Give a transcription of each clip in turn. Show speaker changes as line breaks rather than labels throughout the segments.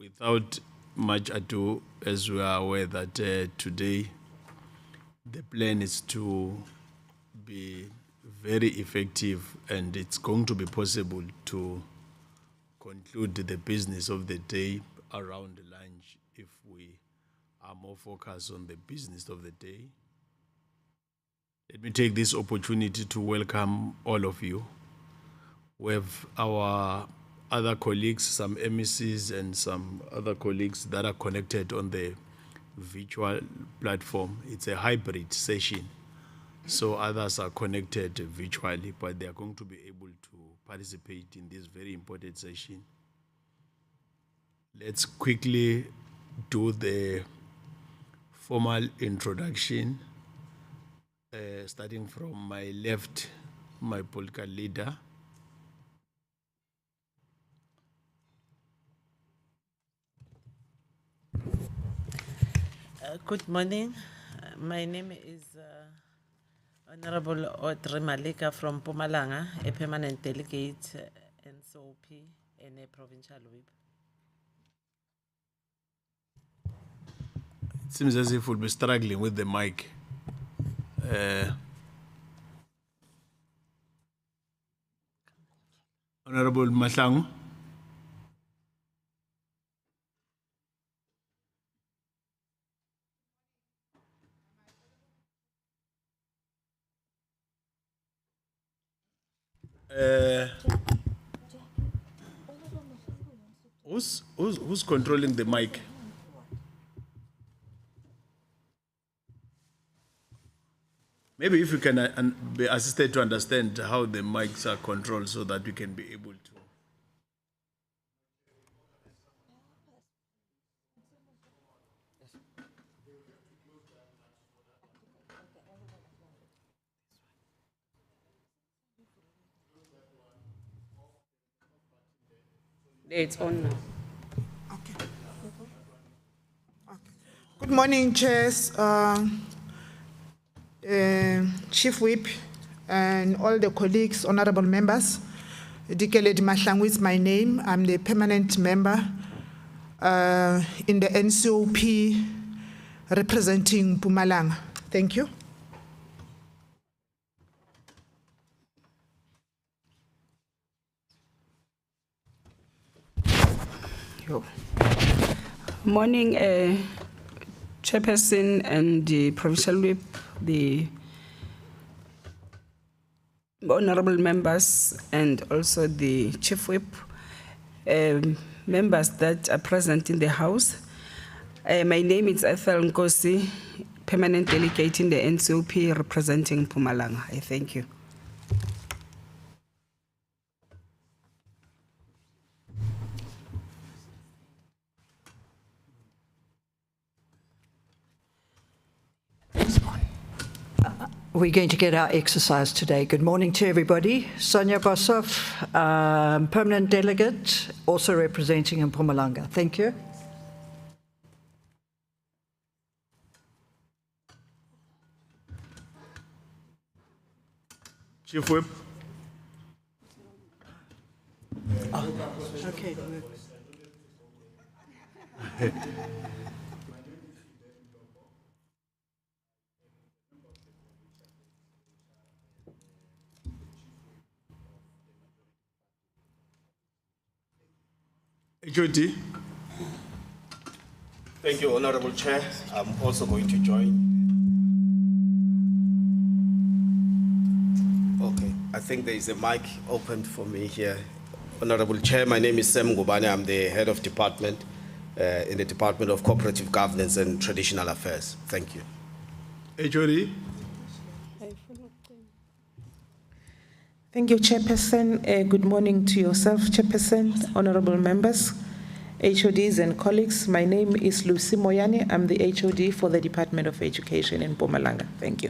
without much ado, as we are aware that today the plan is to be very effective, and it's going to be possible to conclude the business of the day around lunch if we are more focused on the business of the day. Let me take this opportunity to welcome all of you. We have our other colleagues, some MECs and some other colleagues that are connected on the virtual platform. It's a hybrid session, so others are connected virtually, but they are going to be able to participate in this very important session. Let's quickly do the formal introduction, starting from my left, my political leader.
Good morning. My name is Honorable Audrey Malika from Mpumalanga, a permanent delegate, NCOP, and a provincial whip.
It seems as if we'll be struggling with the mic. Honorable Mahlangu. Who's controlling the mic? Maybe if you can be assisted to understand how the mics are controlled so that we can be able to.
It's on now.
Okay. Good morning, Chairs, Chief Whip, and all the colleagues, honorable members. Dikeledi Mahlangu is my name. I'm the permanent member in the NCOP representing Mpumalanga. Thank you.
Morning, Chairperson and the Provincial Whip, the honorable members, and also the Chief Whip, members that are present in the House. My name is Ethel Nkosi, permanent delegate in the NCOP representing Mpumalanga. I thank you.
We're going to get our exercise today. Good morning to everybody. Sonia Bosov, permanent delegate, also representing Mpumalanga. Thank you.
Chief Whip.
Oh, okay.
HOD.
Thank you, Honorable Chair. I'm also going to join. Okay, I think there is a mic opened for me here. Honorable Chair, my name is Sam Ngubane. I'm the head of department in the Department of Cooperative Governance and Traditional Affairs. Thank you.
HOD.
Thank you, Chairperson. Good morning to yourself, Chairperson, honorable members, HODs and colleagues. My name is Lucy Moyane. I'm the HOD for the Department of Education in Mpumalanga. Thank you.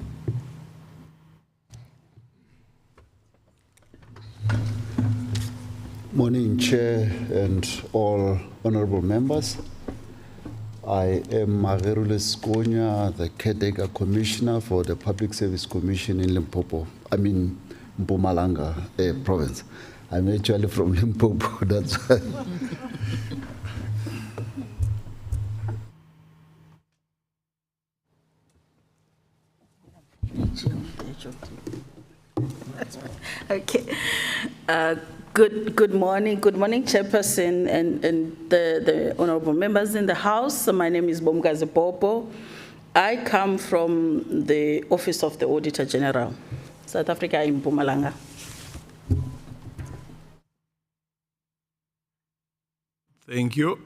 Morning, Chair and all honorable members. I am Magerule Skonya, the Caretaker Commissioner for the Public Service Commission in Limpopo. Mpumalanga province. I'm actually from Limpopo, that's why.
Good morning, Chairperson and the honorable members in the House. My name is Bombela. I come from the Office of the Auditor General, South Africa in Mpumalanga.
Thank you.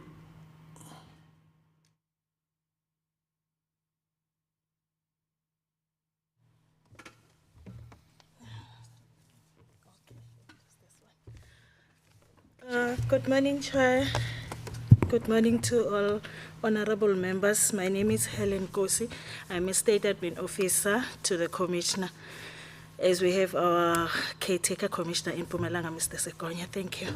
Good morning, Chair. Good morning to all honorable members. My name is Helen Kosi. I'm a state admin officer to the commissioner, as we have our caretaker commissioner in Mpumalanga, Mr. Sekonya. Thank you.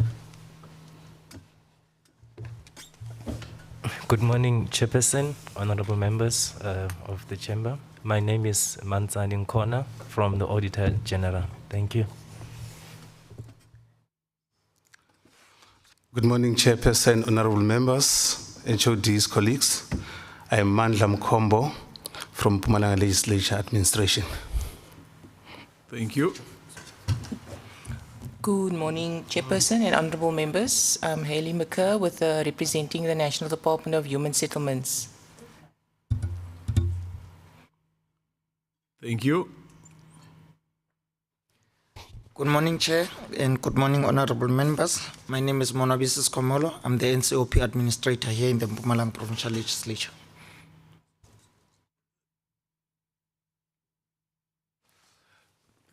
Good morning, Chairperson, honorable members of the chamber. My name is Manzani Nkona from the Auditor General. Thank you.
Good morning, Chairperson, honorable members, HODs, colleagues. I am Mandla Mkombo from Mpumalanga Legislature Administration.
Thank you.
Good morning, Chairperson and honorable members. I'm Haley McCurr representing the National Department of Human Settlements.
Thank you.
Good morning, Chair, and good morning, honorable members. My name is Monabisis Komolo. I'm the NCOP administrator here in the Mpumalanga Provincial Legislature.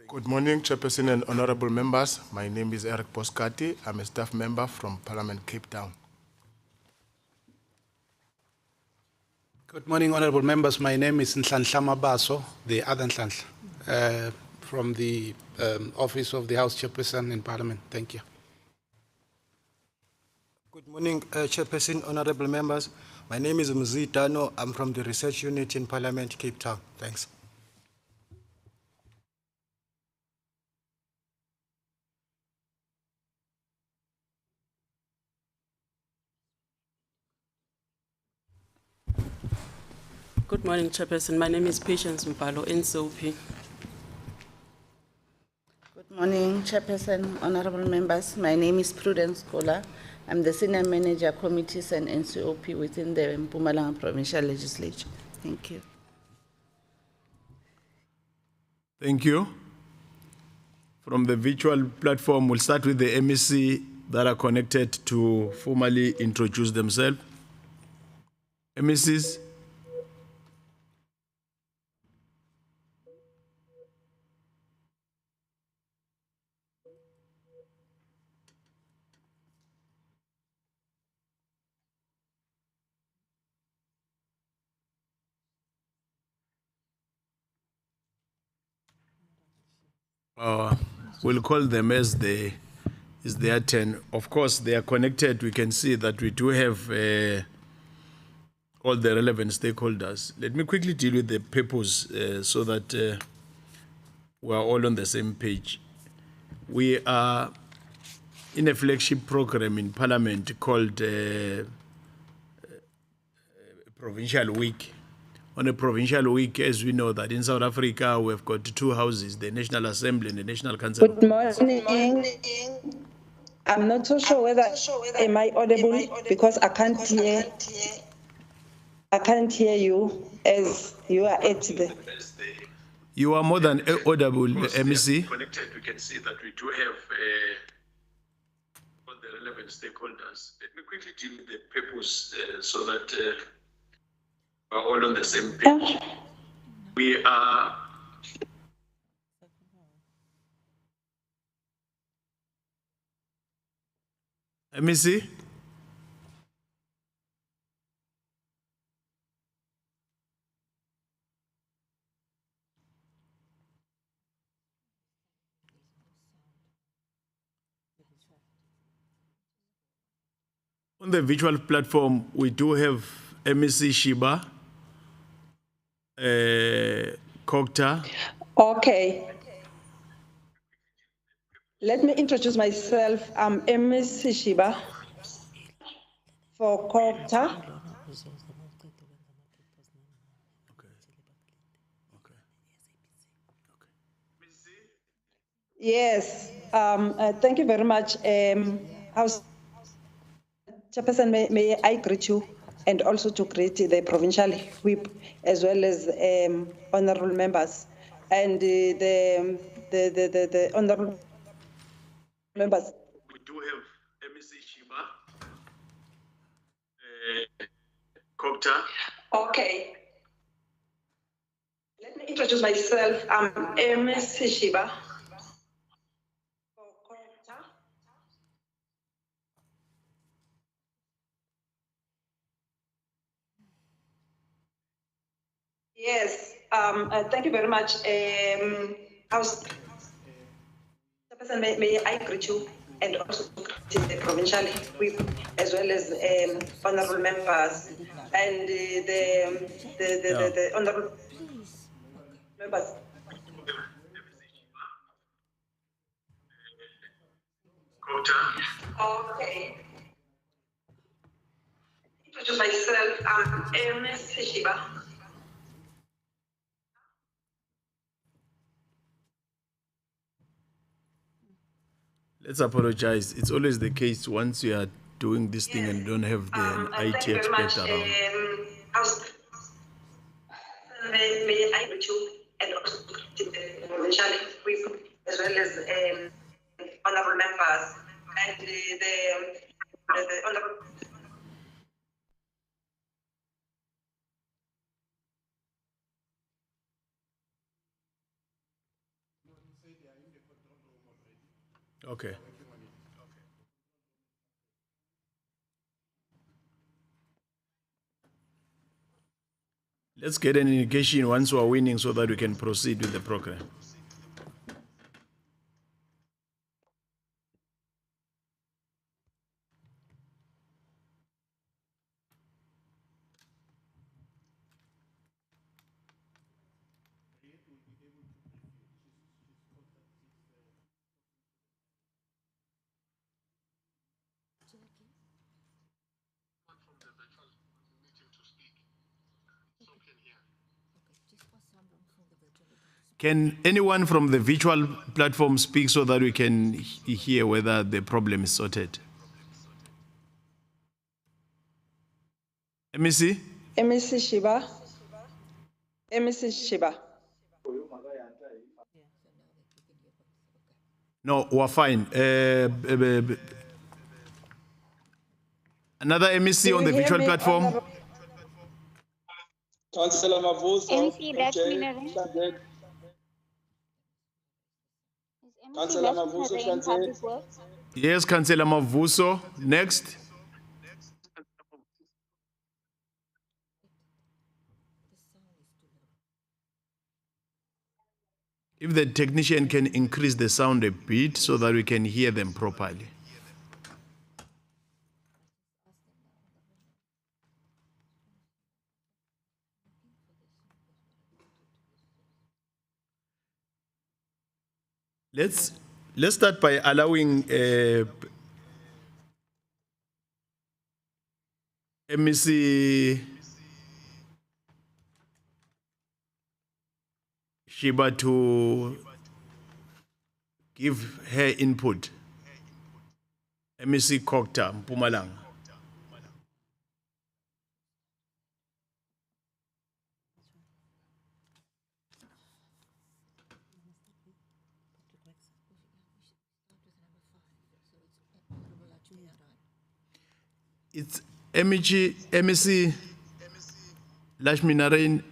Good morning, Chairperson and honorable members. My name is Eric Poskati. I'm a staff member from Parliament, Cape Town.
Good morning, honorable members. My name is Nhlanhla Mabaso, the other Nhlanhla, from the Office of the House Chairperson in Parliament. Thank you.
Good morning, Chairperson, honorable members. My name is Mzi Dano. I'm from the Research Unit in Parliament, Cape Town. Thanks.
Good morning, Chairperson. My name is Patience Mpalo, NCOP.
Good morning, Chairperson, honorable members. My name is Prudence Kola. I'm the Senior Manager, Committees and NCOP within the Mpumalanga Provincial Legislature. Thank you.
Thank you. From the virtual platform, we'll start with the MEC that are connected to formally introduce themselves. MECs. We'll call them as it's their turn. Of course, they are connected. We can see that we do have all the relevant stakeholders. Let me quickly deal with the purpose so that we are all on the same page. We are in a flagship program in Parliament called Provincial Week. On a provincial week, as we know that in South Africa, we've got two houses, the National Assembly and the National Council.
Good morning. I'm not so sure whether am I audible because I can't hear you as you are at the.
You are more than audible, MEC.
Connected, we can see that we do have all the relevant stakeholders. Let me quickly deal with the purpose so that we're all on the same page. We are MEC. On the virtual platform, we do have MEC Shiba, Kokta.
Okay. Let me introduce myself. I'm MEC Shiba for Kokta. Yes, thank you very much. House Chairperson, may I greet you and also to greet the provincial whip as well as honorable members and the honorable members.
We do have MEC Shiba, Copter.
Okay. Let me introduce myself. I'm Ms. Shiba. Yes, thank you very much. House Chairperson, may I greet you and also greet the provincial whip as well as honorable members and the honorable members. Okay. Introduce myself. I'm Ms. Shiba.
Let's apologize. It's always the case once you are doing this thing and don't have the IT
Thank you very much.
expert around.
May I greet you and also greet the provincial whip as well as honorable members and the honorable.
Okay. Let's get an indication once we're winning so that we can proceed with the program. Can anyone from the virtual platform speak so that we can hear whether the problem is sorted? MEC?
MEC Shiba. MEC Shiba.
No, we're fine. Another MEC on the virtual platform?
Councillor Mavuso.
MC Lakshmi
Councillor Mavuso,
Public Works.
Yes, Councillor Mavuso. Next. If the technician can increase the sound a bit so that we can hear them properly. Let's start by allowing MEC Shiba to give her input. MEC Kokta, Mpumalanga. It's MEC Lakshmi Narain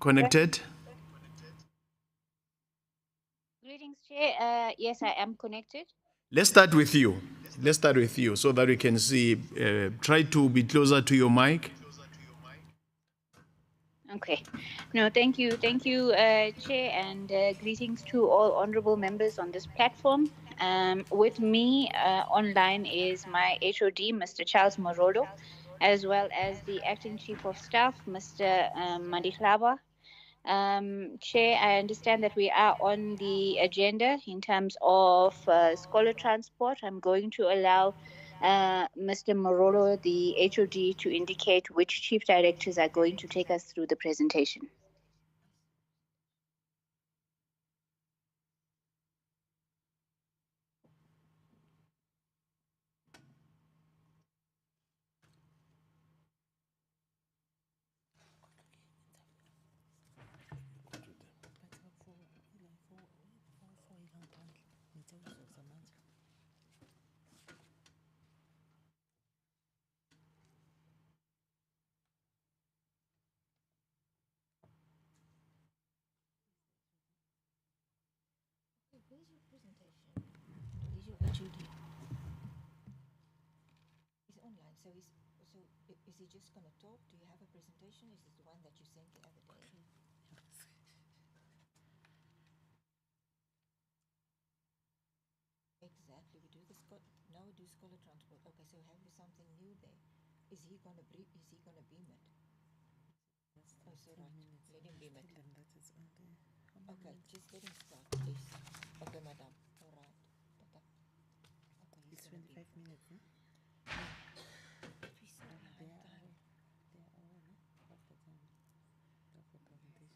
connected?
Greetings, Chair. Yes, I am connected.
Let's start with you. Let's start with you so that we can see. Try to be closer to your mic.
Okay. No, thank you. Thank you, Chair, and greetings to all honorable members on this platform. With me online is my HOD, Mr. Charles Morolo, as well as the Acting Chief of Staff, Mr. Madiklaba. Chair, I understand that we are on the agenda in terms of scholar transport. I'm going to allow Mr. Morolo, the HOD, to indicate which chief directors are going to take us through the presentation.
Where's your HOD? He's online, so is he just going to talk? Do you have a presentation? Is this the one that you sent the other day? Exactly, we do the now we do scholar transport. Okay, so have you something new there? Is he going to beam it? Oh, so right, let him beam it. Okay, just let him start, please. Okay, madam. All right. Okay,
It's 25 minutes, huh?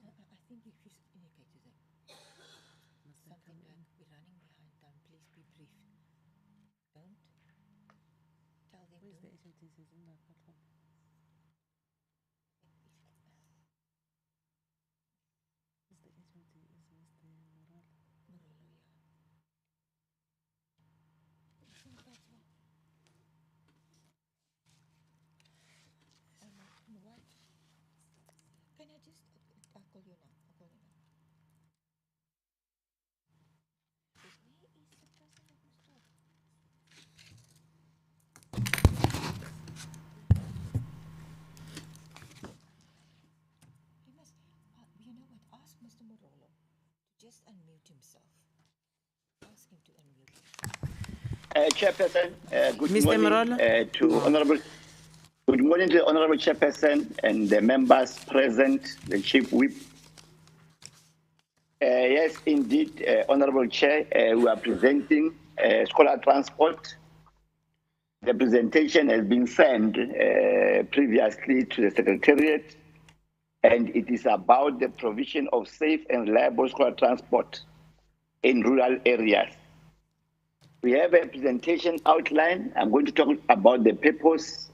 I think if you indicate to them something like, we're running behind time, please be brief. Don't tell them.
Where's the HOTs in that platform? Who's the HOT? Is Mr. Moralo?
Moralo, yeah. I think that's what. What? Can I just, I'll call you now. Where is the person that was talking? He must, you know what, ask Mr. Morolo to just unmute himself. Ask him to unmute himself.
Chairperson, good
Mr.
morning
Morolo?
Good morning to the Honorable Chairperson and the members present, the Chief Whip. Yes, indeed, Honorable Chair, we are presenting scholar transport. The presentation has been sent previously to the Secretariat, and it is about the provision of safe and reliable scholar transport in rural areas. We have a presentation outline. I'm going to talk about the purpose,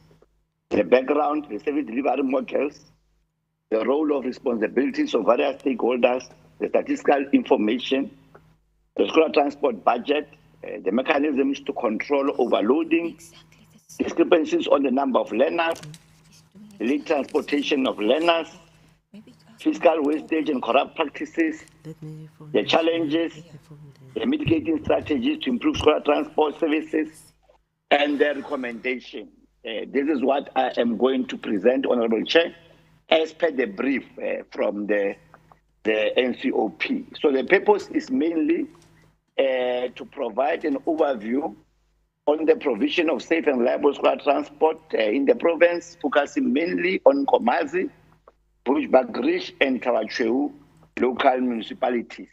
the background, the service delivery models, the role of responsibilities of various stakeholders, the statistical information, the scholar transport budget, the mechanisms to control overloading, discrepancies on the number of learners, the transportation of learners, fiscal wastage and corrupt practices, the challenges, the mitigating strategies to improve scholar transport services, and the recommendation. This is what I am going to present, Honorable Chair, as per the brief from the NCOP. So the purpose is mainly to provide an overview on the provision of safe and reliable scholar transport in the province, focusing mainly on Komazi, Bushbuckridge, and Tawacheu local municipalities.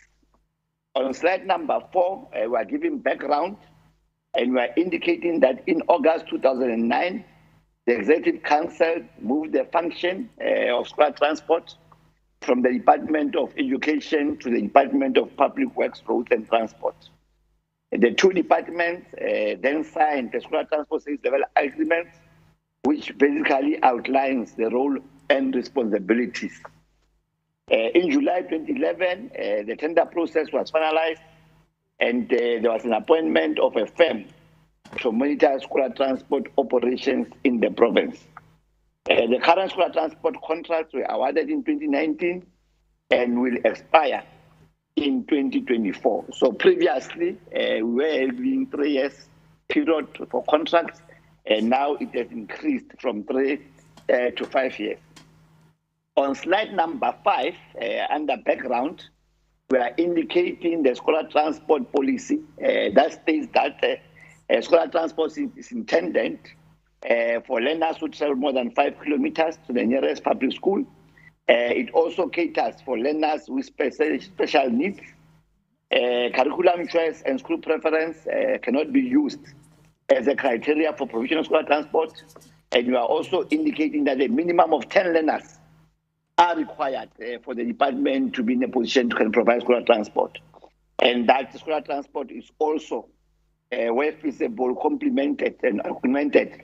On slide number 4, we are giving background, and we are indicating that in August 2009, the Executive Council moved the function of scholar transport from the Department of Education to the Department of Public Works, Roads and Transport. The two departments then signed the scholar transport service level agreement, which basically outlines the role and responsibilities. In July 2011, the tender process was finalized, and there was an appointment of a firm to monitor scholar transport operations in the province. The current scholar transport contracts were awarded in 2019 and will expire in 2024. So previously, we were having 3 years period for contracts, and now it has increased from 3 to 5 years. On slide number 5, under background, we are indicating the scholar transport policy that states that scholar transport is intended for learners who travel more than 5 kilometers to the nearest public school. It also caters for learners with special needs. Curriculum choice and school preference cannot be used as a criteria for provision of scholar transport. And we are also indicating that a minimum of 10 learners are required for the department to be in a position to provide scholar transport. And that scholar transport is also, where feasible, complemented and augmented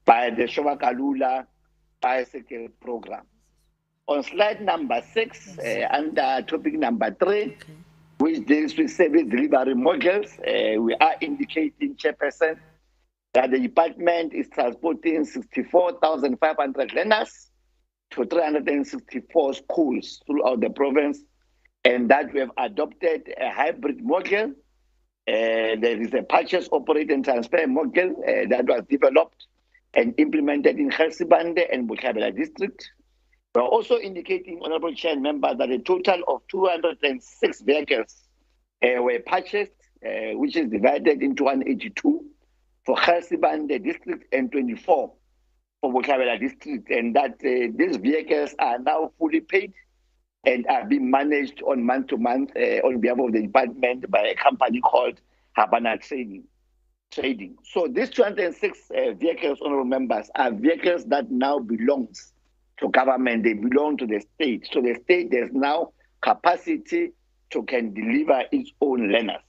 by the Shovakalula bicycle program. On slide number 6, under topic number 3, which deals with service delivery models, we are indicating, Chairperson, that the department is transporting 64,500 learners to 364 schools throughout the province, and that we have adopted a hybrid model There is a purchase, operate and transfer model that was developed and implemented in Gersibande and Botlhabela district. We are also indicating, Honorable Chair and members, that a total of 206 vehicles were purchased, which is divided into 182 for Gersibande district and 24 for Botlhabela district, and that these vehicles are now fully paid and are being managed on month-to-month on behalf of the department by a company called Habana Trading. So these 206 vehicles, honorable members, are vehicles that now belongs to government. They belong to the state. So the state has now capacity to can deliver its own learners.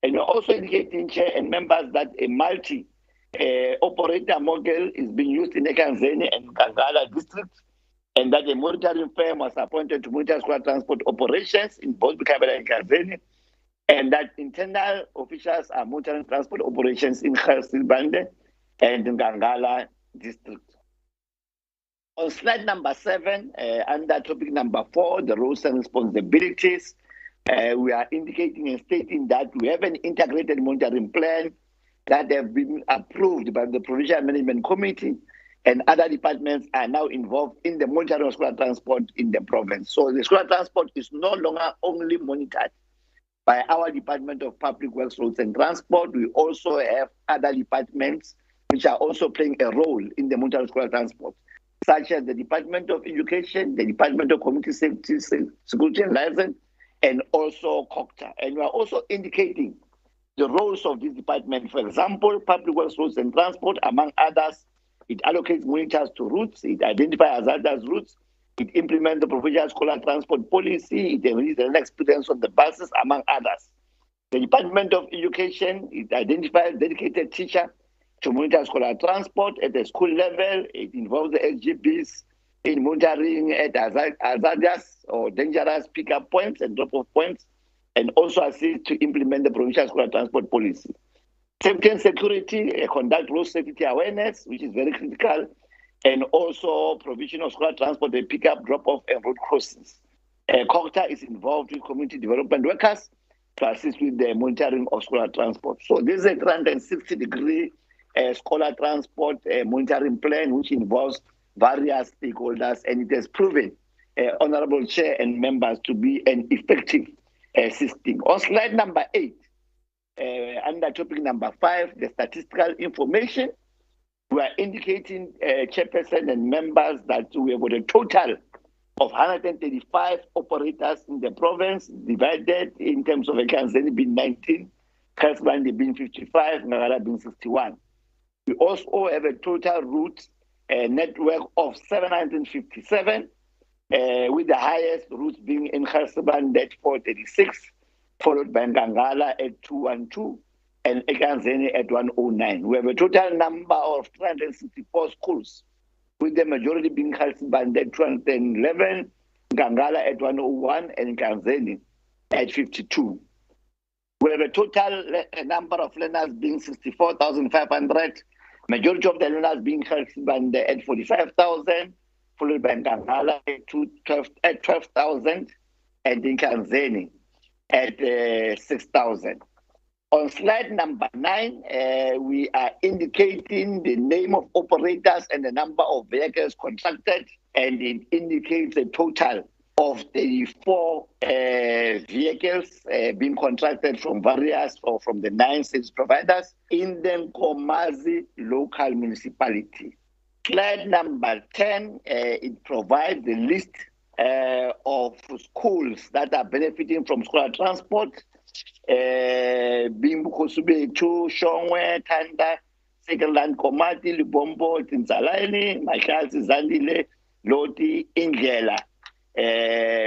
And we're also indicating, Chair and members, that a multi-operator model is being used in Ekanzeni and Kangala districts, and that a monitoring firm was appointed to monitor school transport operations in both Botlhabela and Ekanzeni, and that internal officials are monitoring transport operations in Gersibande and in Kangala district. On slide number 7, under topic number 4, the roles and responsibilities, we are indicating and stating that we have an integrated monitoring plan that have been approved by the Provincial Management Committee, and other departments are now involved in the monitoring of school transport in the province. So the school transport is no longer only monitored by our Department of Public Works, Roads and Transport. We also have other departments which are also playing a role in the monitoring of school transport, such as the Department of Education, the Department of Community Safety, Security and License, and also COCTA. And we are also indicating the roles of this department. For example, Public Works, Roads and Transport, among others, it allocates monitors to routes, it identifies hazardous routes, it implements the provincial scholar transport policy, it releases an experience on the buses, among others. The Department of Education, it identifies dedicated teacher to monitor scholar transport at the school level. It involves the SGBs in monitoring at hazardous or dangerous pickup points and drop-off points, and also assist to implement the provincial scholar transport policy. Safety and security, conduct road safety awareness, which is very critical, and also provision of scholar transport and pickup, drop-off, and road crossings. COCTA is involved with community development workers to assist with the monitoring of scholar transport. So this is a 360-degree scholar transport monitoring plan, which involves various stakeholders, and it has proven, Honorable Chair and members, to be an effective system. On slide number 8, under topic number 5, the statistical information, we are indicating, Chairperson and members, that we have got a total of 135 operators in the province, divided in terms of Ekanzeni being 19, Gersibande being 55, Ngala being 61. We also have a total route network of 757, with the highest routes being in Gersibande at 436, followed by Ngangala at 212, and Ekanzeni at 109. We have a total number of 364 schools, with the majority being Gersibande at 211, Ngangala at 101, and Ekanzeni at 52. We have a total number of learners being 64,500, majority of the learners being Gersibande at 45,000, followed by Ngangala at 12,000, and Ekanzeni at 6,000. On slide number 9, we are indicating the name of operators and the number of vehicles contracted, and it indicates a total of 34 vehicles being contracted from various or from the 9 service providers in the Nkomazi local municipality. Slide number 10, it provides the list of schools that are benefiting from scholar transport, being Bukosubetu, Shongwe, Tanda, Second Land Komati, Libombo, Tinzalani, Mashalsi, Zandile, Loti, Ingela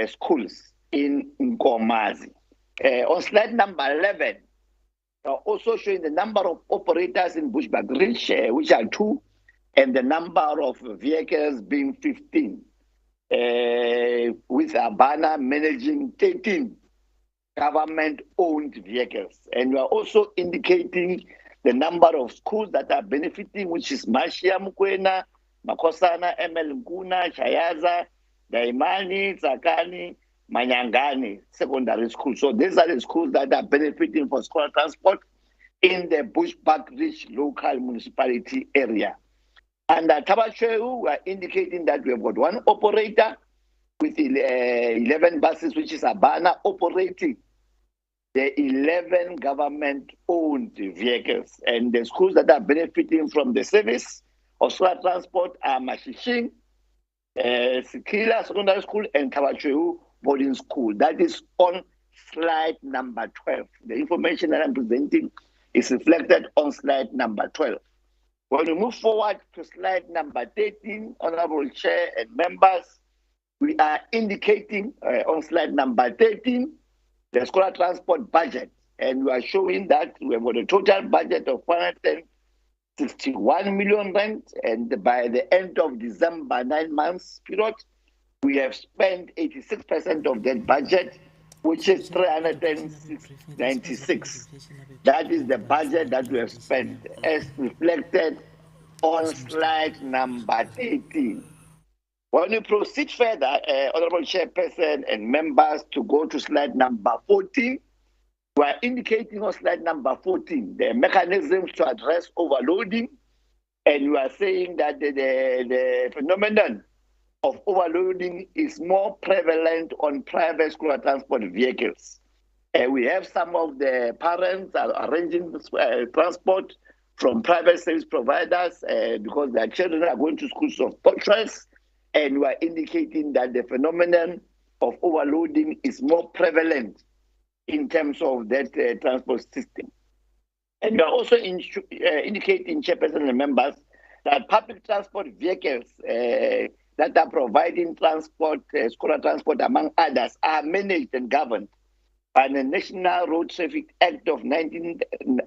schools in Nkomazi. On slide number 11, also showing the number of operators in Bushbuckridge, which are 2, and the number of vehicles being 15, with Habana managing 13 government-owned vehicles. And we are also indicating the number of schools that are benefiting, which is Mashia Mukwena, Makosana, ML Nkuna, Chayaza, Daimani, Zakani, Manyangani Secondary School. So these are the schools that are benefiting from school transport in the Bushbuck-Rich local municipality area. And Tabacheu, we are indicating that we have got one operator with 11 buses, which is Abana, operating the 11 government-owned vehicles. And the schools that are benefiting from the service of school transport are Mashishing, Sikila Secondary School, and Tabacheu Boarding School. That is on slide number 12. The information that I'm presenting is reflected on slide number 12. When we move forward to slide number 13, Honorable Chair and members, we are indicating on slide number 13 the scholar transport budget, and we are showing that we have got a total budget of 161 million rand, and by the end of December, 9 months period, we have spent 86% of that budget, which is 396. That is the budget that we have spent as reflected on slide number 18. When we proceed further, Honorable Chairperson and members, to go to slide number 14, we are indicating on slide number 14 the mechanisms to address overloading, and we are saying that the phenomenon of overloading is more prevalent on private school transport vehicles. We have some of the parents are arranging transport from private service providers because their children are going to schools of choice, and we are indicating that the phenomenon of overloading is more prevalent in terms of that transport system. And we are also indicating, Chairperson and members, that public transport vehicles that are providing transport, scholar transport among others, are managed and governed by the National Road Traffic Act of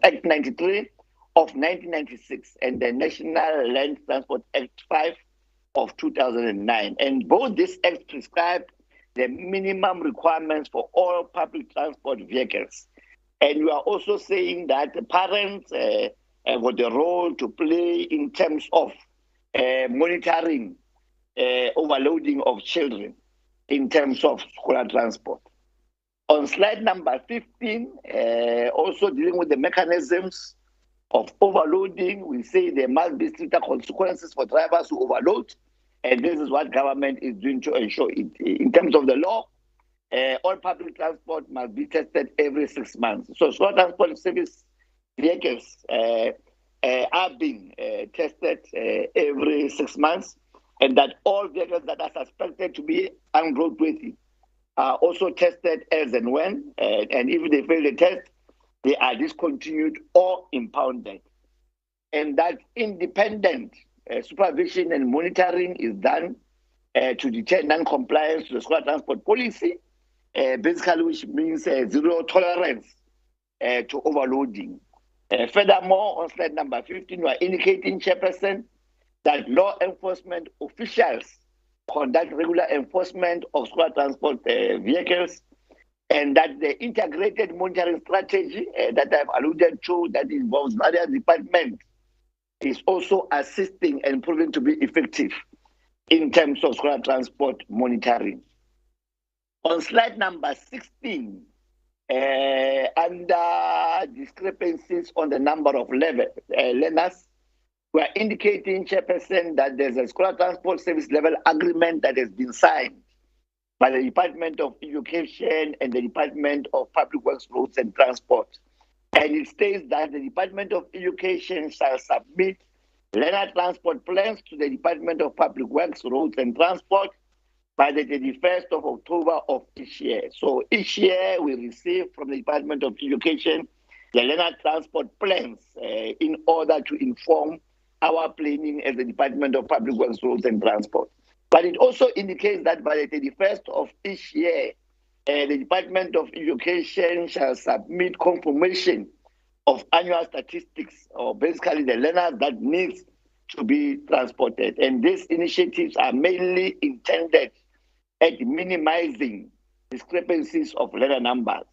Act 93 of 1996 and the National Land Transport Act 5 of 2009. And both these acts prescribe the minimum requirements for all public transport vehicles. And we are also saying that the parents have got a role to play in terms of monitoring overloading of children in terms of school transport. On slide number 15, also dealing with the mechanisms of overloading, we say there must be stricter consequences for drivers who overload, and this is what government is doing to ensure it. In terms of the law, all public transport must be tested every 6 months. So school transport service vehicles are being tested every 6 months, and that all vehicles that are suspected to be unroadworthy are also tested as and when, and if they fail the test, they are discontinued or impounded. And that independent supervision and monitoring is done to deter non-compliance to the school transport policy, basically, which means zero tolerance to overloading. Furthermore, on slide number 15, we are indicating, Chairperson, that law enforcement officials conduct regular enforcement of school transport vehicles, and that the integrated monitoring strategy that I've alluded to, that involves various departments, is also assisting and proving to be effective in terms of school transport monitoring. On slide number 16, under discrepancies on the number of learners, we are indicating, Chairperson, that there's a school transport service level agreement that has been signed by the Department of Education and the Department of Public Works, Roads and Transport. And it states that the Department of Education shall submit learner transport plans to the Department of Public Works, Roads and Transport by the 31st of October of each year. So each year we receive from the Department of Education the learner transport plans in order to inform our planning as the Department of Public Works, Roads and Transport. But it also indicates that by the 31st of each year, the Department of Education shall submit confirmation of annual statistics, or basically the learners that needs to be transported. And these initiatives are mainly intended at minimizing discrepancies of learner numbers.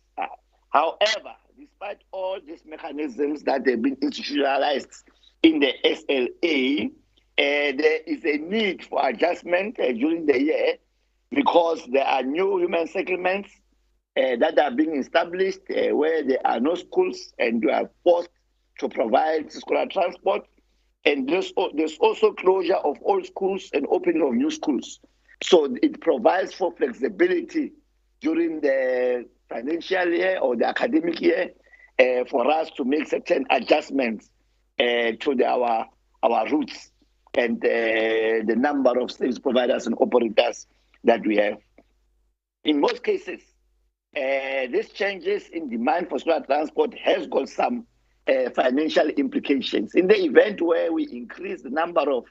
However, despite all these mechanisms that have been institutionalized in the SLA, there is a need for adjustment during the year because there are new human settlements that are being established where there are no schools and you are forced to provide scholar transport. And there's also closure of old schools and opening of new schools. So it provides for flexibility during the financial year or the academic year for us to make certain adjustments to our routes and the number of service providers and operators that we have. In most cases, these changes in demand for solar transport has got some financial implications. In the event where we increase the number of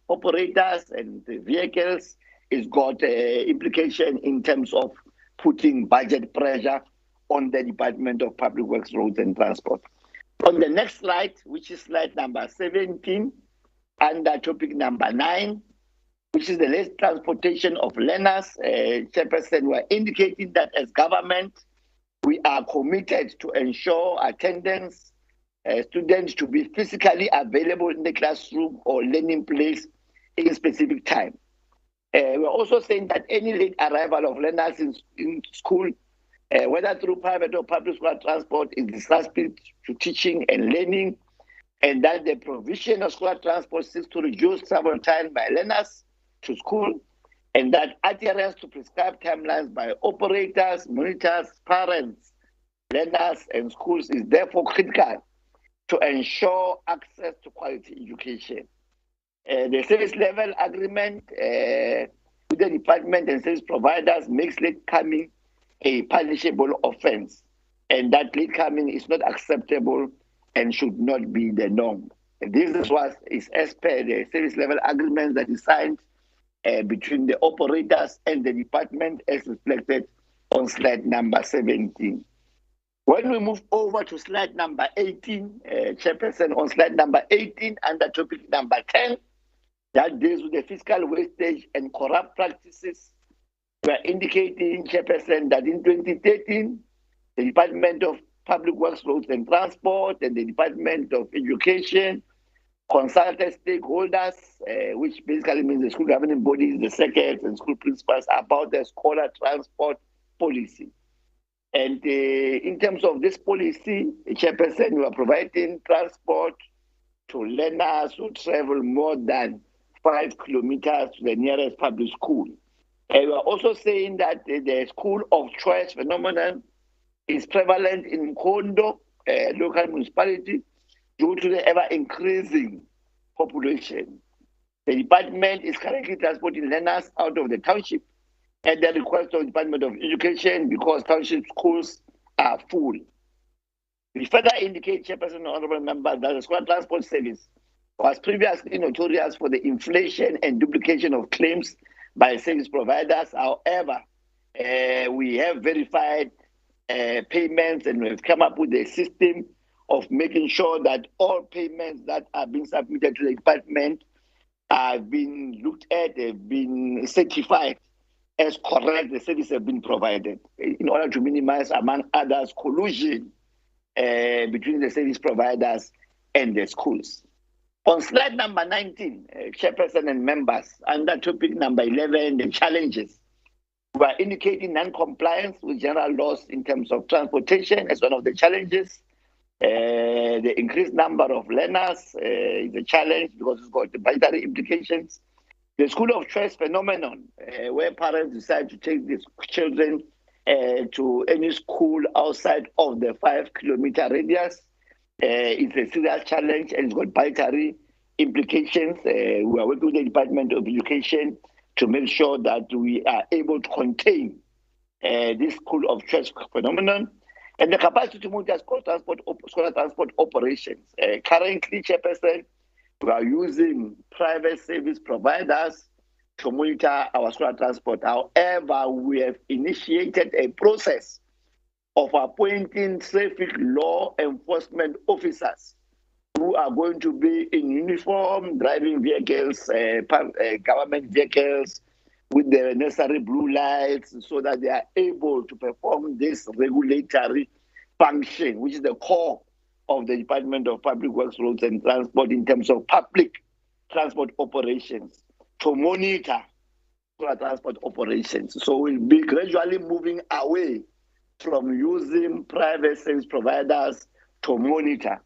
operators and the vehicles, it's got implication in terms of putting budget pressure on the Department of Public Works, Roads and Transport. On the next slide, which is slide number 17, under topic number 9, which is the less transportation of learners, Chairperson, we're indicating that as government, we are committed to ensure attendance, students to be physically available in the classroom or learning place in specific time. We're also saying that any late arrival of learners in school, whether through private or public school transport, is disruptive to teaching and learning, and that the provision of school transport seeks to reduce travel time by learners to school, and that adherence to prescribed timelines by operators, monitors, parents, learners, and schools is therefore critical to ensure access to quality education. The service level agreement with the department and service providers makes late coming a punishable offense, and that late coming is not acceptable and should not be the norm. And this is as per the service level agreement that is signed between the operators and the department as reflected on slide number 17. When we move over to slide number 18, Chairperson, on slide number 18 under topic number 10, that deals with the fiscal wastage and corrupt practices, we are indicating, Chairperson, that in 2013, the Department of Public Works, Roads and Transport and the Department of Education consulted stakeholders, which basically means the school governing bodies, the secretaries and school principals, about the scholar transport policy. And in terms of this policy, Chairperson, we are providing transport to learners who travel more than 5 kilometers to the nearest public school. And we are also saying that the school of choice phenomenon is prevalent in Kondo, local municipality, due to the ever-increasing population. The department is currently transporting learners out of the township at the request of the Department of Education because township schools are full. We further indicate, Chairperson and Honorable Members, that the school transport service was previously notorious for the inflation and duplication of claims by service providers. However, we have verified payments and we've come up with a system of making sure that all payments that are being submitted to the department have been looked at, have been certified as correct, the service have been provided in order to minimize, among others, collusion between the service providers and the schools. On slide number 19, Chairperson and members, under topic number 11, the challenges, we are indicating non-compliance with general laws in terms of transportation as one of the challenges. The increased number of learners is a challenge because it's got the budgetary implications. The school of choice phenomenon, where parents decide to take these children to any school outside of the 5-kilometer radius, it's a serious challenge and it's got budgetary implications. We are working with the Department of Education to make sure that we are able to contain this school of choice phenomenon. And the capacity to monitor scholar transport operations. Currently, Chairperson, we are using private service providers to monitor our scholar transport. However, we have initiated a process of appointing traffic law enforcement officers who are going to be in uniform, driving vehicles, government vehicles, with the necessary blue lights so that they are able to perform this regulatory function, which is the core of the Department of Public Works, Roads and Transport in terms of public transport operations, to monitor scholar transport operations. So we'll be gradually moving away from using private service providers to monitor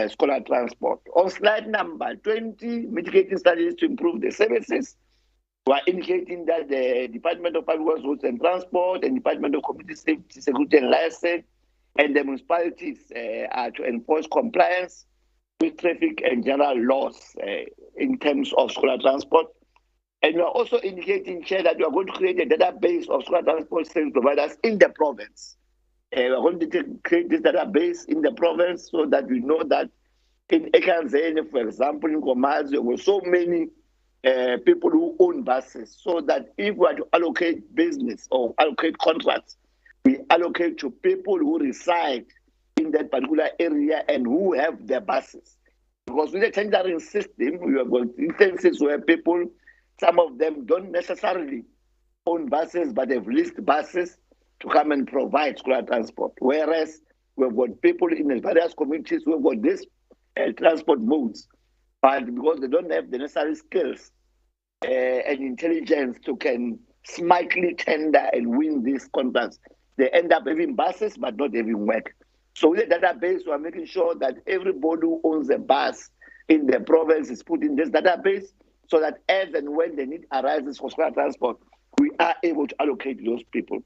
scholar transport. On slide number 20, mitigating strategies to improve the services. We are indicating that the Department of Public Works, Roads and Transport and Department of Community Safety, Security and License and the municipalities are to enforce compliance with traffic and general laws in terms of scholar transport. And we are also indicating, Chair, that we are going to create a database of scholar transport service providers in the province. We are going to create this database in the province so that we know that in Ekanzeni, for example, in Komazi, there were so many people who own buses, so that if we are to allocate business or allocate contracts, we allocate to people who reside in that particular area and who have their buses. Because with the tendering system, we have got instances where people, some of them don't necessarily own buses, but they've leased buses to come and provide scholar transport. Whereas we've got people in the various communities who have got this transport modes, but because they don't have the necessary skills and intelligence to can smartly tender and win these contracts, they end up having buses but not having work. So with the database, we are making sure that everybody who owns a bus in the province is put in this database so that as and when the need arises for scholar transport, we are able to allocate those people.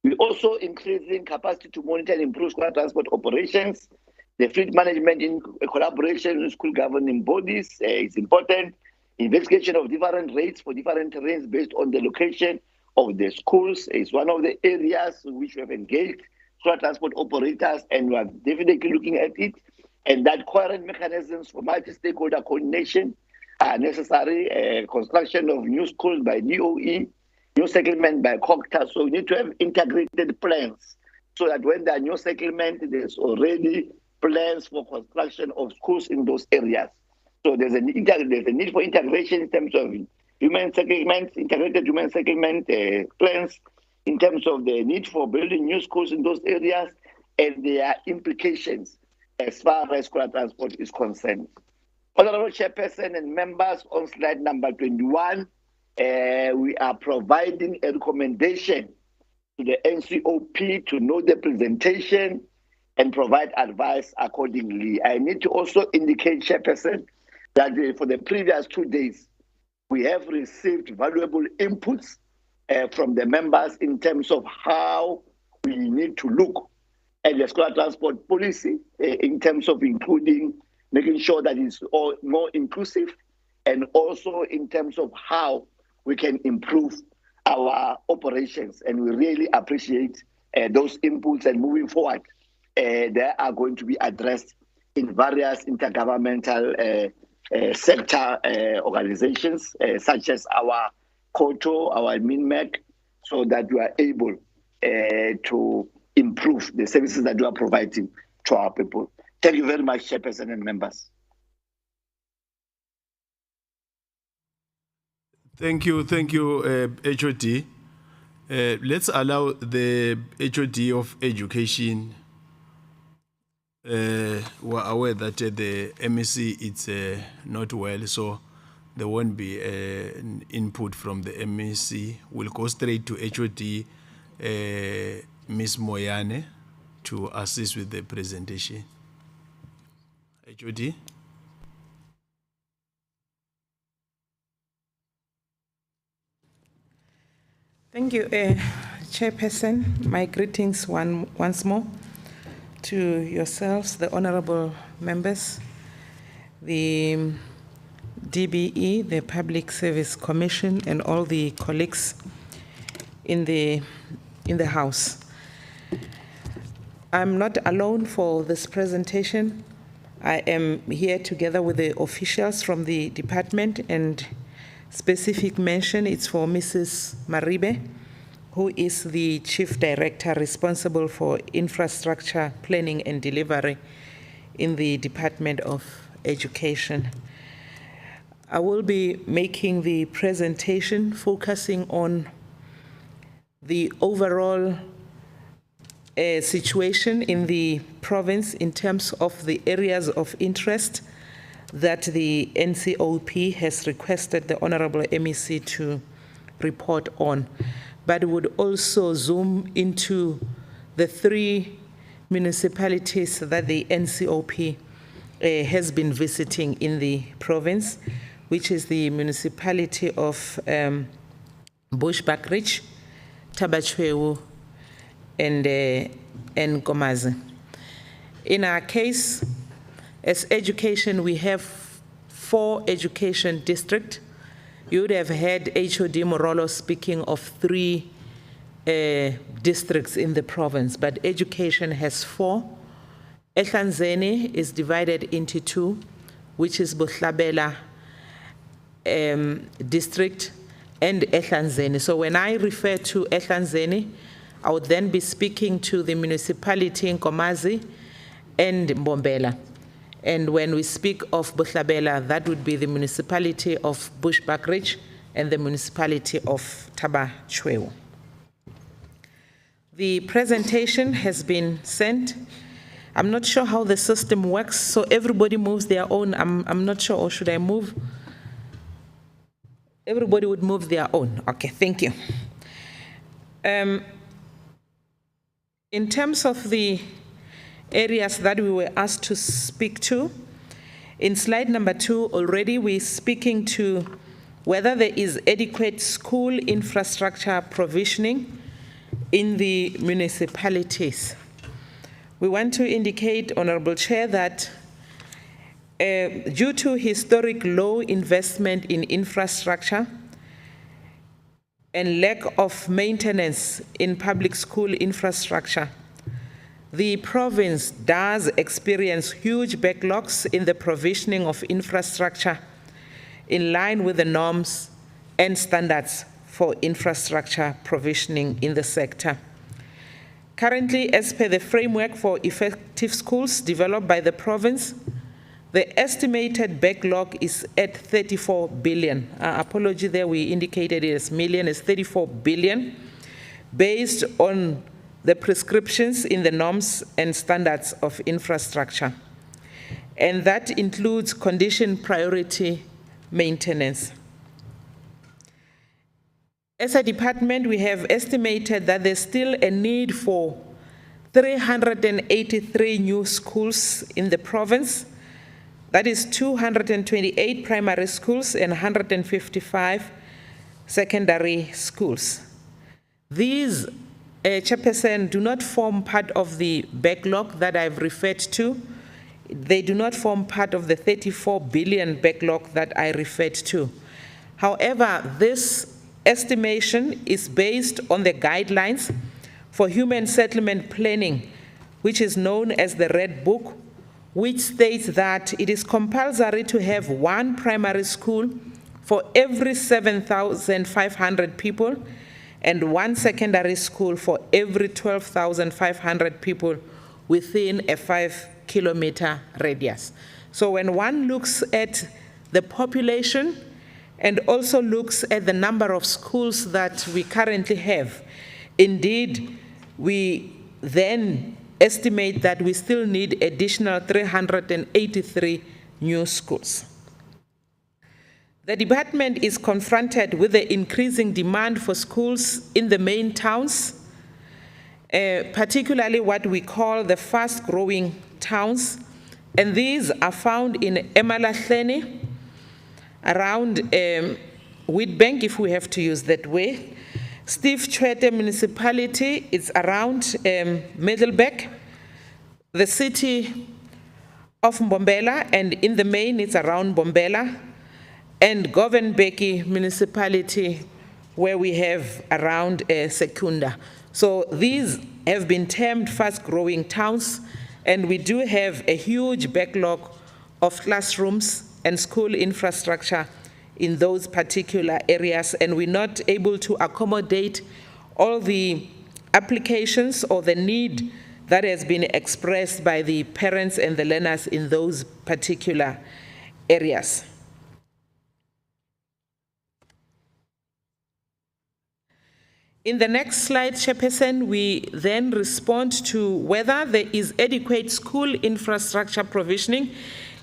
We're also increasing capacity to monitor and improve scholar transport operations. The fleet management in collaboration with school governing bodies is important. Investigation of different rates for different terrains based on the location of the schools is one of the areas which we have engaged scholar transport operators, and we are definitely looking at it. And that coherent mechanisms for multi-stakeholder coordination are necessary. Construction of new schools by DOE, new settlement by COCTA. So we need to have integrated plans so that when there are new settlement, there's already plans for construction of schools in those areas. So there's a need for integration in terms of human settlement, integrated human settlement plans, in terms of the need for building new schools in those areas and their implications as far as scholar transport is concerned. Honorable Chairperson and members, on slide number 21, we are providing a recommendation to the NCOP to note the presentation and provide advice accordingly. I need to also indicate, Chairperson, that for the previous 2 days, we have received valuable inputs from the members in terms of how we need to look at the scholar transport policy in terms of including making sure that it's all more inclusive, and also in terms of how we can improve our operations. And we really appreciate those inputs, and moving forward, they are going to be addressed in various intergovernmental sector organizations, such as our COTO, our MINMEC, so that we are able to improve the services that we are providing to our people. Thank you very much, Chairperson and members.
Thank you, HOD. Let's allow the HOD of Education. We're aware that the MEC is not well, so there won't be an input from the MEC. We'll go straight to HOD, Ms. Moyane, to assist with the presentation. HOD.
Thank you, Chairperson. My greetings once more to yourselves, the honorable members, the DBE, the Public Service Commission, and all the colleagues in the House. I'm not alone for this presentation. I am here together with the officials from the department, and specific mention it's for Mrs. Maribe, who is the Chief Director responsible for infrastructure planning and delivery in the Department of Education. I will be making the presentation focusing on the overall situation in the province in terms of the areas of interest that the NCOP has requested the Honorable MEC to report on, but would also zoom into the 3 municipalities that the NCOP has been visiting in the province, which is the municipality of Bushbuckridge, Tabachwewu, and Nkomazi. In our case, as education, we have 4 education districts. You would have heard HOD Morolo speaking of 3 districts in the province, but education has 4. Ehlanzeni is divided into 2, which is Bohlabela district and Ehlanzeni. So when I refer to Ehlanzeni, I would then be speaking to the municipality in Nkomazi and Bombela. And when we speak of Bohlabela, that would be the municipality of Bushbuckridge and the municipality of Tabachwewu. The presentation has been sent. I'm not sure how the system works, so everybody moves their own. I'm not sure, or should I move? Everybody would move their own. Okay, thank you. In terms of the areas that we were asked to speak to, in slide number 2 already we're speaking to whether there is adequate school infrastructure provisioning in the municipalities. We want to indicate, Honorable Chair, that due to historic low investment in infrastructure and lack of maintenance in public school infrastructure, the province does experience huge backlogs in the provisioning of infrastructure in line with the norms and standards for infrastructure provisioning in the sector. Currently, as per the framework for effective schools developed by the province, the estimated backlog is at 34 billion. Apology there, we indicated it as million, it's 34 billion, based on the prescriptions in the norms and standards of infrastructure. And that includes condition priority maintenance. As a department, we have estimated that there's still a need for 383 new schools in the province. That is 228 primary schools and 155 secondary schools. These Chairperson, do not form part of the backlog that I've referred to. They do not form part of the 34 billion backlog that I referred to. However, this estimation is based on the guidelines for human settlement planning, which is known as the Red Book, which states that it is compulsory to have 1 primary school for every 7,500 people and 1 secondary school for every 12,500 people within a 5-kilometer radius. So when one looks at the population and also looks at the number of schools that we currently have, indeed, we then estimate that we still need additional 383 new schools. The department is confronted with the increasing demand for schools in the main towns, particularly what we call the fast-growing towns, and these are found in Emalahleni, around Wheatbank, if we have to use that way. Steve Tshwete municipality, it's around Middelburg, the city of Bombela, and in the main it's around Bombela, and Govenbeki municipality, where we have around Secunda. So these have been termed fast-growing towns, and we do have a huge backlog of classrooms and school infrastructure in those particular areas, and we're not able to accommodate all the applications or the need that has been expressed by the parents and the learners in those particular areas. In the next slide, Chairperson, we then respond to whether there is adequate school infrastructure provisioning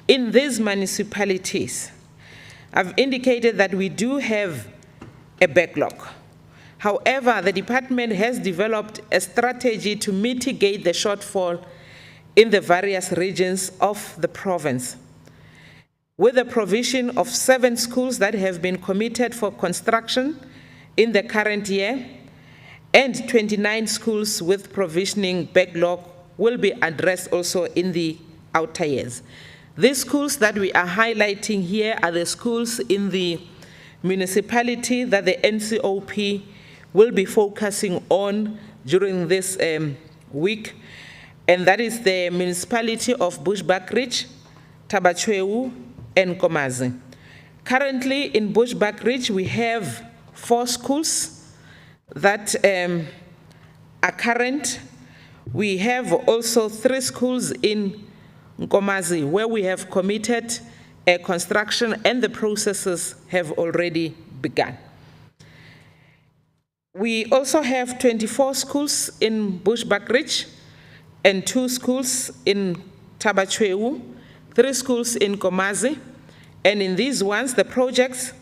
in these municipalities. I've indicated that we do have a backlog. However, the department has developed a strategy to mitigate the shortfall in the various regions of the province, with the provision of 7 schools that have been committed for construction in the current year, and 29 schools with provisioning backlog will be addressed also in the outer years. These schools that we are highlighting here are the schools in the municipality that the NCOP will be focusing on during this week, and that is the municipality of Bushbuckridge, Tabachwewu, and Nkomazi. Currently in Bushbuckridge, we have 4 schools that are current. We have also 3 schools in Nkomazi where we have committed construction and the processes have already begun. We also have 24 schools in Bushbuckridge and 2 schools in Tabachwewu, 3 schools in Nkomazi, and in these ones the projects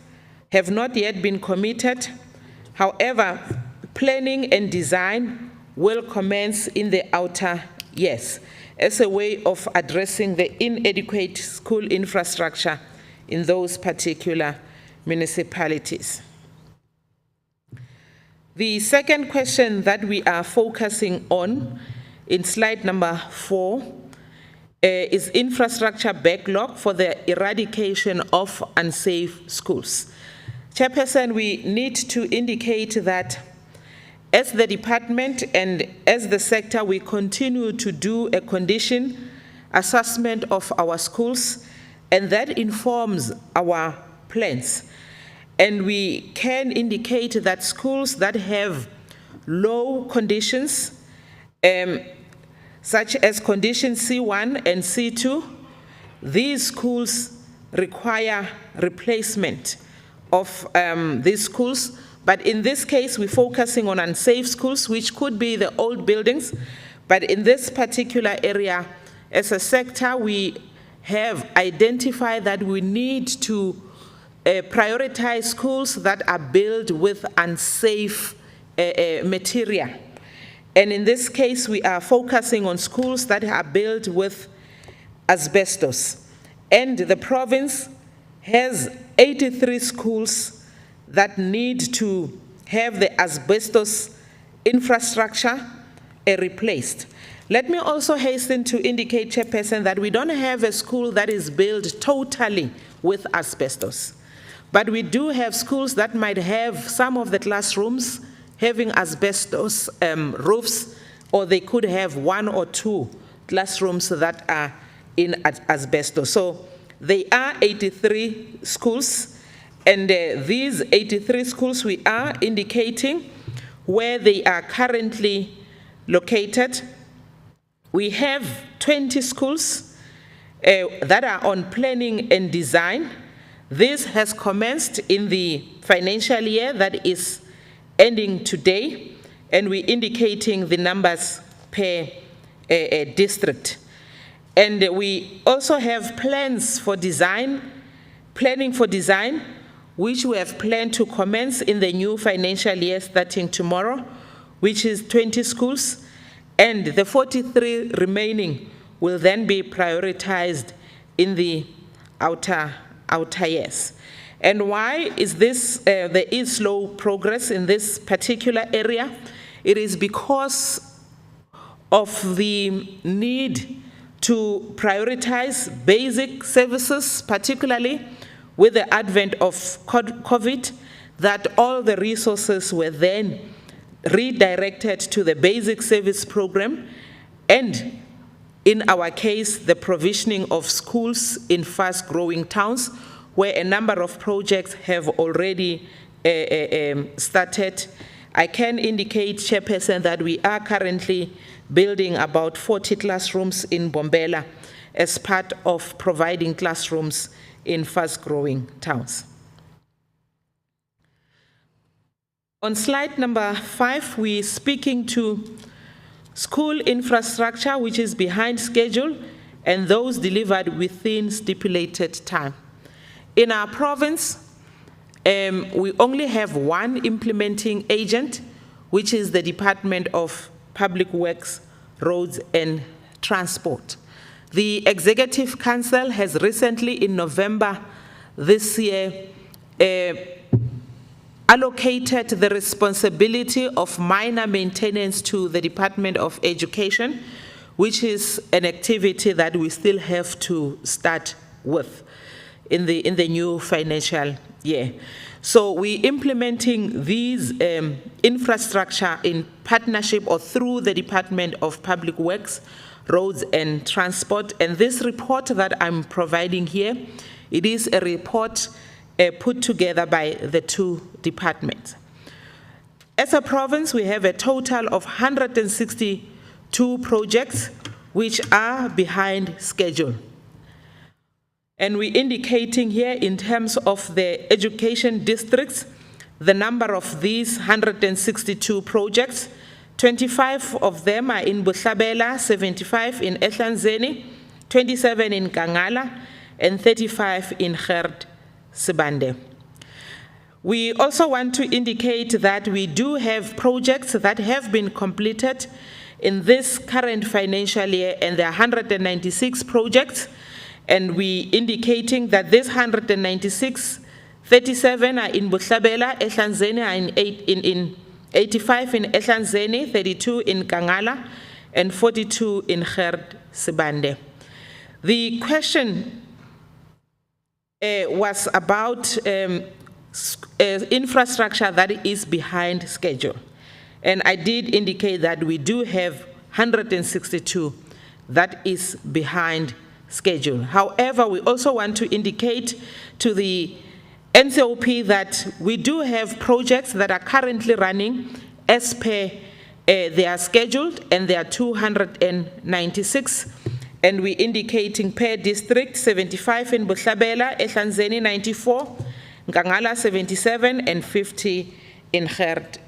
have not yet been committed. However, planning and design will commence in the outer years as a way of addressing the inadequate school infrastructure in those particular municipalities. The second question that we are focusing on in slide number 4 is infrastructure backlog for the eradication of unsafe schools. Chairperson, we need to indicate that as the department and as the sector, we continue to do a condition assessment of our schools, and that informs our plans. And we can indicate that schools that have low conditions, such as condition C1 and C2, these schools require replacement of these schools. But in this case, we're focusing on unsafe schools, which could be the old buildings. But in this particular area, as a sector, we have identified that we need to prioritize schools that are built with unsafe material. And in this case, we are focusing on schools that are built with asbestos. And the province has 83 schools that need to have the asbestos infrastructure replaced. Let me also hasten to indicate, Chairperson, that we don't have a school that is built totally with asbestos. But we do have schools that might have some of the classrooms having asbestos roofs, or they could have 1 or 2 classrooms that are in asbestos. So they are 83 schools, and these 83 schools we are indicating where they are currently located. We have 20 schools that are on planning and design. This has commenced in the financial year that is ending today, and we're indicating the numbers per district. And we also have plans for design, planning for design, which we have planned to commence in the new financial year starting tomorrow, which is 20 schools, and the 43 remaining will then be prioritized in the outer years. And why is this, there is slow progress in this particular area? It is because of the need to prioritize basic services, particularly with the advent of COVID, that all the resources were then redirected to the basic service program, and in our case, the provisioning of schools in fast-growing towns, where a number of projects have already started. I can indicate, Chairperson, that we are currently building about 40 classrooms in Bombela as part of providing classrooms in fast-growing towns. On slide number 5, we're speaking to school infrastructure, which is behind schedule, and those delivered within stipulated time. In our province, We only have one implementing agent, which is the Department of Public Works, Roads and Transport. The Executive Council has recently, in November this year, allocated the responsibility of minor maintenance to the Department of Education, which is an activity that we still have to start with in the new financial year. So we're implementing these infrastructure in partnership or through the Department of Public Works, Roads and Transport. And this report that I'm providing here, it is a report put together by the two departments. As a province, we have a total of 162 projects which are behind schedule. And we're indicating here in terms of the education districts, the number of these 162 projects. 25 of them are in Bombela, 75 in Ehlanzeni, 27 in Kangala, and 35 in Hrd Sibande. We also want to indicate that we do have projects that have been completed in this current financial year, and there are 196 projects, and we indicating that this 196, 37 are in Botlhabela, Ehlanzeni are in 85 in Ehlanzeni, 32 in Kangala, and 42 in Hrd Sibande. The question was about infrastructure that is behind schedule. And I did indicate that we do have 162 that is behind schedule. However, we also want to indicate to the NCOP that we do have projects that are currently running as per they are scheduled, and there are 296. And we're indicating per district, 75 in Botlhabela, Ehlanzeni 94, Nkangala 77, and 50 in Hrd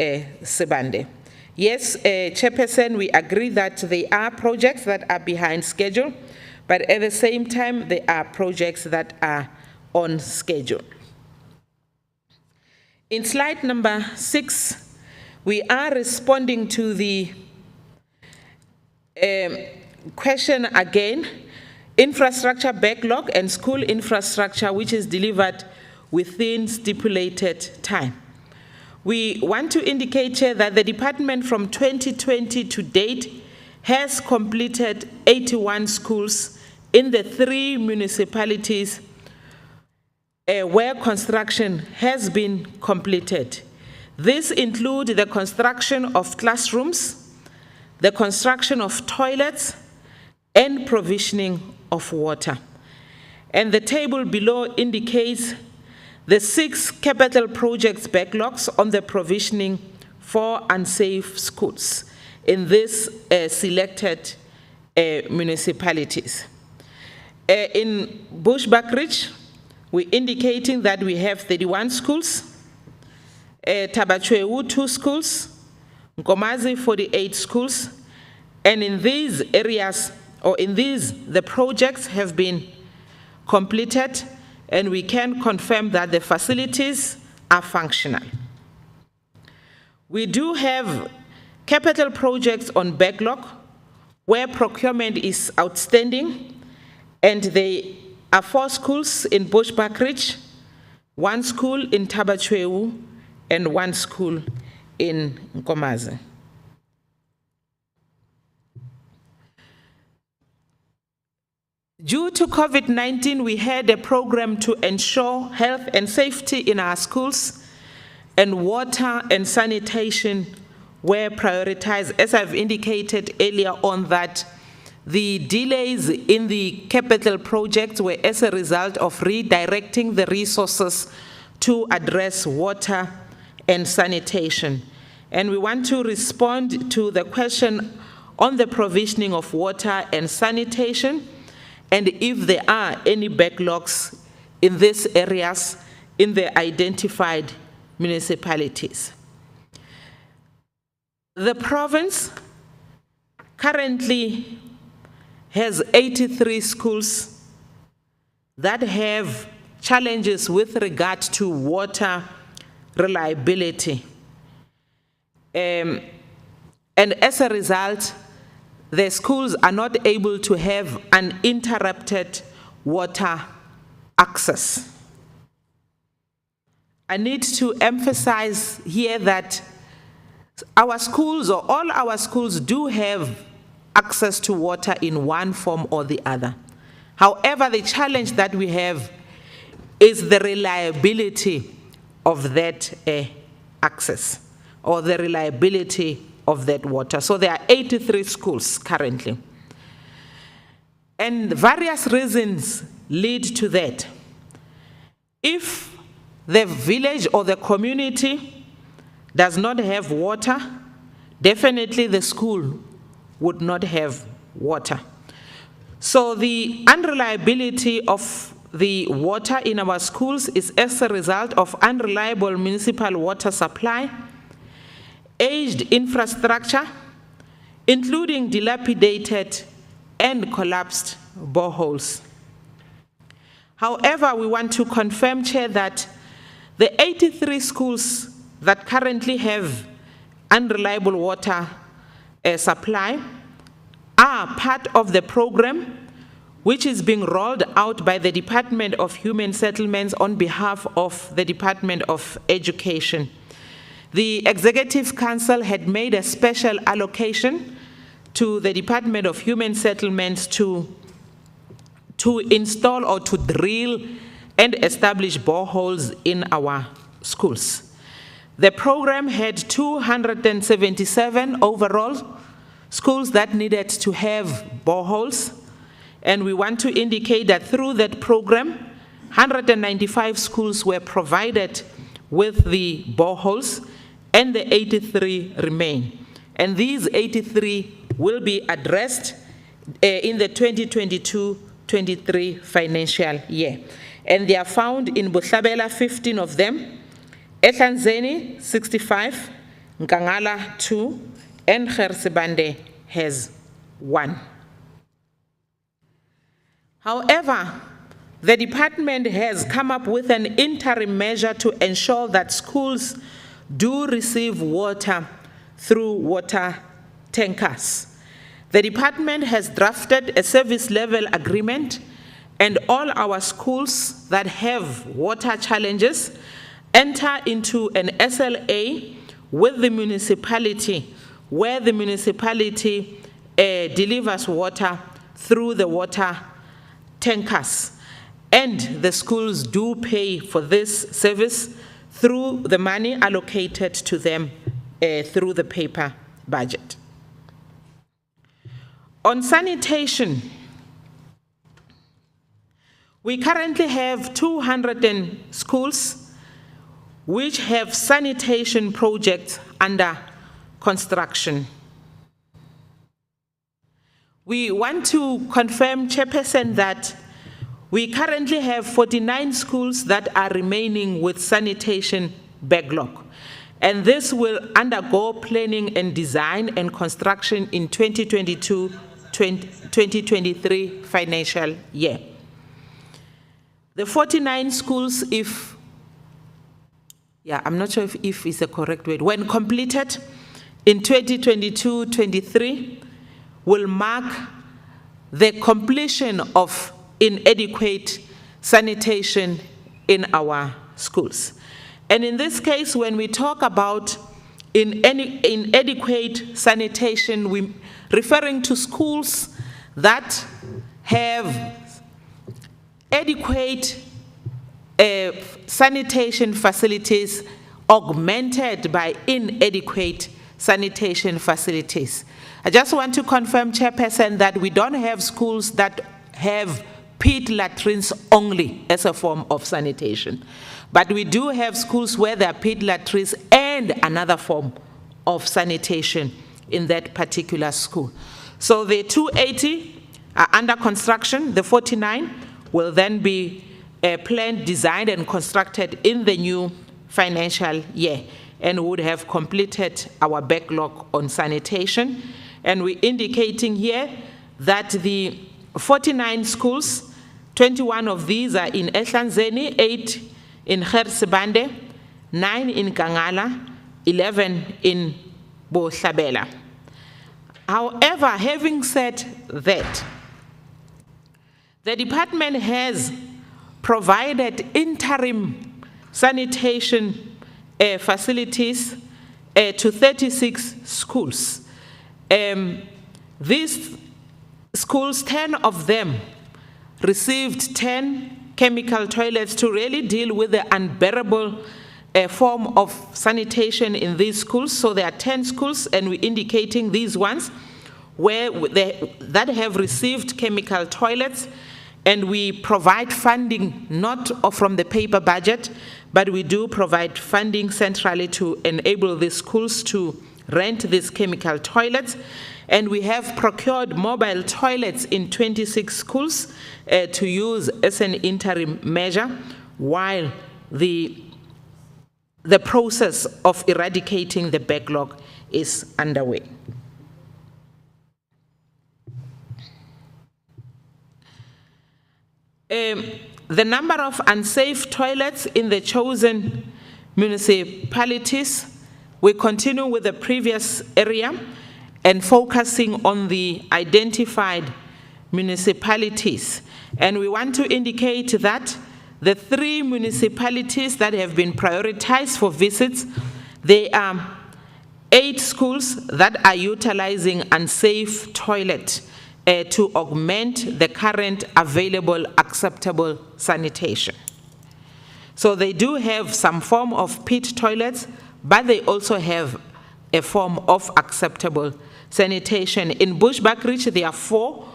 Sibande. Yes, Chairperson, we agree that there are projects that are behind schedule, but at the same time, there are projects that are on schedule. In slide number 6, we are responding to the question again, infrastructure backlog and school infrastructure which is delivered within stipulated time. We want to indicate here that the department from 2020 to date has completed 81 schools in the 3 municipalities where construction has been completed. This includes the construction of classrooms, the construction of toilets, and provisioning of water. And the table below indicates the 6 capital projects backlogs on the provisioning for unsafe schools in these selected municipalities. In Bushbuckridge, we're indicating that we have 31 schools, Tabachwewu 2 schools, Nkomazi 48 schools, and in these areas, or in these, the projects have been completed, and we can confirm that the facilities are functional. We do have capital projects on backlog where procurement is outstanding, and they are 4 schools in Bushbuckridge, 1 school in Tabachwewu, and 1 school in Nkomazi. Due to COVID-19, we had a program to ensure health and safety in our schools, and water and sanitation were prioritized. As I've indicated earlier on, that the delays in the capital projects were as a result of redirecting the resources to address water and sanitation. And we want to respond to the question on the provisioning of water and sanitation, and if there are any backlogs in these areas in the identified municipalities. The province currently has 83 schools that have challenges with regard to water reliability. And as a result, the schools are not able to have uninterrupted water access. I need to emphasize here that our schools, or all our schools, do have access to water in one form or the other. However, the challenge that we have is the reliability of that access, or the reliability of that water. So there are 83 schools currently. And various reasons lead to that. If the village or the community does not have water, definitely the school would not have water. So the unreliability of the water in our schools is as a result of unreliable municipal water supply, aged infrastructure, including dilapidated and collapsed boreholes. However, we want to confirm, Chair, that the 83 schools that currently have unreliable water supply are part of the program which is being rolled out by the Department of Human Settlements on behalf of the Department of Education. The Executive Council had made a special allocation to the Department of Human Settlements to install or to drill and establish boreholes in our schools. The program had 277 overall schools that needed to have boreholes, and we want to indicate that through that program, 195 schools were provided with the boreholes, and the 83 remain. And these 83 will be addressed in the 2022-23 financial year. And they are found in Botlhabela, 15 of them, Ehlanzeni, 65, Nkangala, 2, and Gersibande has 1. However, the department has come up with an interim measure to ensure that schools do receive water through water tankers. The department has drafted a service level agreement, and all our schools that have water challenges enter into an SLA with the municipality, where the municipality delivers water through the water tankers. And the schools do pay for this service through the money allocated to them through the paper budget. On sanitation, we currently have 200 schools which have sanitation projects under construction. We want to confirm, Chairperson, that we currently have 49 schools that are remaining with sanitation backlog. And this will undergo planning and design and construction in 2022-2023 financial year. The 49 schools, I'm not sure if it's a correct word, when completed in 2022-23, will mark the completion of inadequate sanitation in our schools. And in this case, when we talk about inadequate sanitation, we're referring to schools that have adequate sanitation facilities augmented by inadequate sanitation facilities. I just want to confirm, Chairperson, that we don't have schools that have pit latrines only as a form of sanitation. But we do have schools where there are pit latrines and another form of sanitation in that particular school. So the 280 are under construction. The 49 will then be planned, designed, and constructed in the new financial year, and would have completed our backlog on sanitation. And we're indicating here that the 49 schools 21 of these are in Ehlanzeni, 8 in Hrd, 9 in Kangala, 11 in Bohlabela. However, having said that, the department has provided interim sanitation facilities to 36 schools. These schools, 10 of them received 10 chemical toilets to really deal with the unbearable form of sanitation in these schools. So there are 10 schools, and we're indicating these ones that have received chemical toilets, and we provide funding not from the paper budget, but we do provide funding centrally to enable these schools to rent these chemical toilets. And we have procured mobile toilets in 26 schools to use as an interim measure while the process of eradicating the backlog is underway. The number of unsafe toilets in the chosen municipalities, we continue with the previous area and focusing on the identified municipalities. And we want to indicate that the 3 municipalities that have been prioritized for visits, they are 8 schools that are utilizing unsafe toilet to augment the current available acceptable sanitation. So they do have some form of pit toilets, but they also have a form of acceptable sanitation. In Bushbuckridge, there are 4,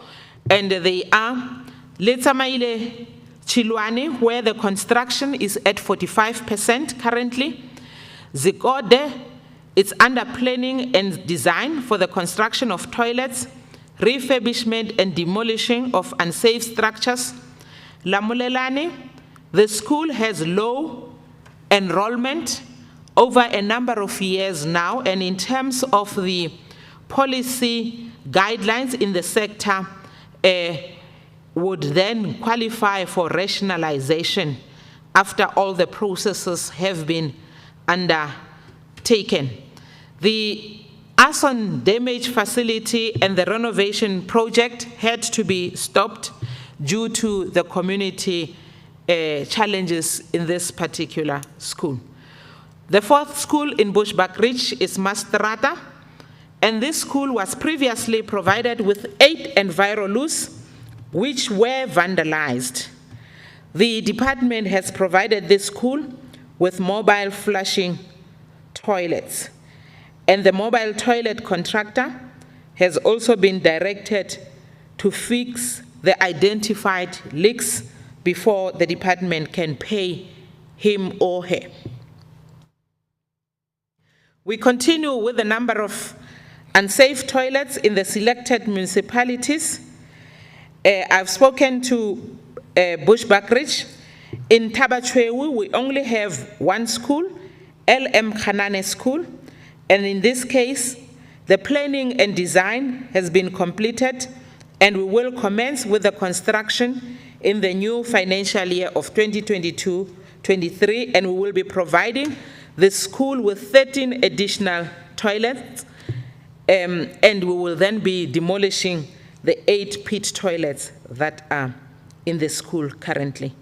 and they are Letsamaile Chilwane, where the construction is at 45% currently. Zikode, it's under planning and design for the construction of toilets, refurbishment and demolishing of unsafe structures. Lamulelani, the school has low enrollment over a number of years now, and in terms of the policy guidelines in the sector, would then qualify for rationalization after all the processes have been undertaken. The arson damage facility and the renovation project had to be stopped due to the community challenges in this particular school. The 4th school in Bushbuckridge is Mastrata, and this school was previously provided with 8 enviroloos which were vandalized. The department has provided this school with mobile flushing toilets, and the mobile toilet contractor has also been directed to fix the identified leaks before the department can pay him or her. We continue with the number of unsafe toilets in the selected municipalities. I've spoken to Bushbuckridge. In Tabachwewu, we only have 1 school, LM Khanane School, and in this case, the planning and design has been completed, and we will commence with the construction in the new financial year of 2022-23, and we will be providing the school with 13 additional toilets, and we will then be demolishing the 8 pit toilets that are in the school currently.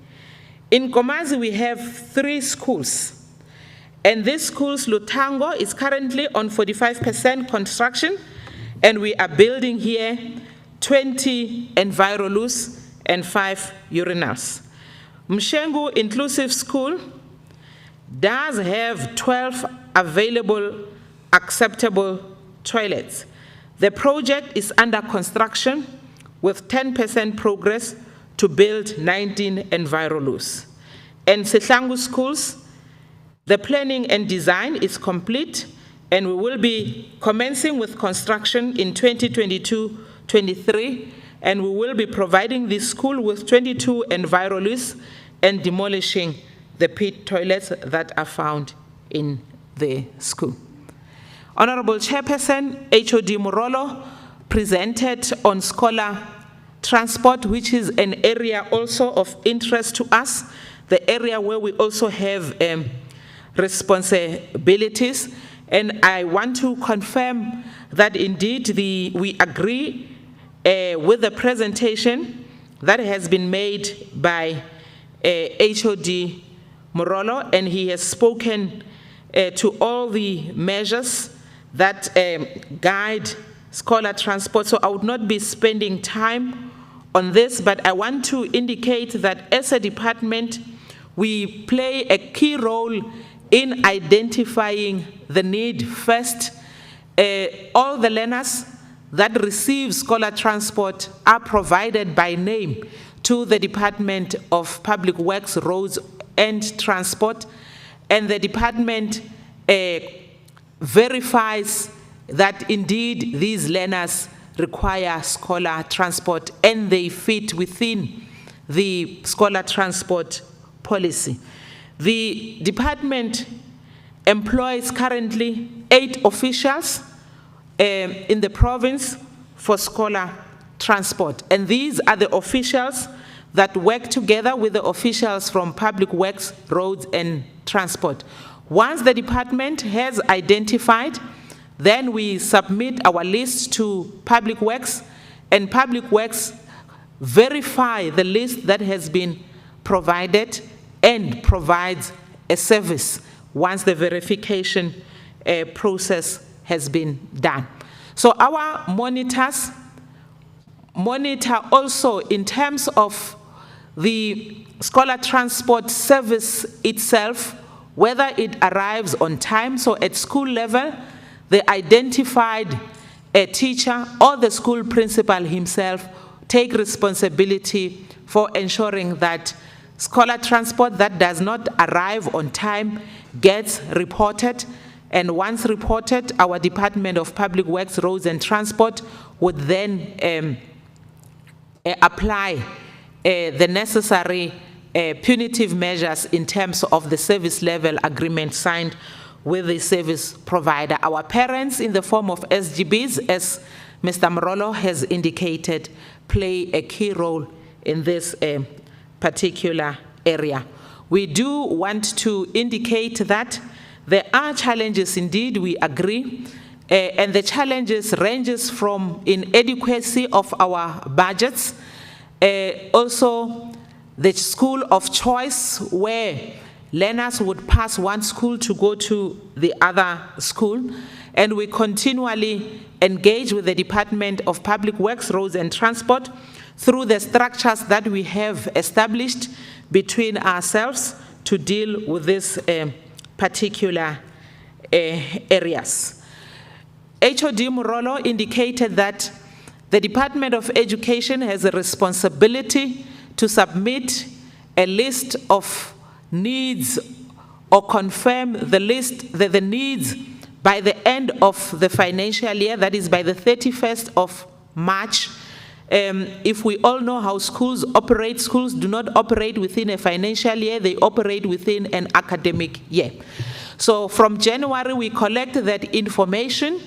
In Komazi, we have 3 schools, and this school's Lutango is currently on 45% construction, and we are building here 20 enviroloos and 5 urinals. Mshengu Inclusive School does have 12 available acceptable toilets. The project is under construction with 10% progress to build 19 enviroloos. And Sihlangu schools, the planning and design is complete, and we will be commencing with construction in 2022-23, and we will be providing this school with 22 enviroloos and demolishing the pit toilets that are found in the school. Honorable Chairperson, HOD Murolo presented on scholar transport, which is an area also of interest to us, the area where we also have responsibilities. And I want to confirm that indeed we agree with the presentation that has been made by HOD Morolo, and he has spoken to all the measures that guide scholar transport. So I would not be spending time on this, but I want to indicate that as a department, we play a key role in identifying the need first. All the learners that receive scholar transport are provided by name to the Department of Public Works, Roads and Transport, and the department verifies that indeed these learners require scholar transport and they fit within the scholar transport policy. The department employs currently 8 officials in the province for scholar transport, and these are the officials that work together with the officials from Public Works, Roads and Transport. Once the department has identified, then we submit our list to Public Works, and Public Works verify the list that has been provided and provides a service once the verification process has been done. So our monitors monitor also in terms of the scholar transport service itself, whether it arrives on time. So at school level, the identified teacher or the school principal himself take responsibility for ensuring that scholar transport that does not arrive on time gets reported. And once reported, our Department of Public Works, Roads and Transport would then apply the necessary punitive measures in terms of the service level agreement signed with the service provider. Our parents, in the form of SGBs, as Mr. Morolo has indicated, play a key role in this particular area. We do want to indicate that there are challenges indeed, we agree, and the challenges ranges from inadequacy of our budgets, also the school of choice where learners would pass one school to go to the other school, and we continually engage with the Department of Public Works, Roads and Transport through the structures that we have established between ourselves to deal with this particular areas. HOD Morolo indicated that the Department of Education has a responsibility to submit a list of needs or confirm the list, the needs by the end of the financial year, that is by the 31st of March. If we all know how schools operate, schools do not operate within a financial year, they operate within an academic year. So from January, we collect that information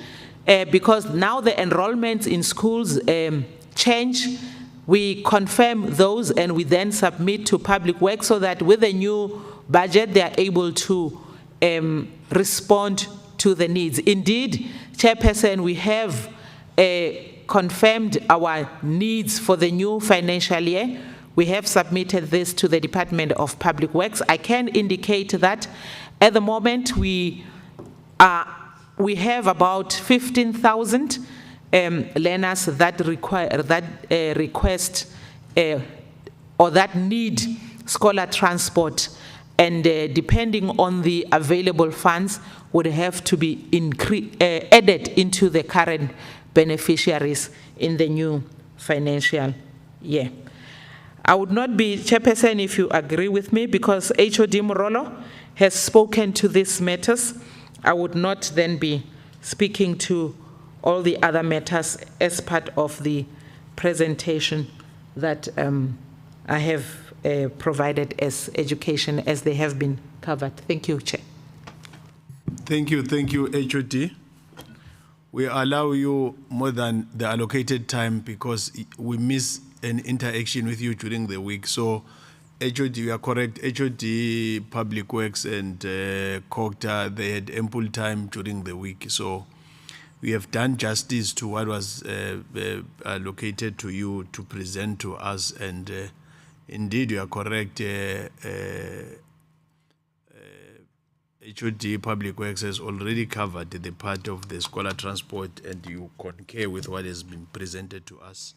because now the enrollments in schools change. We confirm those and we then submit to Public Works so that with a new budget, they are able to respond to the needs. Indeed, Chairperson, we have confirmed our needs for the new financial year. We have submitted this to the Department of Public Works. I can indicate that at the moment we have about 15,000 learners that request or that need scholar transport, and depending on the available funds would have to be added into the current beneficiaries in the new financial year. I would not be, Chairperson, if you agree with me, because HOD Morolo has spoken to these matters. I would not then be speaking to all the other matters as part of the presentation that I have provided as education as they have been covered. Thank you, Chair.
Thank you, HOD. We allow you more than the allocated time because we miss an interaction with you during the week. So, HOD, you are correct. HOD, Public Works, and COGTA, they had ample time during the week. So, we have done justice to what was allocated to you to present to us. And indeed, you are correct. HOD Public Works has already covered the part of the scholar transport, and you concur with what has been presented to us.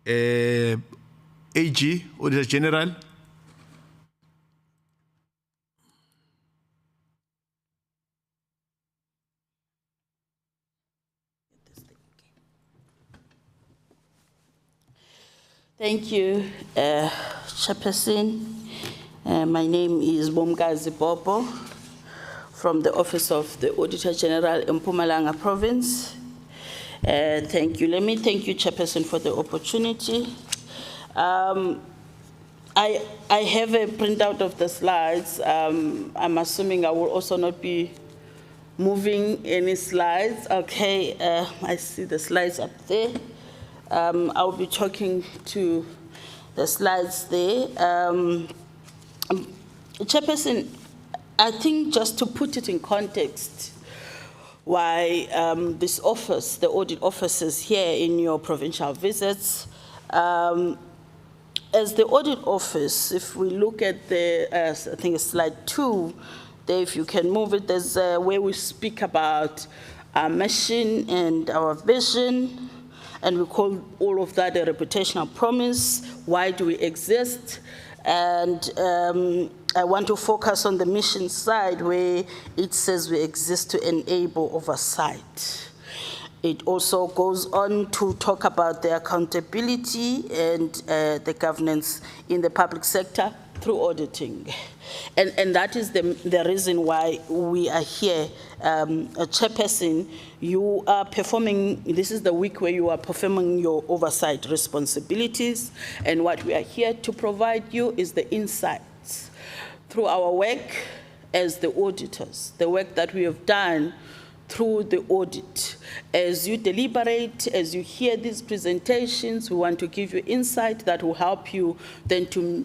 AG, Auditor General.
Thank you, Chairperson. My name is Bomgazi Bobo from the Office of the Auditor General in Mpumalanga Province. Thank you. Let me thank you, Chairperson, for the opportunity. I have a printout of the slides. I'm assuming I will also not be moving any slides. Okay, I see the slides up there. I'll be talking to the slides there. Chairperson, I think just to put it in context, why this office, the audit office is here in your provincial visits. As the audit office, if we look at the, I think it's slide 2, there, if you can move it, there's where we speak about our mission and our vision, and we call all of that a reputational promise. Why do we exist? And I want to focus on the mission side where it says we exist to enable oversight. It also goes on to talk about the accountability and the governance in the public sector through auditing. And that is the reason why we are here. Chairperson, you are performing, this is the week where you are performing your oversight responsibilities, and what we are here to provide you is the insights through our work as the auditors, the work that we have done through the audit. As you deliberate, as you hear these presentations, we want to give you insight that will help you then to,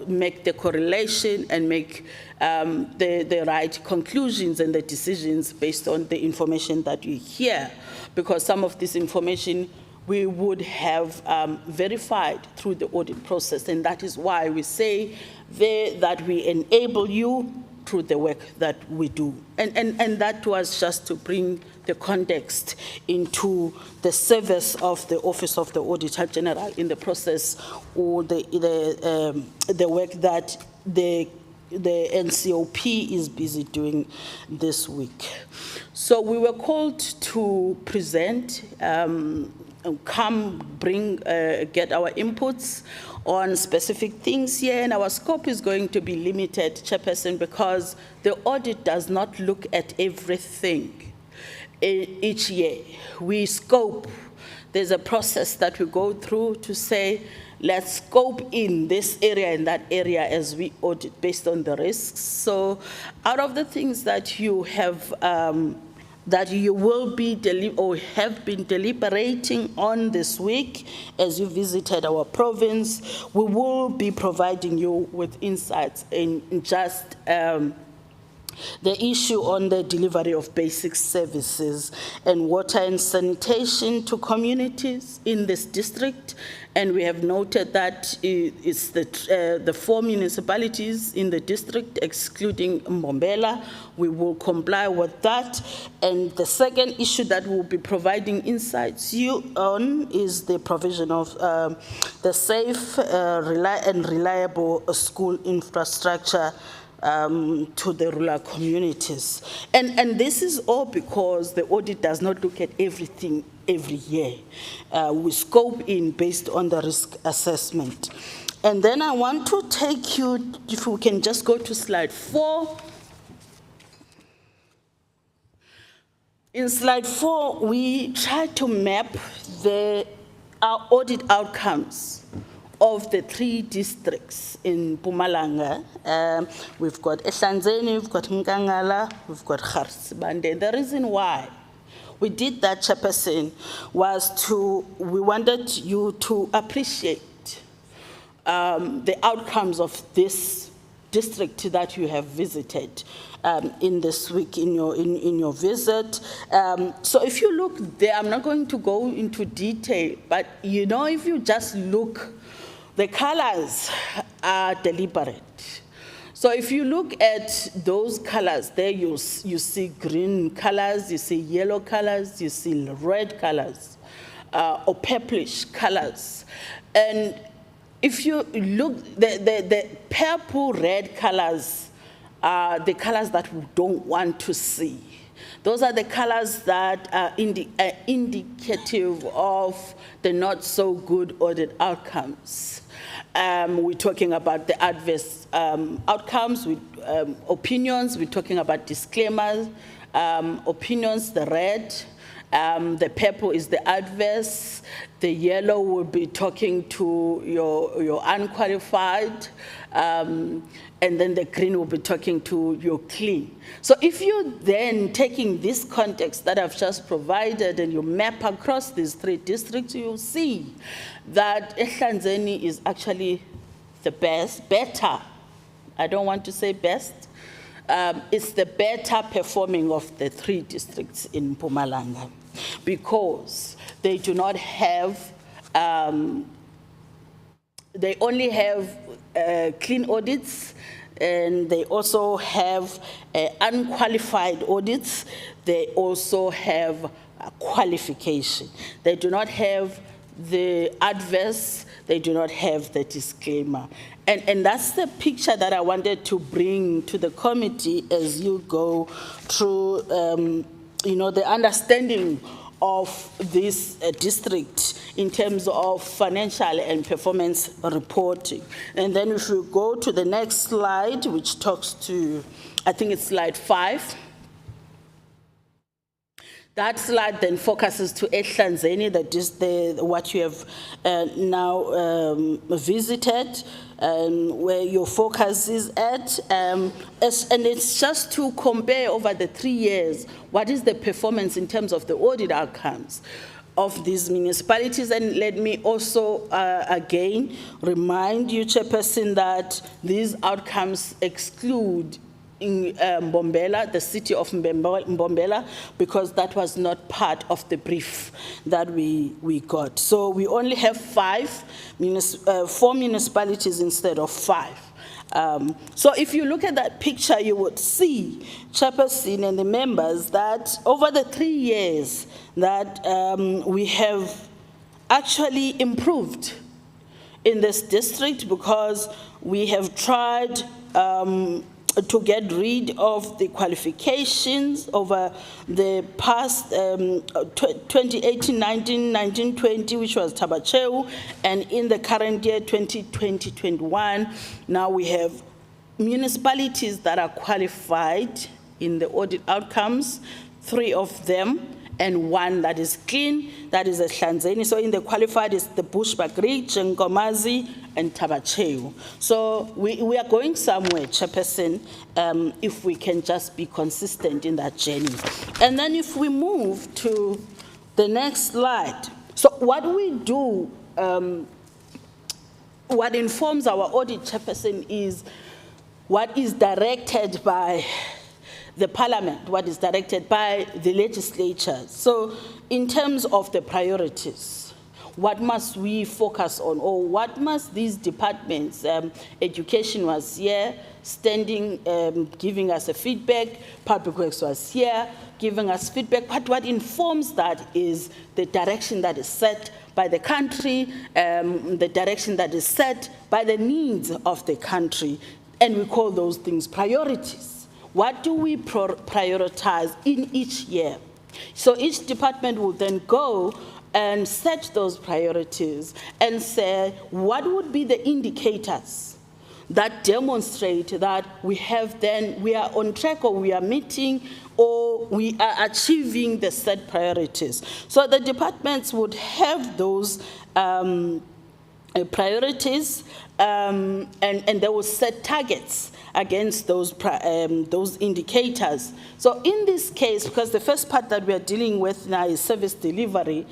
make the correlation and make the right conclusions and the decisions based on the information that you hear. Because some of this information we would have verified through the audit process, and that is why we say there that we enable you through the work that we do. And that was just to bring the context into the service of the Office of the Auditor General in the process or the work that the NCOP is busy doing this week. So we were called to present, come bring, get our inputs on specific things here, and our scope is going to be limited, Chairperson, because the audit does not look at everything each year. We scope, there's a process that we go through to say, let's scope in this area and that area as we audit based on the risks. So out of the things that you have that you will be or have been deliberating on this week as you visited our province, we will be providing you with insights in just the issue on the delivery of basic services and water and sanitation to communities in this district. And we have noted that it's the 4 municipalities in the district, excluding Bombela. We will comply with that. And the second issue that we'll be providing insights on is the provision of the safe and reliable school infrastructure to the rural communities. And this is all because the audit does not look at everything every year. We scope in based on the risk assessment. And then I want to take you, if we can just go to slide 4. In slide 4, we try to map our audit outcomes of the 3 districts in Mpumalanga. We've got Ehlanzeni, we've got Nkangala, we've got Hrd. The reason why we did that, Chairperson, we wanted you to appreciate the outcomes of this district that you have visited in this week in your visit. So if you look there, I'm not going to go into detail, but you know, if you just look, the colors are deliberate. So if you look at those colors there, you see green colors, you see yellow colors, you see red colors, or purplish colors. And if you look, the purple red colors are the colors that we don't want to see. Those are the colors that are indicative of the not so good audit outcomes. We're talking about the adverse outcomes with opinions. We're talking about disclaimers, opinions, the red. The purple is the adverse. The yellow will be talking to your unqualified. And then the green will be talking to your clean. So if you then taking this context that I've just provided and you map across these three districts, you'll see that Ehlanzeni is actually the better. I don't want to say best. It's the better performing of the three districts in Mpumalanga because they do not have, they only have clean audits, and they also have unqualified audits. They also have qualification. They do not have the adverse, they do not have the disclaimer. And that's the picture that I wanted to bring to the committee as you go through the understanding of this district in terms of financial and performance reporting. And then if we go to the next slide, which talks to, I think it's slide 5. That slide then focuses to Ehlanzeni, what you have now visited, where your focus is at. And it's just to compare over the 3 years, what is the performance in terms of the audit outcomes of these municipalities. And let me also again remind you, Chairperson, that these outcomes exclude in Bombela, the city of Bombela, because that was not part of the brief that we got. So we only have 4 municipalities instead of 5. So if you look at that picture, you would see, Chairperson and the members, that over the 3 years that we have actually improved in this district, because we have tried to get rid of the qualifications over the past 2018, 19, 19, 20, which was Tabacheu, and in the current year, 2020, 21, now we have municipalities that are qualified in the audit outcomes, 3 of them, and 1 that is clean, that is Ehlanzeni. So in the qualified is the Bushbuck Ridge, Nkomazi, and Tabacheu. So we are going somewhere, Chairperson, if we can just be consistent in that journey. And then if we move to the next slide. So what we do, what informs our audit, Chairperson, is what is directed by the Parliament, what is directed by the legislature. So in terms of the priorities, what must we focus on, or what must these departments, education was here, standing, giving us a feedback, public works was here, giving us feedback, but what informs that is the direction that is set by the country, the direction that is set by the needs of the country, and we call those things priorities. What do we prioritize in each year? So each department will then go and set those priorities and say, what would be the indicators that demonstrate that we are on track, or we are meeting, or we are achieving the set priorities. So the departments would have those priorities, and they will set targets against those indicators. So in this case, because the first part that we are dealing with now is service delivery,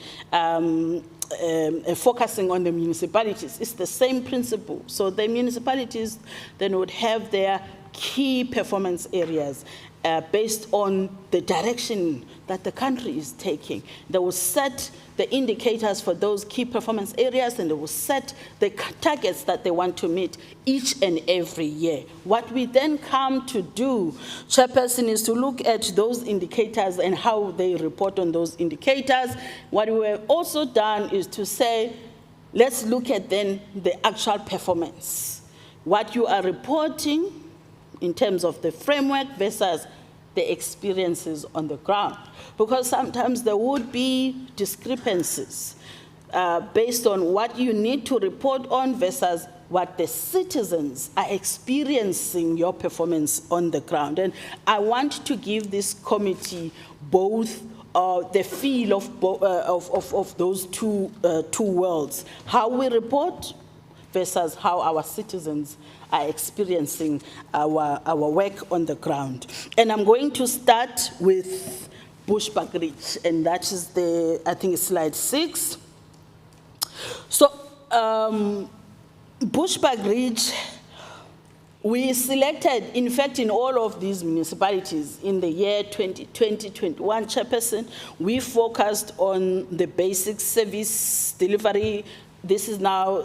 focusing on the municipalities, it's the same principle. So the municipalities then would have their key performance areas based on the direction that the country is taking. They will set the indicators for those key performance areas, and they will set the targets that they want to meet each and every year. What we then come to do, Chairperson, is to look at those indicators and how they report on those indicators. What we have also done is to say, let's look at then the actual performance. What you are reporting in terms of the framework versus the experiences on the ground. Because sometimes there would be discrepancies based on what you need to report on versus what the citizens are experiencing your performance on the ground. And I want to give this committee both the feel of those two worlds, how we report versus how our citizens are experiencing our work on the ground. And I'm going to start with Bushbuck Ridge, and that is I think it's slide 6. So Bushbuck Ridge, we selected, in fact, in all of these municipalities in the year 2020-21, Chairperson, we focused on the basic service delivery. This is now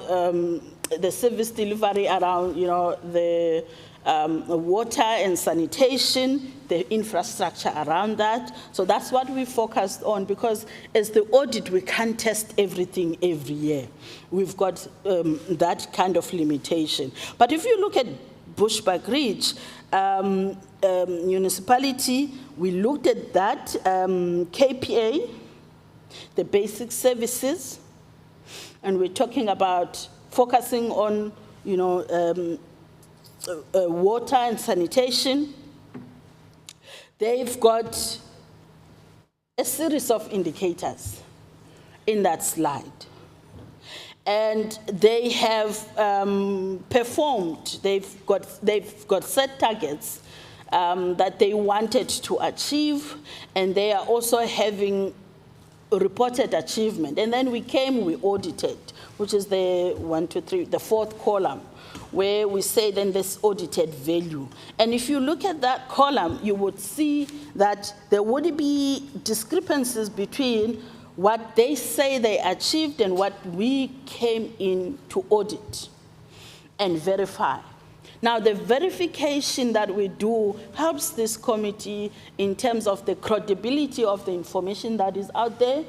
the service delivery around, the water and sanitation, the infrastructure around that. So that's what we focused on, because as the audit, we can't test everything every year. We've got that kind of limitation. But if you look at Bushbuck Ridge municipality, we looked at that KPA, the basic services, and we're talking about focusing on, water and sanitation. They've got a series of indicators in that slide. And they have performed, they've got set targets that they wanted to achieve, and they are also having reported achievement. And then we audited, which is the fourth column, where we say then this audited value. And if you look at that column, you would see that there would be discrepancies between what they say they achieved and what we came in to audit and verify. Now, the verification that we do helps this committee in terms of the credibility of the information that is out there.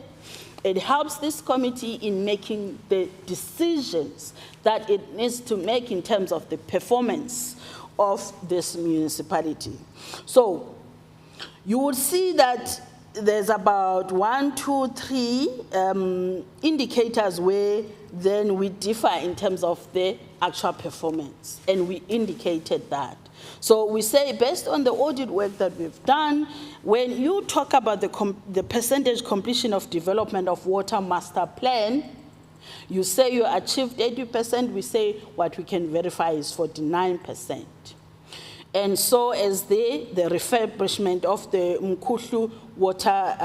It helps this committee in making the decisions that it needs to make in terms of the performance of this municipality. So you will see that there's about 1, 2, 3 indicators where then we differ in terms of the actual performance, and we indicated that. So we say, based on the audit work that we've done, when you talk about the percentage completion of development of water master plan, you say you achieved 80%, we say what we can verify is 49%. And so as the refurbishment of the Mkuhlu water,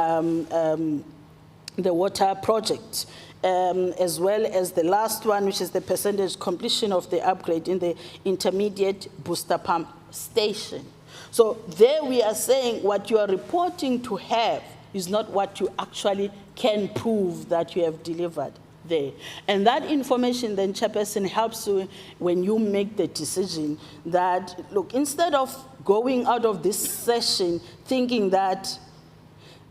the water project, as well as the last one, which is the percentage completion of the upgrade in the intermediate booster pump station. So there we are saying what you are reporting to have is not what you actually can prove that you have delivered there. And that information then, Chairperson, helps you when you make the decision that, look, instead of going out of this session thinking that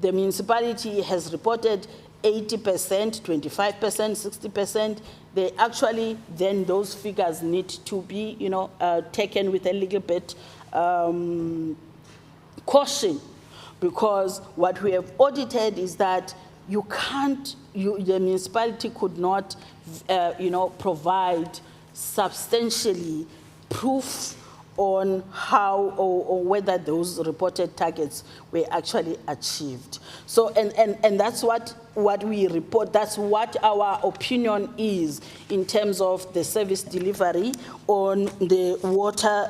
the municipality has reported 80%, 25%, 60%, they actually, then those figures need to be, taken with a little bit caution, because what we have audited is that you can't, the municipality could not, provide substantially proof on how or whether those reported targets were actually achieved. So, and that's what we report, that's what our opinion is in terms of the service delivery on the water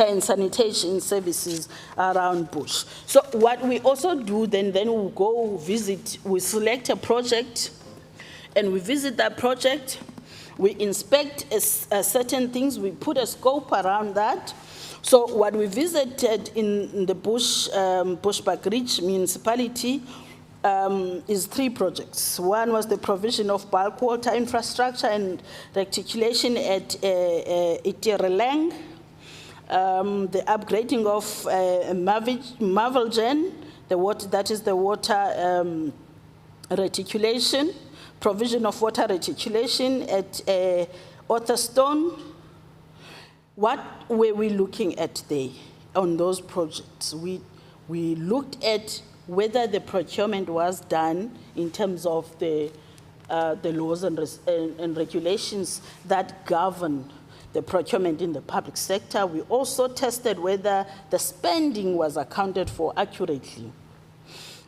and sanitation services around Bush. So what we also do then we'll go visit, we select a project and we visit that project. We inspect certain things, we put a scope around that. So what we visited in the Bushbuck Ridge municipality is 3 projects. One was the provision of bulk water infrastructure and reticulation at Itirelang, the upgrading of Mavelgen, that is the water reticulation, provision of water reticulation at Otherstone. What were we looking at there on those projects? We looked at whether the procurement was done in terms of the laws and regulations that govern the procurement in the public sector. We also tested whether the spending was accounted for accurately.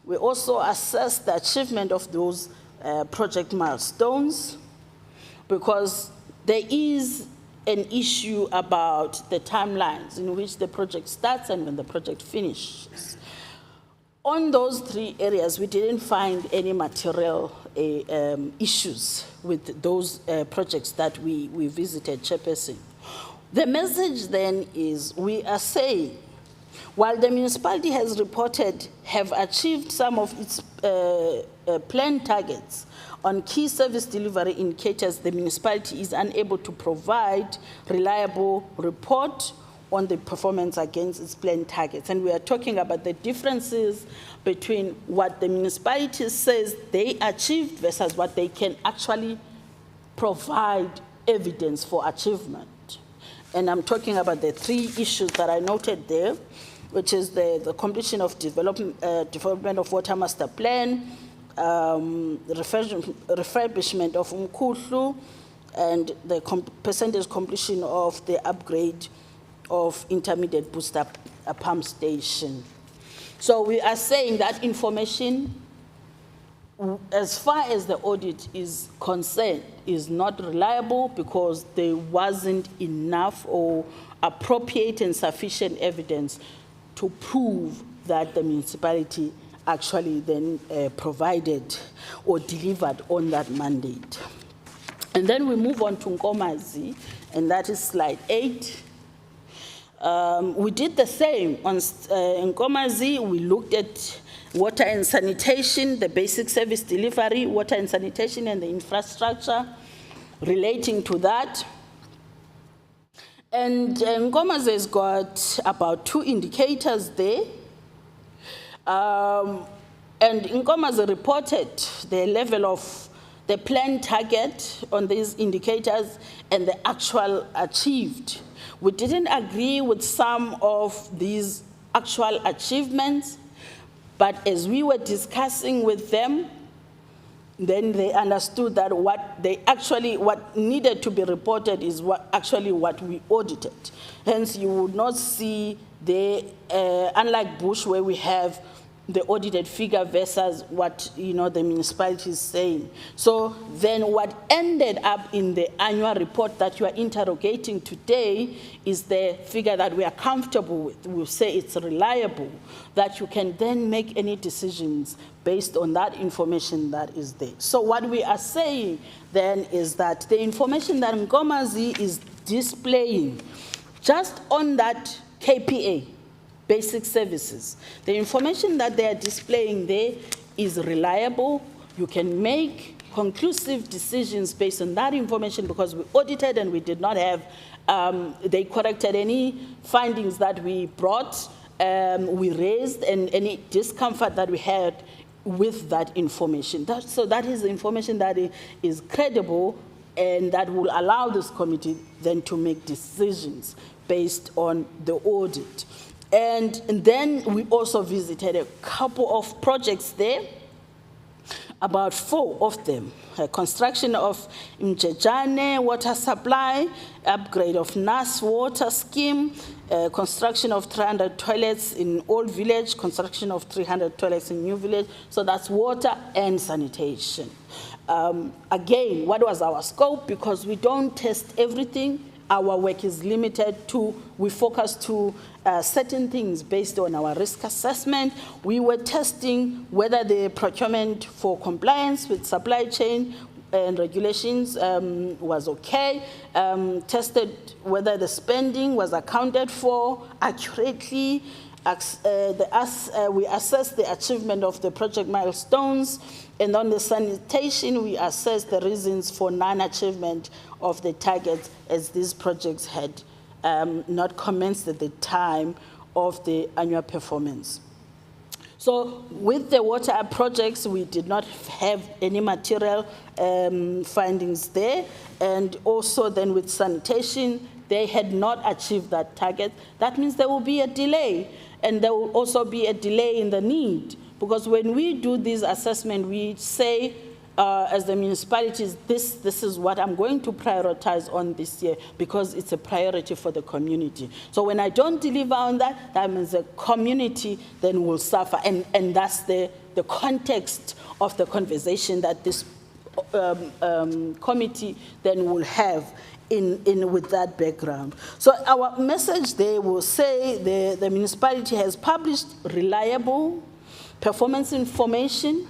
We also assessed the achievement of those project milestones, because there is an issue about the timelines in which the project starts and when the project finishes. On those 3 areas, we didn't find any material issues with those projects that we visited, Chairperson. The message then is, we are saying, while the municipality has reported have achieved some of its planned targets on key service delivery indicators, the municipality is unable to provide reliable report on the performance against its planned targets. And we are talking about the differences between what the municipality says they achieved versus what they can actually provide evidence for achievement. And I'm talking about the 3 issues that I noted there, which is the completion of development of water master plan, refurbishment of Umkuhlu, and the percentage completion of the upgrade of intermediate booster pump station. So we are saying that information, as far as the audit is concerned, is not reliable because there wasn't enough or appropriate and sufficient evidence to prove that the municipality actually then provided or delivered on that mandate. And then we move on to Nkomazi, and that is slide 8. We did the same on Nkomazi. We looked at water and sanitation, the basic service delivery, water and sanitation, and the infrastructure relating to that. And Nkomazi has got about 2 indicators there. And Nkomazi reported the level of the planned target on these indicators and the actual achieved. We didn't agree with some of these actual achievements, but as we were discussing with them, then they understood that what needed to be reported is what we audited. Hence, you would not see unlike Bush, where we have the audited figure versus what the municipality is saying. So then what ended up in the annual report that you are interrogating today is the figure that we are comfortable with. We'll say it's reliable, that you can then make any decisions based on that information that is there. So what we are saying then is that the information that Nkomazi is displaying just on that KPA, basic services, the information that they are displaying there is reliable. You can make conclusive decisions based on that information because we audited and we did not have, they corrected any findings that we brought, we raised, and any discomfort that we had with that information. So that is the information that is credible and that will allow this committee then to make decisions based on the audit. And then we also visited a couple of projects there. about 4 of them. Construction of Mjejane water supply, upgrade of NAS water scheme, construction of 300 toilets in Old Village, construction of 300 toilets in New Village. So that's water and sanitation. Again, what was our scope? Because we don't test everything, our work is limited to, we focus to certain things based on our risk assessment. We were testing whether the procurement for compliance with supply chain and regulations was okay, tested whether the spending was accounted for accurately. We assessed the achievement of the project milestones, and on the sanitation, we assessed the reasons for non-achievement of the targets as these projects had not commenced at the time of the annual performance. So with the water projects, we did not have any material findings there, and also then with sanitation, they had not achieved that target. That means there will be a delay, and there will also be a delay in the need, because when we do this assessment, we say, as the municipalities, this is what I'm going to prioritize on this year because it's a priority for the community. So when I don't deliver on that, that means the community then will suffer. And that's the context of the conversation that this committee then will have in with that background. So our message there will say the municipality has published reliable performance information,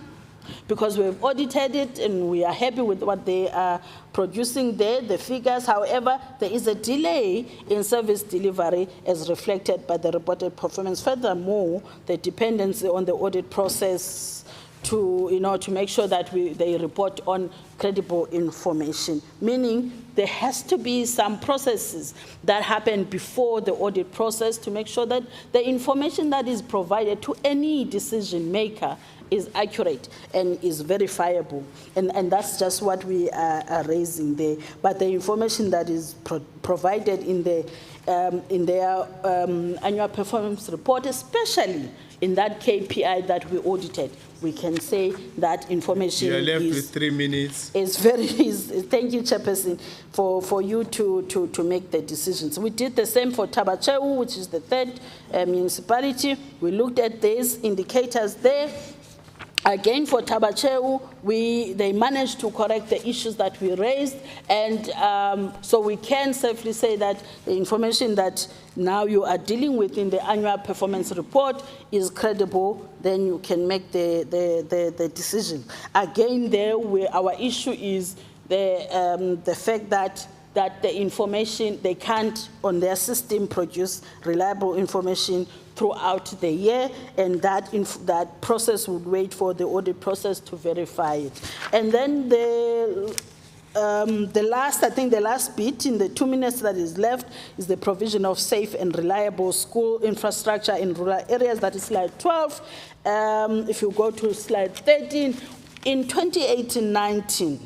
because we've audited it and we are happy with what they are producing there, the figures. However, there is a delay in service delivery as reflected by the reported performance. Furthermore, the dependency on the audit process to make sure that they report on credible information, meaning there has to be some processes that happen before the audit process to make sure that the information that is provided to any decision maker is accurate and is verifiable. And that's just what we are raising there. But the information that is provided in their annual performance report, especially in that KPI that we audited, we can say that information
You are left with 3 minutes.
Thank you, Chairperson, for you to make the decisions. We did the same for Tabacheu, which is the 3rd municipality. We looked at these indicators there. Again, for Tabacheu, they managed to correct the issues that we raised, and so we can safely say that the information that now you are dealing with in the annual performance report is credible. Then you can make the decision. Again, there our issue is the fact that the information, they can't on their system produce reliable information throughout the year, and that process would wait for the audit process to verify it. And then the last bit in the 2 minutes that is left is the provision of safe and reliable school infrastructure in rural areas. That is slide 12. If you go to slide 13, in 2018-19,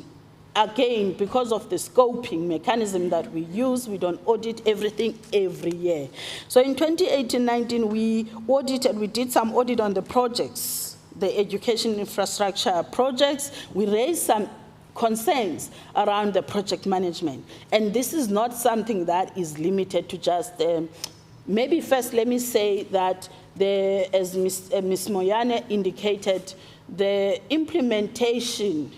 again, because of the scoping mechanism that we use, we don't audit everything every year. So in 2018-19, we did some audit on the projects, the education infrastructure projects. We raised some concerns around the project management. And this is not something that is limited to just, maybe first let me say that as Ms. Moyane indicated, the implementation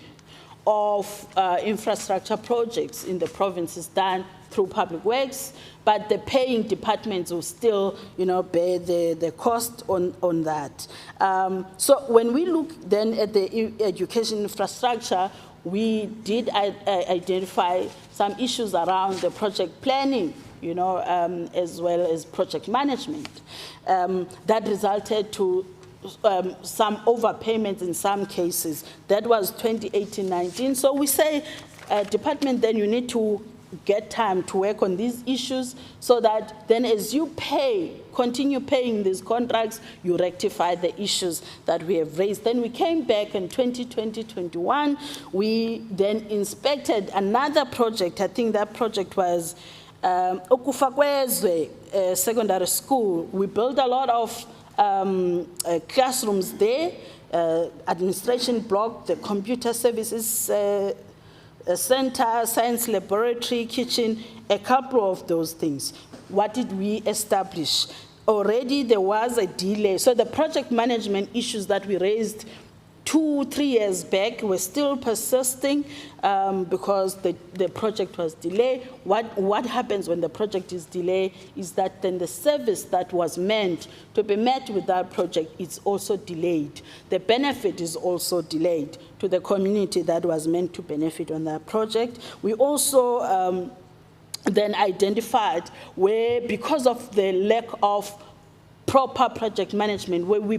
of infrastructure projects in the province is done through public works, but the paying departments will still, bear the cost on that. So when we look then at the education infrastructure, we did identify some issues around the project planning, as well as project management, that resulted to some overpayments in some cases. That was 2018-19. So we say, department, then you need to get time to work on these issues so that then as you continue paying these contracts, you rectify the issues that we have raised. Then we came back in 2020-21. We then inspected another project. I think that project was Okufakwezwe Secondary School. We built a lot of classrooms there, administration block, the computer services center, science laboratory, kitchen, a couple of those things. What did we establish? Already there was a delay. So the project management issues that we raised 2-3 years back were still persisting because the project was delayed. What happens when the project is delayed is that then the service that was meant to be met with that project is also delayed. The benefit is also delayed to the community that was meant to benefit on that project. We also then identified where, because of the lack of proper project management, where we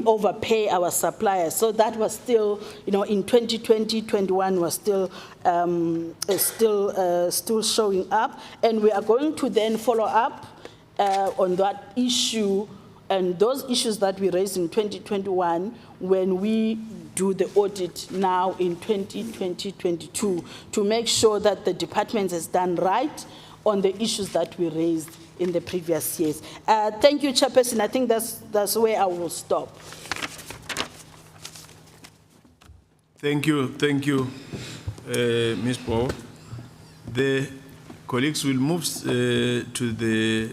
overpay our suppliers. So that was still, in 2020-21 was still showing up, and we are going to then follow up on that issue and those issues that we raised in 2021 when we do the audit now in 2020-22 to make sure that the department has done right on the issues that we raised in the previous years. Thank you, Chairperson. I think that's where I will stop.
Thank you, Ms. Paul. The colleagues will move to the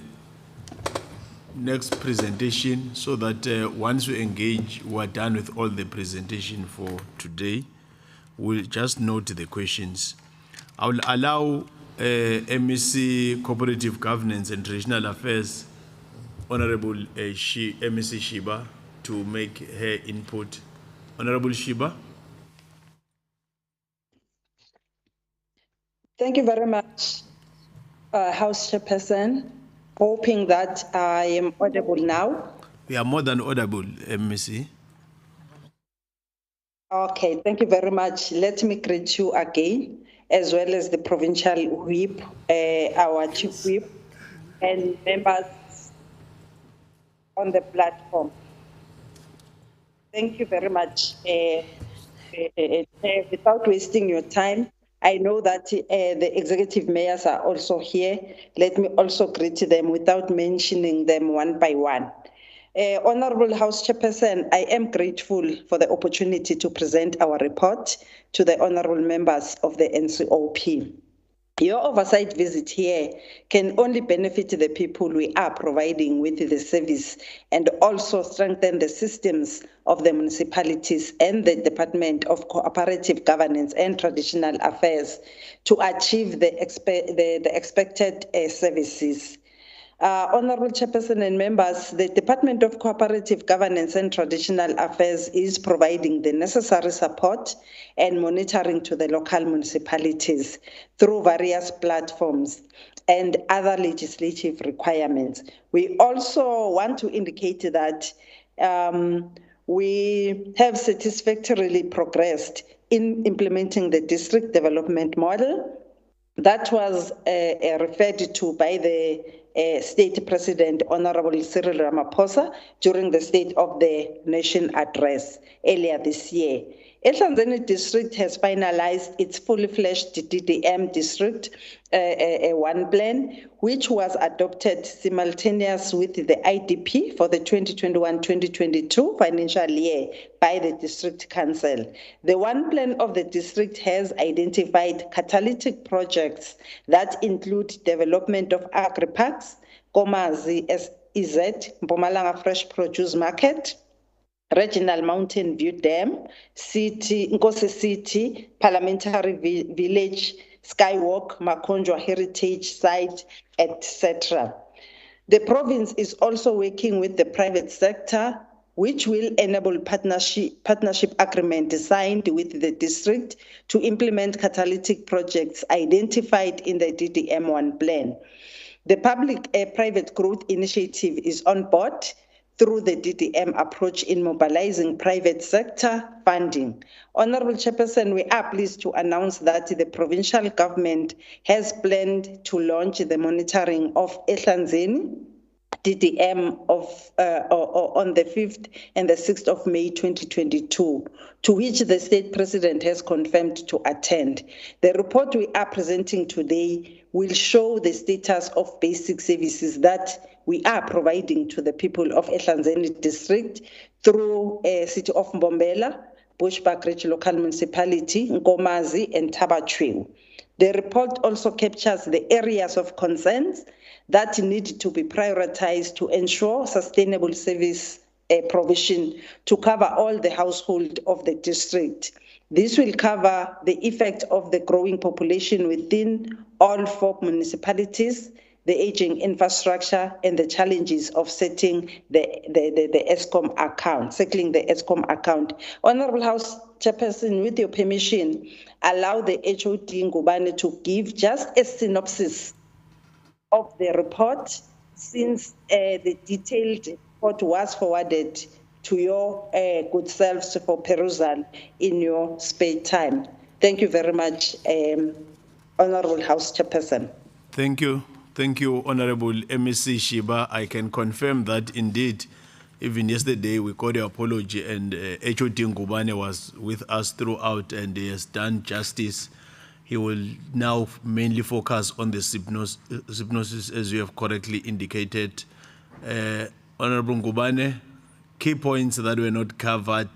next presentation so that once we engage, we're done with all the presentation for today. We'll just note the questions. I will allow MEC Cooperative Governance and Regional Affairs, Honorable MEC Shiba, to make her input. Honorable Shiba.
Thank you very much, House Chairperson. Hoping that I am audible now.
We are more than audible, MEC.
Okay, thank you very much. Let me greet you again, as well as the provincial whip, our chief whip, and members on the platform. Thank you very much. Without wasting your time, I know that the executive mayors are also here. Let me also greet them without mentioning them one by one. Honorable House Chairperson, I am grateful for the opportunity to present our report to the honorable members of the NCOP. Your oversight visit here can only benefit the people we are providing with the service and also strengthen the systems of the municipalities and the Department of Cooperative Governance and Traditional Affairs to achieve the expected services. Honorable Chairperson and members, the Department of Cooperative Governance and Traditional Affairs is providing the necessary support and monitoring to the local municipalities through various platforms and other legislative requirements. We also want to indicate that we have satisfactorily progressed in implementing the district development model that was referred to by the State President Honorable Cyril Ramaphosa during the State of the Nation address earlier this year. Ehlanzeni district has finalized its fully fledged DDM district one plan, which was adopted simultaneous with the IDP for the 2021-2022 financial year by the district council. The one plan of the district has identified catalytic projects that include development of agri-parks, Komazi SEZ, Mpumalanga Fresh Produce Market, Regional Mountain View Dam, Nkosi City, Parliamentary Village, Skywalk, Makonjwa Heritage Site, etc. The province is also working with the private sector, which will enable partnership agreement signed with the district to implement catalytic projects identified in the DDM1 plan. The public-private growth initiative is on board through the DDM approach in mobilizing private sector funding. Honorable Chairperson, we are pleased to announce that the provincial government has planned to launch the monitoring of Ehlanzeni DDM on the 5th and the 6th of May 2022, to which the State President has confirmed to attend. The report we are presenting today will show the status of basic services that we are providing to the people of Ehlanzeni district through City of Bombela, Bushbuck Ridge Local Municipality, Nkomazi, and Tabachwew. The report also captures the areas of concerns that need to be prioritized to ensure sustainable service provision to cover all the households of the district. This will cover the effect of the growing population within all 4 municipalities, the aging infrastructure, and the challenges of settling the ESCOM account. Honorable House Chairperson, with your permission, allow the HOD Ngubane to give just a synopsis of the report, since the detailed report was forwarded to your good selves for perusal in your spare time. Thank you very much, Honorable House Chairperson.
Thank you. Thank you, Honorable MEC Shiba. I can confirm that indeed, even yesterday we got the apology, and HOD Ngubane was with us throughout, and he has done justice. He will now mainly focus on the hypnosis, as you have correctly indicated. Honorable Ngubane, key points that were not covered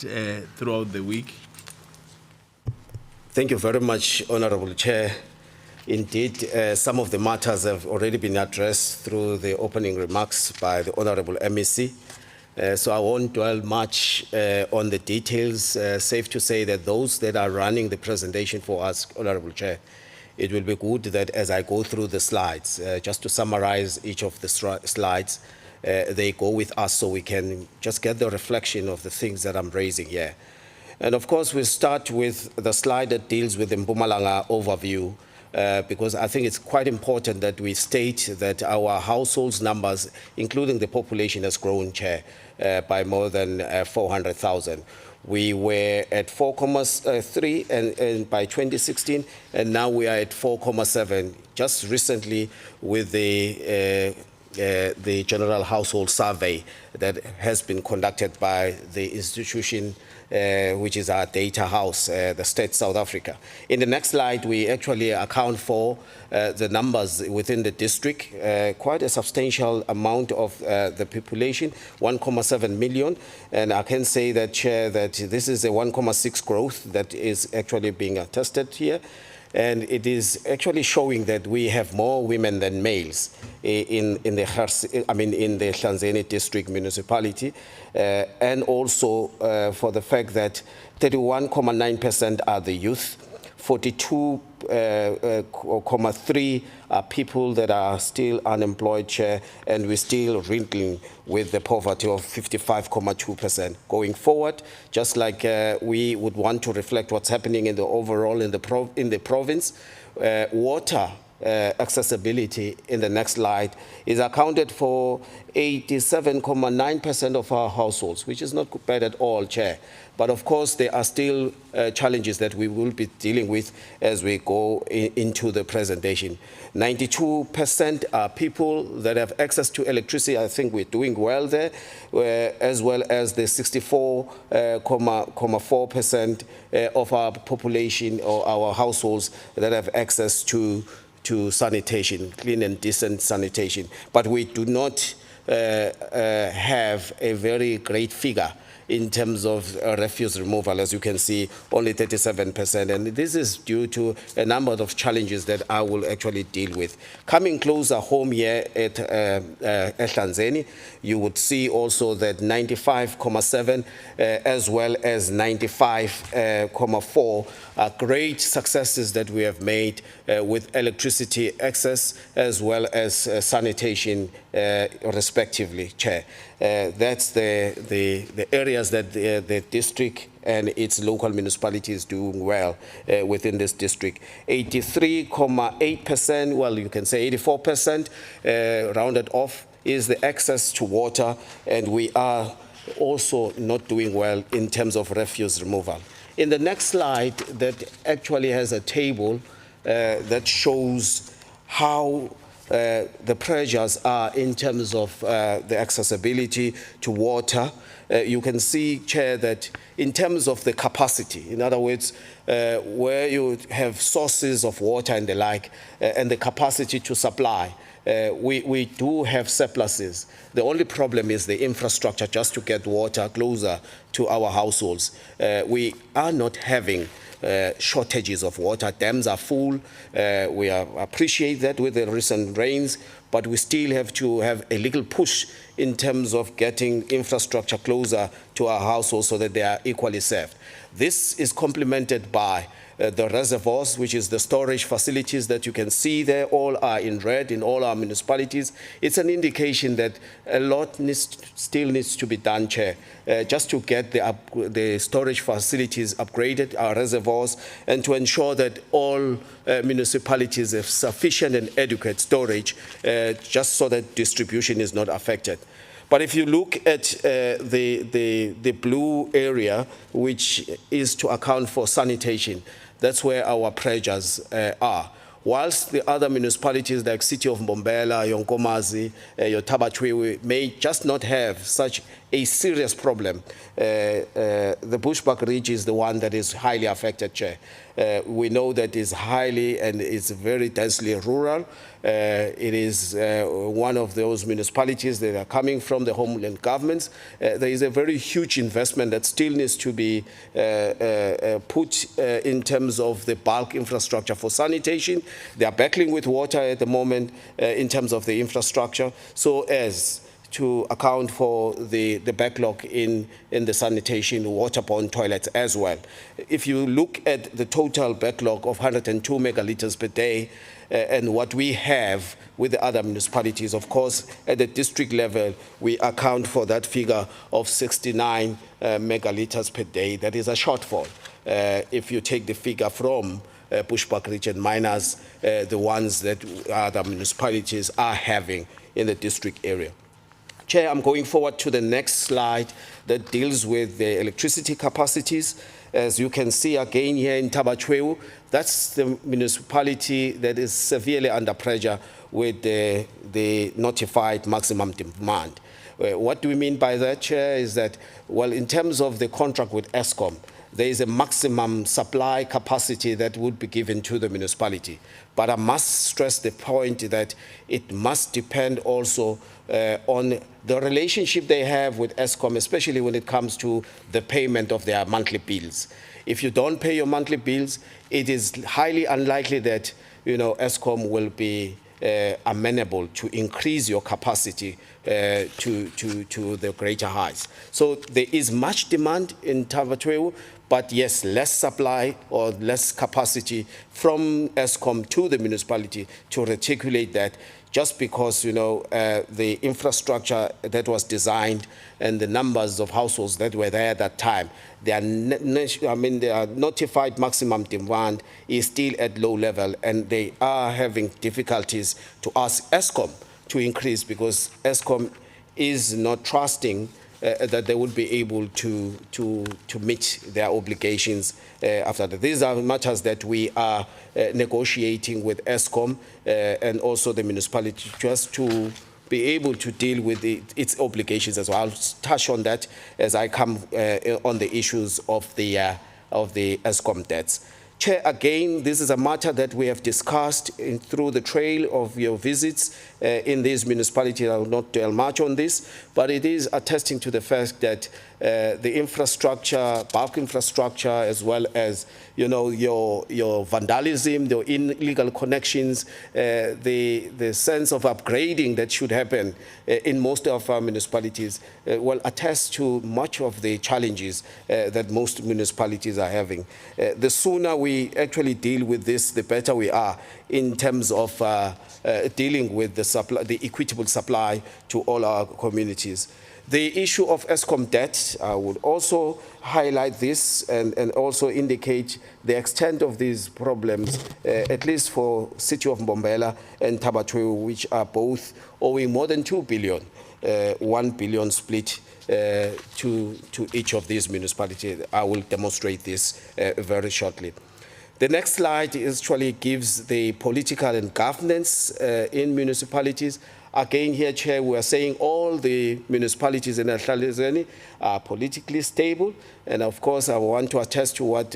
throughout the week.
Thank you very much, Honorable Chair. Indeed, some of the matters have already been addressed through the opening remarks by the Honorable MEC. So I won't dwell much on the details. Safe to say that those that are running the presentation for us, Honorable Chair, it will be good that as I go through the slides, just to summarize each of the slides, they go with us so we can just get the reflection of the things that I'm raising here. And of course, we'll start with the slide that deals with the Mpumalanga overview, because I think it's quite important that we state that our households numbers, including the population, has grown, Chair, by more than 400,000. We were at 4.3 and by 2016, and now we are at 4.7, just recently with the General Household Survey that has been conducted by the institution which is our data house, the State South Africa. In the next slide, we actually account for the numbers within the district, quite a substantial amount of the population, 1.7 million. And I can say that, Chair, that this is a 1.6 growth that is actually being attested here. And it is actually showing that we have more women than males in the Ehlanzeni district municipality, and also for the fact that 31.9% are the youth, 42.3 are people that are still unemployed, Chair, and we're still riddling with the poverty of 55.2%. Going forward, just like we would want to reflect what's happening in the overall in the province, water accessibility in the next slide is accounted for 87.9% of our households, which is not bad at all, Chair. But of course, there are still challenges that we will be dealing with as we go into the presentation. 92% are people that have access to electricity. I think we're doing well there, as well as the 64.4% of our population or our households that have access to sanitation, clean and decent sanitation. But we do not have a very great figure in terms of refuse removal. As you can see, only 37%. And this is due to a number of challenges that I will actually deal with. Coming closer home here at Ehlanzeni, you would see also that 95.7 as well as 95.4 are great successes that we have made with electricity access as well as sanitation respectively, Chair. That's the areas that the district and its local municipality is doing well within this district. 83.8%, well, you can say 84%, rounded off, is the access to water, and we are also not doing well in terms of refuse removal. In the next slide, that actually has a table that shows how the pressures are in terms of the accessibility to water. You can see, Chair, that in terms of the capacity, in other words, where you have sources of water and the like, and the capacity to supply, We do have surpluses. The only problem is the infrastructure just to get water closer to our households. We are not having shortages of water. Dams are full. We appreciate that with the recent rains, but we still have to have a little push in terms of getting infrastructure closer to our households so that they are equally served. This is complemented by the reservoirs, which is the storage facilities that you can see there, all are in red in all our municipalities. It's an indication that a lot still needs to be done, Chair, just to get the storage facilities upgraded, our reservoirs, and to ensure that all municipalities have sufficient and adequate storage, just so that distribution is not affected. But if you look at the blue area, which is to account for sanitation, that's where our pressures are. Whilst the other municipalities like City of Bombela, Yonkomazi, Yotabatwe may just not have such a serious problem, the Bushbuck Ridge is the one that is highly affected, Chair. We know that it's highly and it's very densely rural. It is one of those municipalities that are coming from the homeland governments. There is a very huge investment that still needs to be put in terms of the bulk infrastructure for sanitation. They are battling with water at the moment in terms of the infrastructure, so as to account for the backlog in the sanitation, waterborne toilets as well. If you look at the total backlog of 102 megalitres per day, and what we have with the other municipalities, of course, at the district level, we account for that figure of 69 megalitres per day. That is a shortfall. If you take the figure from Bushbuck Ridge and minus the ones that other municipalities are having in the district area. Chair, I'm going forward to the next slide that deals with the electricity capacities. As you can see again here in Tabatweu, that's the municipality that is severely under pressure with the notified maximum demand. What do we mean by that, Chair, is that, well, in terms of the contract with ESCOM, there is a maximum supply capacity that would be given to the municipality. But I must stress the point that it must depend also on the relationship they have with ESCOM, especially when it comes to the payment of their monthly bills. If you don't pay your monthly bills, it is highly unlikely that ESCOM will be amenable to increase your capacity to the greater heights. So there is much demand in Tabatweu, but yes, less supply or less capacity from ESCOM to the municipality to reticulate that, just because the infrastructure that was designed and the numbers of households that were there at that time, their notified maximum demand is still at low level, and they are having difficulties to ask ESCOM to increase because ESCOM is not trusting that they would be able to meet their obligations after that. These are matters that we are negotiating with ESCOM and also the municipality just to be able to deal with its obligations as well. I'll touch on that as I come on the issues of the ESCOM debts. Chair, again, this is a matter that we have discussed through the trail of your visits in these municipalities. I will not dwell much on this, but it is attesting to the fact that the infrastructure, bulk infrastructure, as well as your vandalism, your illegal connections, the sense of upgrading that should happen in most of our municipalities will attest to much of the challenges that most municipalities are having. The sooner we actually deal with this, the better we are in terms of dealing with the equitable supply to all our communities. The issue of ESCOM debt, I would also highlight this and also indicate the extent of these problems, at least for City of Bombela and Tabatweu, which are both owing more than 2 billion, 1 billion split to each of these municipalities. I will demonstrate this very shortly. The next slide actually gives the political and governance in municipalities. Again, here, Chair, we are saying all the municipalities in Ehlazeni are politically stable. And of course, I want to attest to what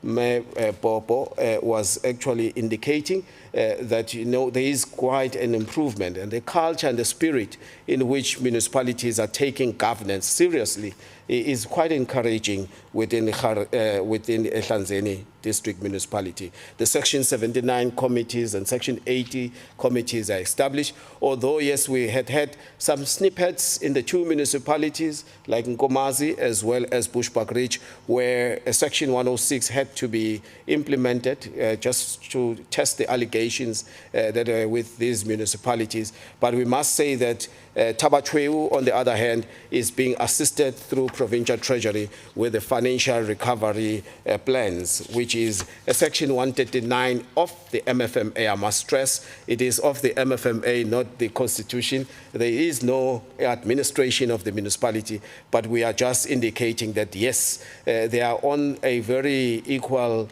Mayor Popo was actually indicating, that, there is quite an improvement, and the culture and the spirit in which municipalities are taking governance seriously is quite encouraging within Ehlazeni District Municipality. The Section 79 committees and Section 80 committees are established, although, yes, we had some snippets in the two municipalities, like Nkomazi as well as Bushbuck Ridge, where Section 106 had to be implemented just to test the allegations that are with these municipalities. But we must say that Tabatweu, on the other hand, is being assisted through Provincial Treasury with the financial recovery plans, which is a Section 139 of the MFMA. I must stress it is of the MFMA, not the Constitution. There is no administration of the municipality, but we are just indicating that, yes, they are on a very equal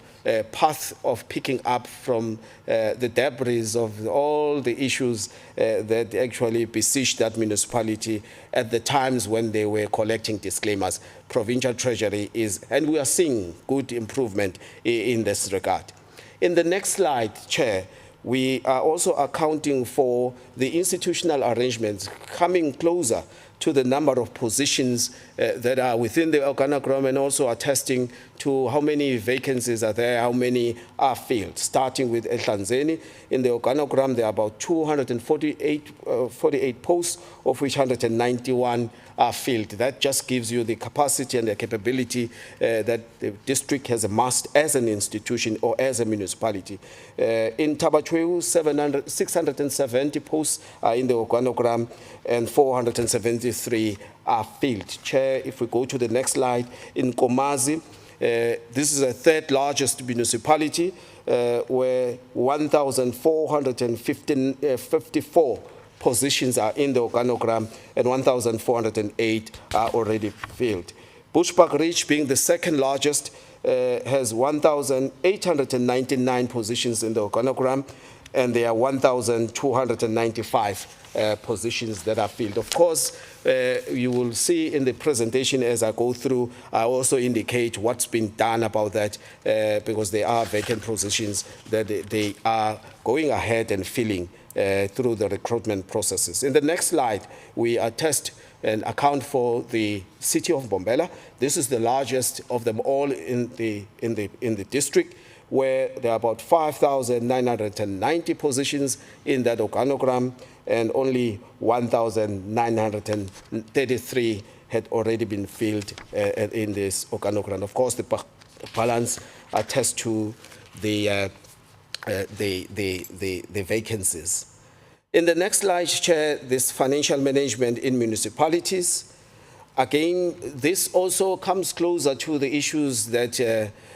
path of picking up from the debris of all the issues that actually besieged that municipality at the times when they were collecting disclaimers. Provincial Treasury is, and we are seeing good improvement in this regard. In the next slide, Chair, we are also accounting for the institutional arrangements coming closer to the number of positions that are within the organogram, and also attesting to how many vacancies are there, how many are filled. Starting with Ehlazeni, in the organogram, there are about 248 posts, of which 191 are filled. That just gives you the capacity and the capability that the district has amassed as an institution or as a municipality. In Tabatweu, 670 posts are in the organogram, and 473 are filled. Chair, if we go to the next slide, in Nkomazi, this is the third largest municipality, where 1,454 positions are in the organogram, and 1,408 are already filled. Bushbuck Ridge, being the second largest, has 1,899 positions in the organogram, and there are 1,295 positions that are filled. Of course, you will see in the presentation as I go through, I also indicate what's been done about that, because there are vacant positions that they are going ahead and filling through the recruitment processes. In the next slide, we attest and account for the city of Bombela. This is the largest of them all in the district, where there are about 5,990 positions in that organogram, and only 1,933 had already been filled in this organogram. Of course, the balance attests to the vacancies. In the next slide, Chair, this financial management in municipalities. Again, this also comes closer to the issues that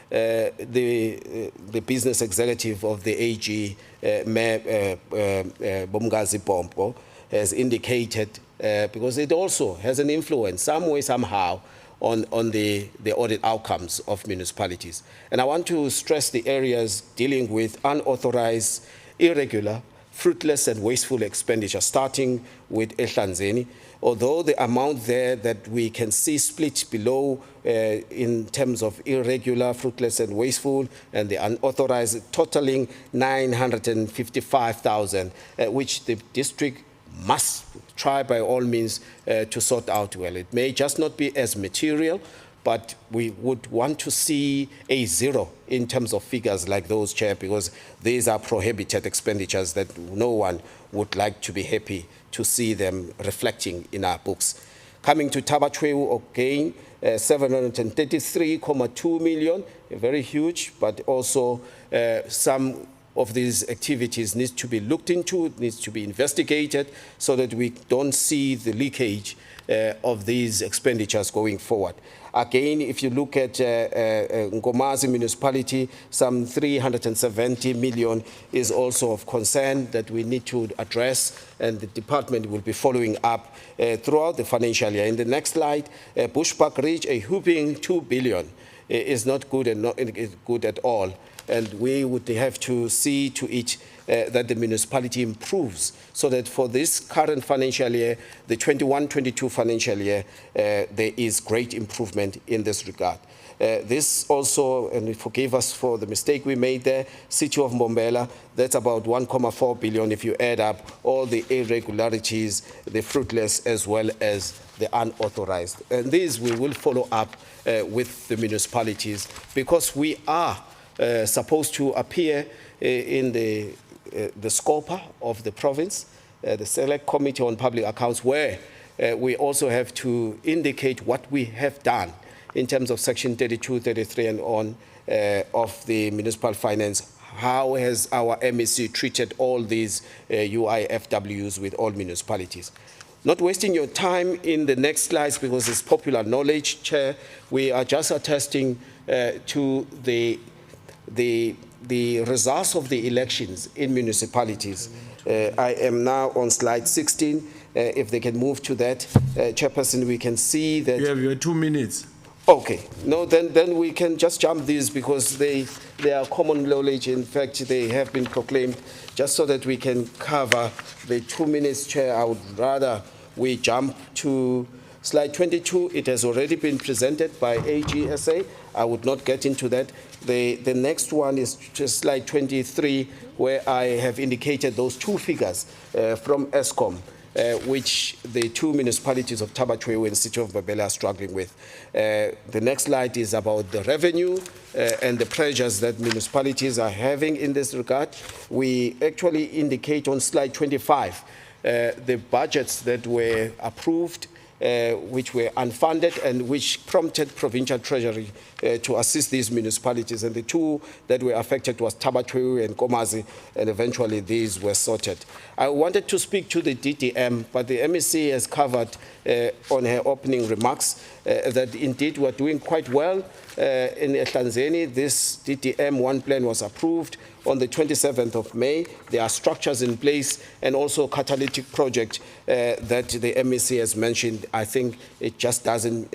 the business executive of the AG, Mayor Bomgazi Pompo, has indicated, because it also has an influence, some way, somehow, on the audit outcomes of municipalities. And I want to stress the areas dealing with unauthorized, irregular, fruitless and wasteful expenditure, starting with Ehlazeni. Although the amount there that we can see split below in terms of irregular, fruitless and wasteful, and the unauthorized totaling 955,000, which the district must try by all means to sort out well. It may just not be as material, but we would want to see a zero in terms of figures like those, Chair, because these are prohibited expenditures that no one would like to be happy to see them reflecting in our books. Coming to Tabatweu, again, 733.2 million, very huge, but also some of these activities needs to be looked into, needs to be investigated, so that we don't see the leakage of these expenditures going forward. Again, if you look at Nkomazi municipality, some 370 million is also of concern that we need to address, and the department will be following up throughout the financial year. In the next slide, Bushbuck Ridge, a whooping 2 billion is not good and not good at all. And we would have to see to it that the municipality improves so that for this current financial year, the 21-22 financial year, there is great improvement in this regard. This also, and forgive us for the mistake we made there, City of Bombela, that's about 1.4 billion if you add up all the irregularities, the fruitless as well as the unauthorized. And these we will follow up with the municipalities because we are supposed to appear in the SCOPA of the province, the Select Committee on Public Accounts, where we also have to indicate what we have done in terms of Section 32, 33 and on of the municipal finance. How has our MEC treated all these UIFWs with all municipalities? Not wasting your time in the next slides because it's popular knowledge, Chair. We are just attesting to the results of the elections in municipalities. I am now on slide 16. If they can move to that, Chairperson, we can see that.
You have your 2 minutes.
Okay, no, then we can just jump these because they are common knowledge. In fact, they have been proclaimed. Just so that we can cover the 2 minutes, Chair, I would rather we jump to slide 22. It has already been presented by AGSA. I would not get into that. The next one is just slide 23, where I have indicated those two figures from ESCOM. Which the two municipalities of Tabatwewe and City of Bombela are struggling with. The next slide is about the revenue and the pressures that municipalities are having in this regard. We actually indicate on slide 25 the budgets that were approved, which were unfunded and which prompted Provincial Treasury to assist these municipalities. And the two that were affected was Tabatwewe and Komazi, and eventually these were sorted. I wanted to speak to the DDM, but the MEC has covered on her opening remarks that indeed we're doing quite well in Ehlanzeni. This DDM 1 plan was approved on the 27th of May. There are structures in place and also a catalytic project that the MEC has mentioned. I think it just doesn't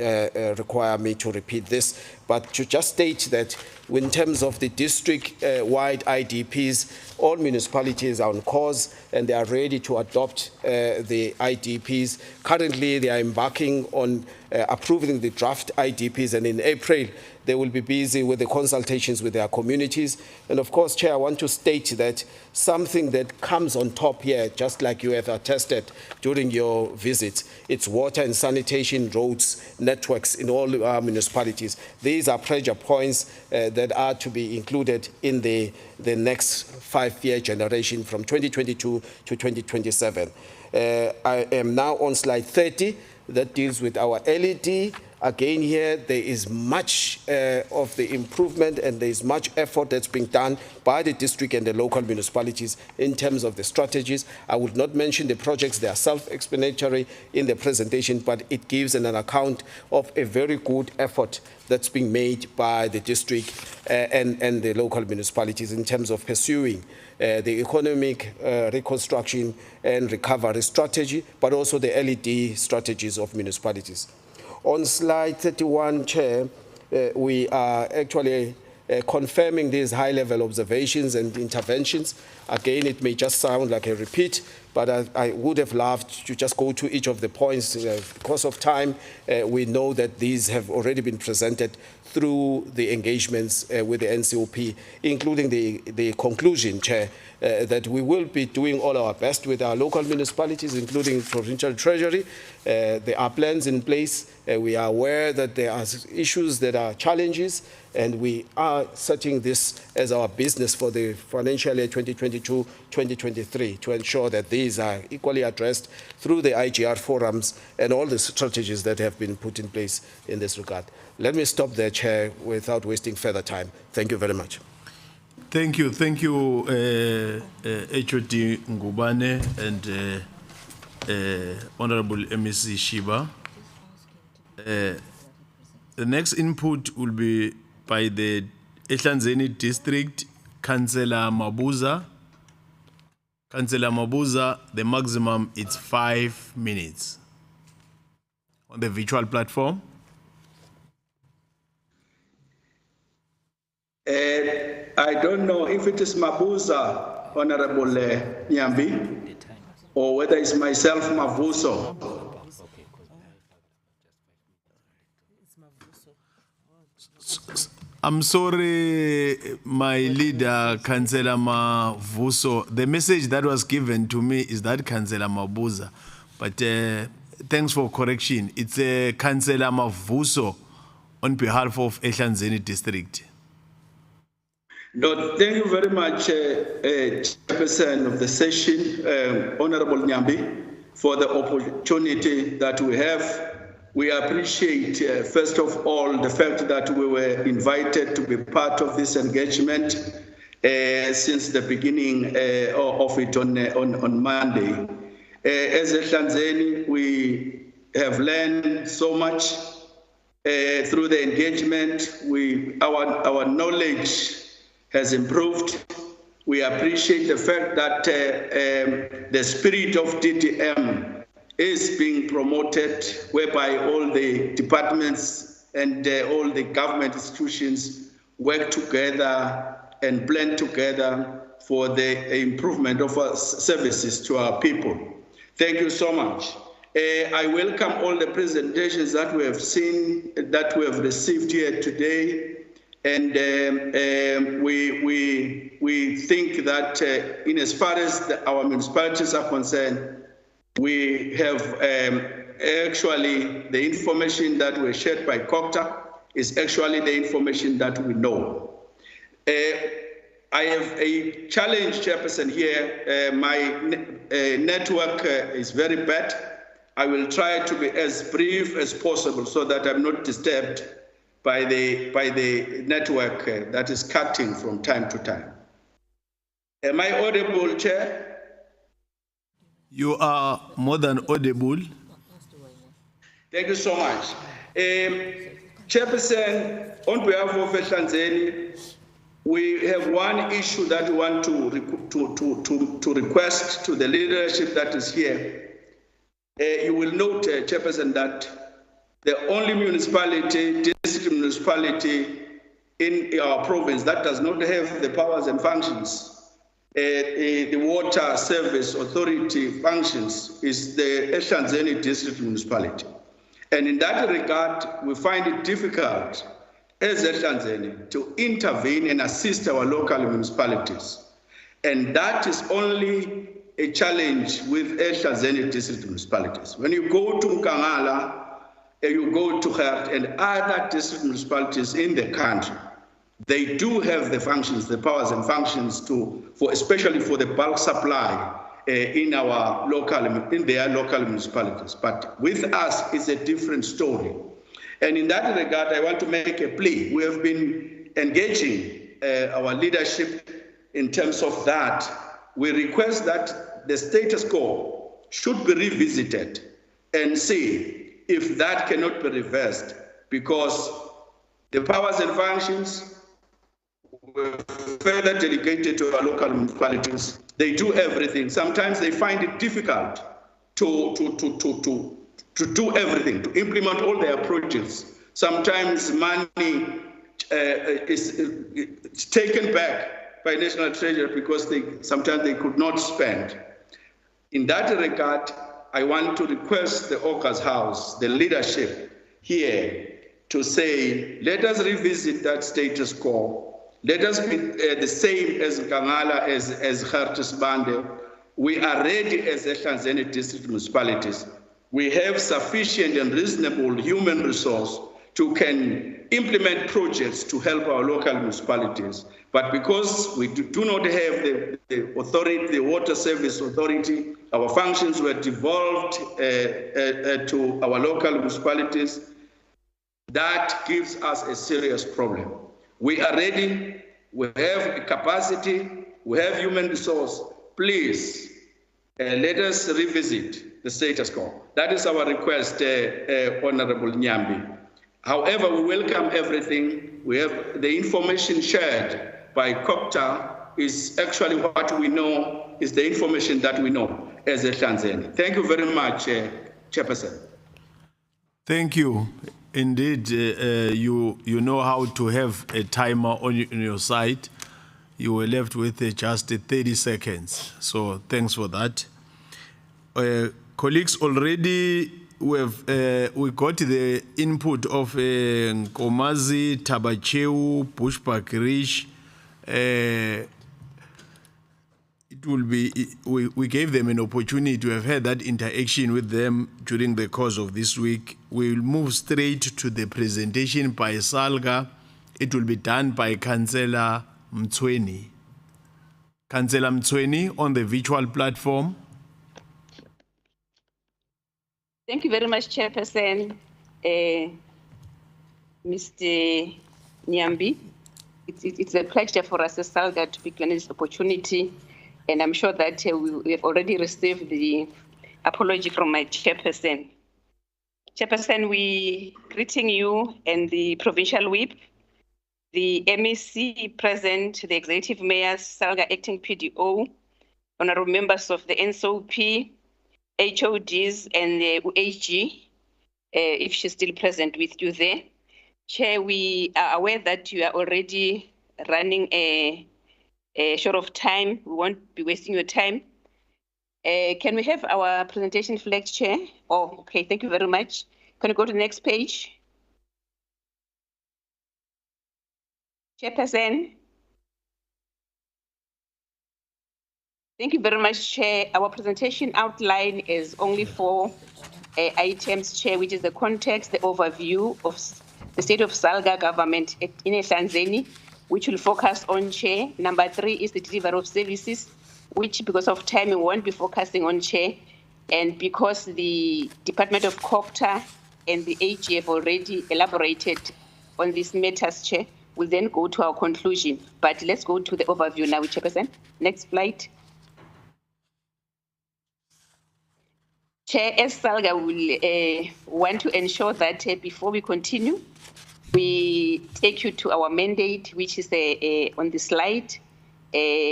require me to repeat this, but to just state that in terms of the district-wide IDPs, all municipalities are on course and they are ready to adopt the IDPs. Currently, they are embarking on approving the draft IDPs, and in April, they will be busy with the consultations with their communities. And of course, Chair, I want to state that something that comes on top here, just like you have attested during your visits, it's water and sanitation, roads, networks in all our municipalities. These are pressure points that are to be included in the next 5-year generation from 2022 to 2027. I am now on slide 30 that deals with our LED. Again here, there is much of the improvement and there is much effort that's being done by the district and the local municipalities in terms of the strategies. I would not mention the projects, they are self-explanatory in the presentation, but it gives an account of a very good effort that's being made by the district and the local municipalities in terms of pursuing the economic reconstruction and recovery strategy, but also the LED strategies of municipalities. On slide 31, Chair, we are actually confirming these high-level observations and interventions. Again, it may just sound like a repeat, but I would have loved to just go to each of the points. Because of time, we know that these have already been presented through the engagements with the NCOP, including the conclusion, Chair, that we will be doing all our best with our local municipalities, including Provincial Treasury. There are plans in place. We are aware that there are issues that are challenges, and we are setting this as our business for the financial year 2022-2023 to ensure that these are equally addressed through the IGR forums and all the strategies that have been put in place in this regard. Let me stop there, Chair, without wasting further time. Thank you very much.
Thank you, HOD Ngubane and Honorable MEC Shiba. The next input will be by the Ehlanzeni District Councillor Mabuza. Councillor Mabuza, the maximum is 5 minutes on the virtual platform.
I don't know if it is Mabuza, Honorable Nyambi, or whether it's myself, Mavuso.
I'm sorry, my leader, Councillor Mavuso. The message that was given to me is that Councillor Mabuza. But thanks for correction. It's Councillor Mavuso on behalf of Ehlanzeni District.
No, thank you very much, Chairperson of the session, Honorable Nyambi, for the opportunity that we have. We appreciate, first of all, the fact that we were invited to be part of this engagement since the beginning of it on Monday. As Ehlanzeni, we have learned so much through the engagement. Our knowledge has improved. We appreciate the fact that the spirit of DDM is being promoted, whereby all the departments and all the government institutions work together and blend together for the improvement of our services to our people. Thank you so much. I welcome all the presentations that we have seen, that we have received here today. And we think that in as far as our municipalities are concerned, we have actually the information that was shared by COCTA is actually the information that we know. I have a challenge, Chairperson, here. My network is very bad. I will try to be as brief as possible so that I'm not disturbed by the network that is cutting from time to time. Am I audible, Chair?
You are more than audible.
Thank you so much. Chairperson, on behalf of Ehlanzeni, we have one issue that we want to request to the leadership that is here. You will note, Chairperson, that the only municipality, district municipality in our province that does not have the powers and functions, the water service authority functions, is the Ehlanzeni district municipality. And in that regard, we find it difficult as Ehlanzeni to intervene and assist our local municipalities. And that is only a challenge with Ehlanzeni district municipalities. When you go to Nkangala, you go to Hrd and other district municipalities in the country, they do have the functions, the powers and functions especially for the bulk supply in their local municipalities. But with us, it's a different story. And in that regard, I want to make a plea. We have been engaging our leadership in terms of that. We request that the status quo should be revisited and see if that cannot be reversed, because the powers and functions were further delegated to our local municipalities. They do everything. Sometimes they find it difficult to do everything, to implement all their projects. Sometimes money is taken back by National Treasury because sometimes they could not spend. In that regard, I want to request the Okas House, the leadership here, to say, let us revisit that status quo. Let us be the same as Nkangala, as Hrd. We are ready as Ehlanzeni district municipalities. We have sufficient and reasonable human resource to can implement projects to help our local municipalities. But because we do not have the authority, the water service authority, our functions were devolved to our local municipalities, that gives us a serious problem. We are ready, we have capacity, we have human resource. Please, let us revisit the status quo. That is our request, Honorable Nyambi. However, we welcome everything. We have the information shared by COCTA is actually what we know, is the information that we know as Ehlanzeni. Thank you very much, Chairperson.
Thank you. Indeed, you know how to have a timer on your side. you were left with just 30 seconds. So thanks for that. Colleagues, already we got the input of Nkomazi, Tabacheu, Bushbuck Ridge. It will be, we gave them an opportunity to have had that interaction with them during the course of this week. We will move straight to the presentation by Salga. It will be done by Councillor Mtsweni. Councillor Mtsweni on the virtual platform.
Thank you very much, Chairperson, Mr. Nyambi. It's a pleasure for us as Salga to be given this opportunity, and I'm sure that we have already received the apology from my Chairperson. Chairperson, we greeting you and the Provincial Whip, the MEC present, the Executive Mayor, Salga Acting PDO, honorable members of the NCOP, HODs and the UHG, if she's still present with you there. Chair, we are aware that you are already running a short of time. We won't be wasting your time. Can we have our presentation flag, Chair? Oh, okay, thank you very much. Can you go to the next page? Chairperson. Thank you very much, Chair. Our presentation outline is only 4 items, Chair, which is the context, the overview of the state of Salga government in Ehlanzeni, which will focus on, Chair. Number 3 is the delivery of services, which because of time we won't be focusing on, Chair. And because the Department of COPTA and the AG have already elaborated on these matters, Chair, we'll then go to our conclusion. But let's go to the overview now, Chairperson. Next slide. Chair, as Salga will want to ensure that before we continue, we take you to our mandate, which is on the slide,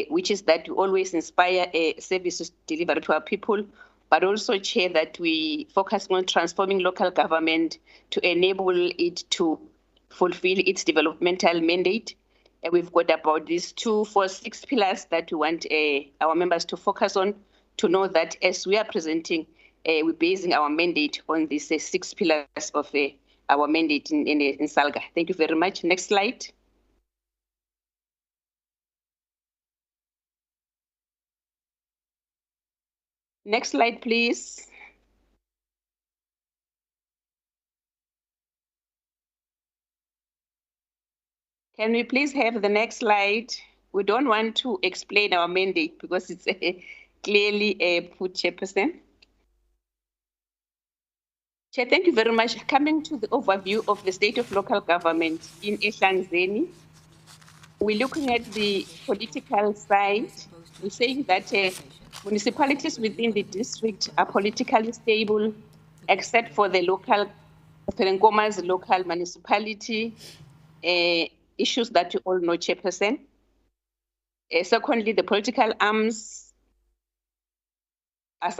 which is that we always inspire services delivered to our people, but also, Chair, that we focus on transforming local government to enable it to fulfill its developmental mandate. We've got about these 2, 4, 6 pillars that we want our members to focus on, to know that as we are presenting, we're basing our mandate on these 6 pillars of our mandate in Salga. Thank you very much. Next slide. Next slide, please. Can we please have the next slide? We don't want to explain our mandate because it's clearly put, Chairperson. Chair, thank you very much. Coming to the overview of the state of local government in Ehlanzeni, we're looking at the political side. We're saying that municipalities within the district are politically stable, except for the local, Nkomazi local municipality, issues that you all know, Chairperson. Secondly, the political arms are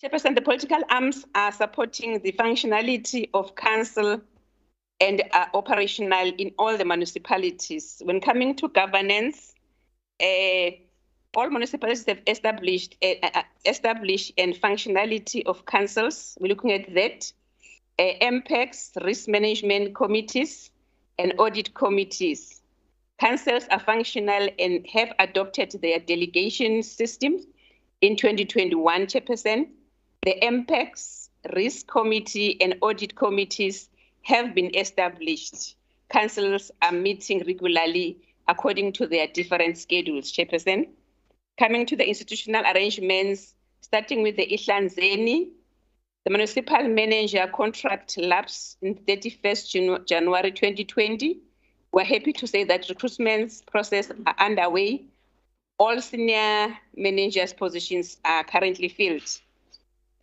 Chairperson, the political arms are supporting the functionality of council and are operational in all the municipalities. When coming to governance, all municipalities have established and functionality of councils. We're looking at that. MPECs, risk management committees, and audit committees. Councils are functional and have adopted their delegation system in 2021, Chairperson. The MPECs, risk committee, and audit committees have been established. Councils are meeting regularly according to their different schedules, Chairperson. Coming to the institutional arrangements, starting with the Ehlanzeni, the municipal manager contract lapsed in 31st January 2020. We're happy to say that recruitment process are underway. All senior managers' positions are currently filled.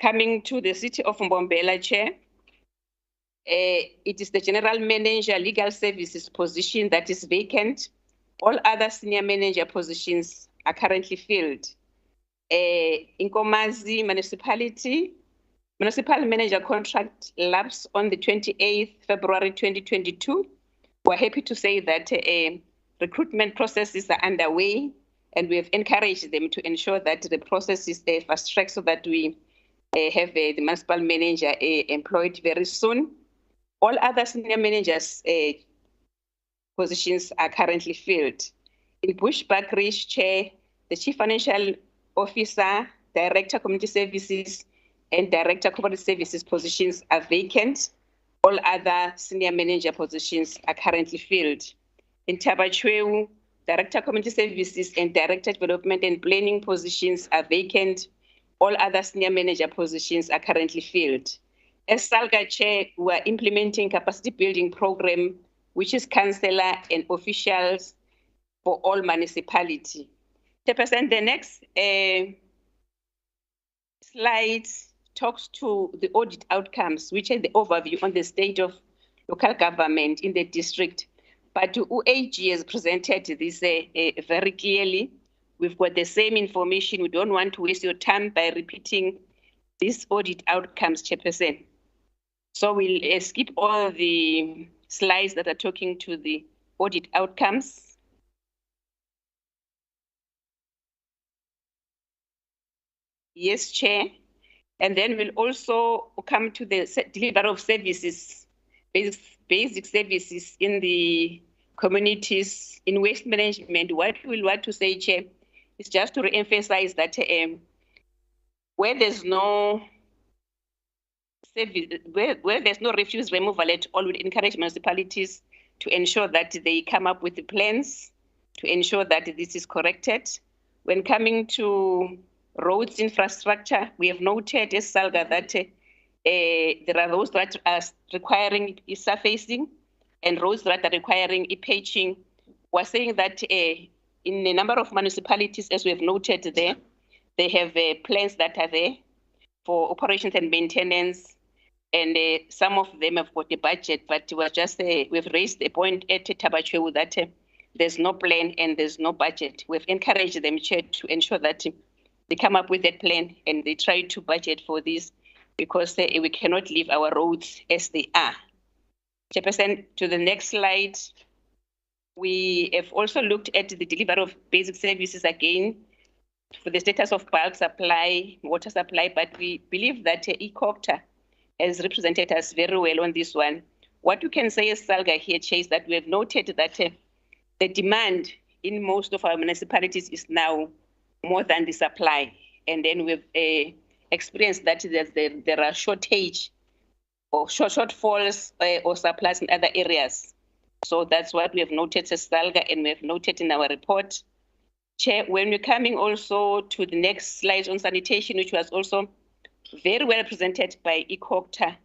Coming to the city of Bombela, Chair, it is the general manager legal services position that is vacant. All other senior manager positions are currently filled. Nkomazi municipality, Municipal manager contract lapsed on the 28th February 2022. We're happy to say that recruitment processes are underway, and we have encouraged them to ensure that the process is fast-tracked so that we have the municipal manager employed very soon. All other senior managers' positions are currently filled. In Bushbuckridge, Chair, the Chief Financial Officer, Director Community Services, and Director Corporate Services positions are vacant. All other senior manager positions are currently filled. In Tabachwewu, Director Community Services and Director Development and Planning positions are vacant. All other senior manager positions are currently filled. As Salga Chair, we are implementing capacity building program, which is councillor and officials for all municipalities. Chairperson, the next slide talks to the audit outcomes, which is the overview on the state of local government in the district. But UAG has presented this very clearly. We've got the same information. We don't want to waste your time by repeating these audit outcomes, Chairperson. So we'll skip all the slides that are talking to the audit outcomes. Yes, Chair. And then we'll also come to the delivery of services, basic services in the communities in waste management. What we'll want to say, Chair, is just to re-emphasize that where there's no service, where there's no refuse removal at all, we encourage municipalities to ensure that they come up with the plans to ensure that this is corrected. When coming to roads infrastructure, we have noted as Salga that there are roads that are requiring surfacing and roads that are requiring patching. We're saying that in a number of municipalities, as we have noted there, they have plans that are there for operations and maintenance, and some of them have got a budget, but we've raised a point at Tabachwewu that there's no plan and there's no budget. We've encouraged them, Chair, to ensure that they come up with that plan and they try to budget for this, because we cannot leave our roads as they are. Chairperson, to the next slide. We have also looked at the delivery of basic services again for the status of bulk supply, water supply, but we believe that ECOPTA has represented us very well on this one. What you can say as Salga here, Chair, is that we have noted that the demand in most of our municipalities is now more than the supply. And then we've experienced that there are shortage or shortfalls or supplies in other areas. So that's what we have noted as Salga, and we have noted in our report. Chair, when we're coming also to the next slide on sanitation, which was also very well presented by ECOPTA,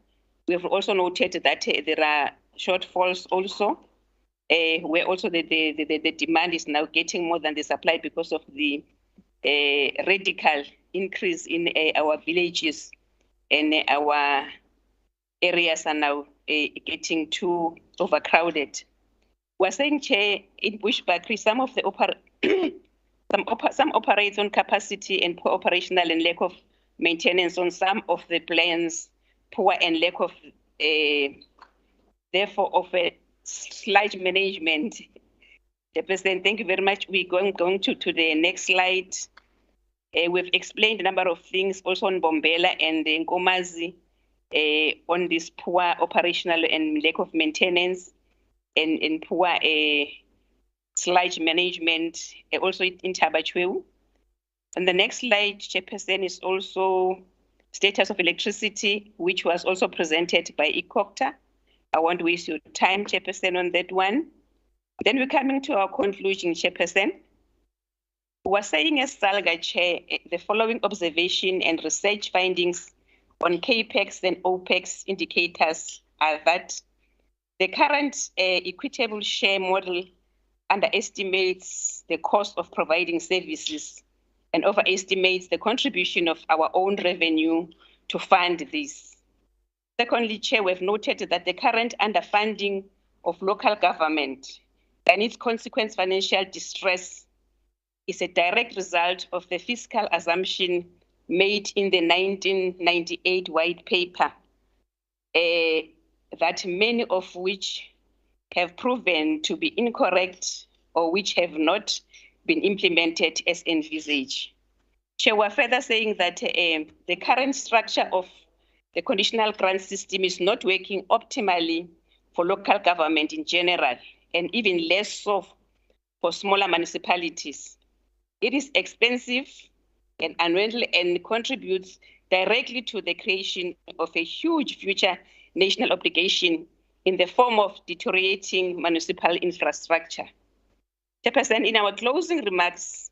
we have also noted that there are shortfalls also, where also the demand is now getting more than the supply because of the radical increase in our villages, and our areas are now getting too overcrowded. We're saying, Chair, in Bushbuckridge, some of the some operate on capacity and poor operational and lack of maintenance on some of the plans, poor and lack of, therefore, of a slight management. President, thank you very much. We're going to the next slide. We've explained a number of things also on Bombela and Nkomazi on this poor operational and lack of maintenance and poor sludge management, also in Tabachwewu. And the next slide, Chairperson, is also status of electricity, which was also presented by ECOPTA. I won't waste your time, Chairperson, on that one. Then we're coming to our conclusion, Chairperson. We're saying as Salga Chair, the following observation and research findings on CAPEX and OPEX indicators are that the current equitable share model underestimates the cost of providing services and overestimates the contribution of our own revenue to fund this. Secondly, Chair, we've noted that the current underfunding of local government and its consequent financial distress is a direct result of the fiscal assumption made in the 1998 white paper, that many of which have proven to be incorrect or which have not been implemented as envisaged. Chair, we're further saying that the current structure of the conditional grant system is not working optimally for local government in general, and even less so for smaller municipalities. It is expensive and unwieldy and contributes directly to the creation of a huge future national obligation in the form of deteriorating municipal infrastructure. Chairperson, in our closing remarks,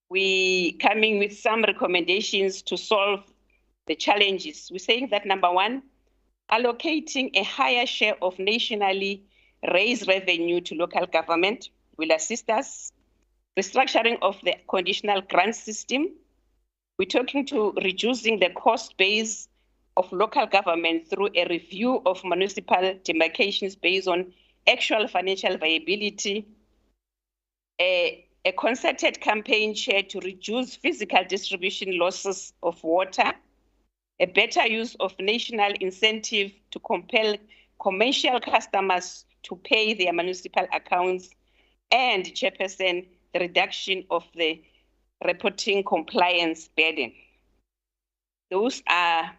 we coming with some recommendations to solve the challenges. We're saying that number one, allocating a higher share of nationally raised revenue to local government will assist us. Restructuring of the conditional grant system. We're talking to reducing the cost base of local government through a review of municipal demarcations based on actual financial viability. A concerted campaign, Chair, to reduce physical distribution losses of water. A better use of national incentive to compel commercial customers to pay their municipal accounts. And, Chairperson, the reduction of the reporting compliance burden. Those are,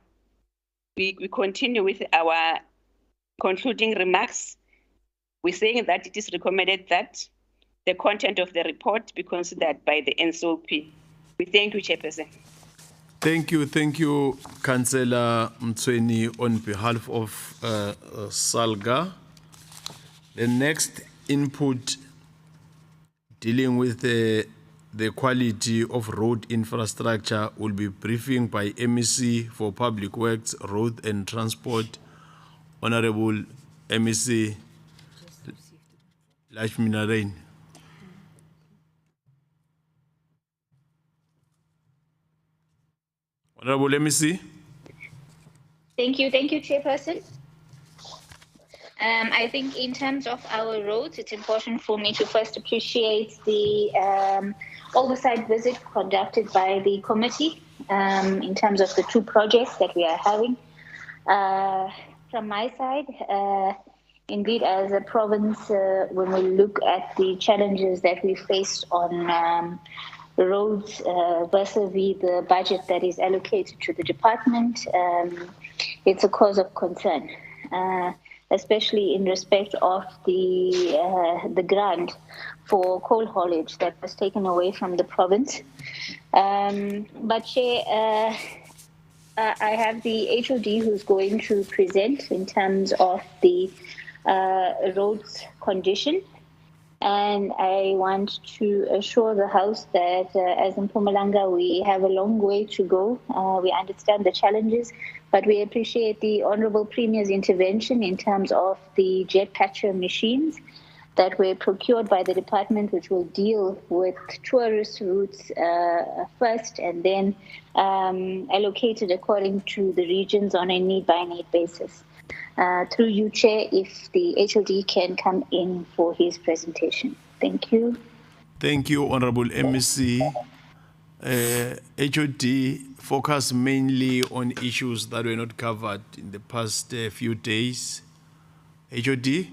we continue with our concluding remarks. We're saying that it is recommended that the content of the report be considered by the NCOP. We thank you, Chairperson.
Thank you, Councillor Mtsweni, on behalf of SALGA. The next input dealing with the quality of road infrastructure will be briefing by MEC for Public Works, Road and Transport, Honorable MEC Lakshmi Narain. Honorable MEC.
Thank you, Chairperson. I think in terms of our roads, it's important for me to first appreciate the oversight visit conducted by the committee in terms of the two projects that we are having. From my side, indeed, as a province, when we look at the challenges that we faced on roads vis-a-vis the budget that is allocated to the department, it's a cause of concern. Especially in respect of the grant for coal haulage that was taken away from the province. But Chair, I have the HOD who's going to present in terms of the roads condition. And I want to assure the House that as in Mpumalanga, we have a long way to go. We understand the challenges, but we appreciate the Honourable Premier's intervention in terms of the jet catcher machines that were procured by the department, which will deal with tourist routes first and then allocated according to the regions on a need-by-need basis. Through you, Chair, if the HOD can come in for his presentation. Thank you.
Thank you, Honorable MEC. HOD focus mainly on issues that were not covered in the past few days. HOD?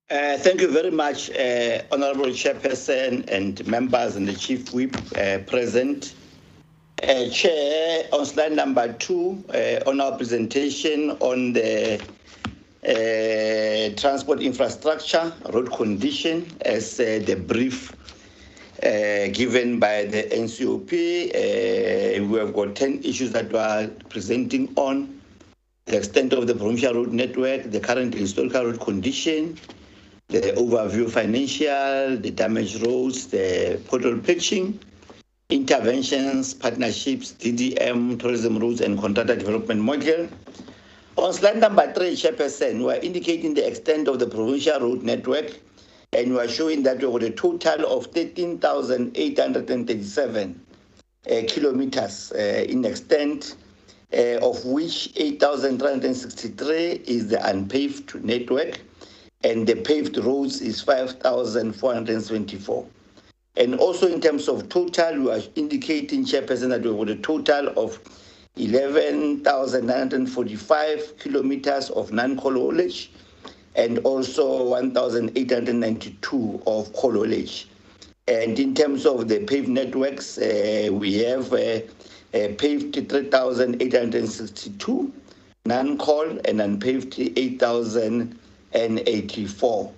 Thank you very much, Honorable Chairperson and members and the Chief Whip present. Chair, on slide number 2, on our presentation on the transport infrastructure, road condition, as the brief given by the NCOP, we have got 10 issues that we are presenting on: the extent of the provincial road network, the current historical road condition, the overview financial, the damaged roads, the pothole patching, interventions, partnerships, DDM, tourism routes, and contractor development model. On slide number 3, Chairperson, we are indicating the extent of the provincial road network, and we are showing that we have a total of 13,837 kilometers in extent, of which 8,363 is the unpaved network, and the paved roads is 5,424. And also in terms of total, we are indicating, Chairperson, that we have a total of 11,945 kilometers of non-coal haulage and also 1,892 of coal haulage. And in terms of the paved networks, we have paved 3,862 non-coal and unpaved 8,084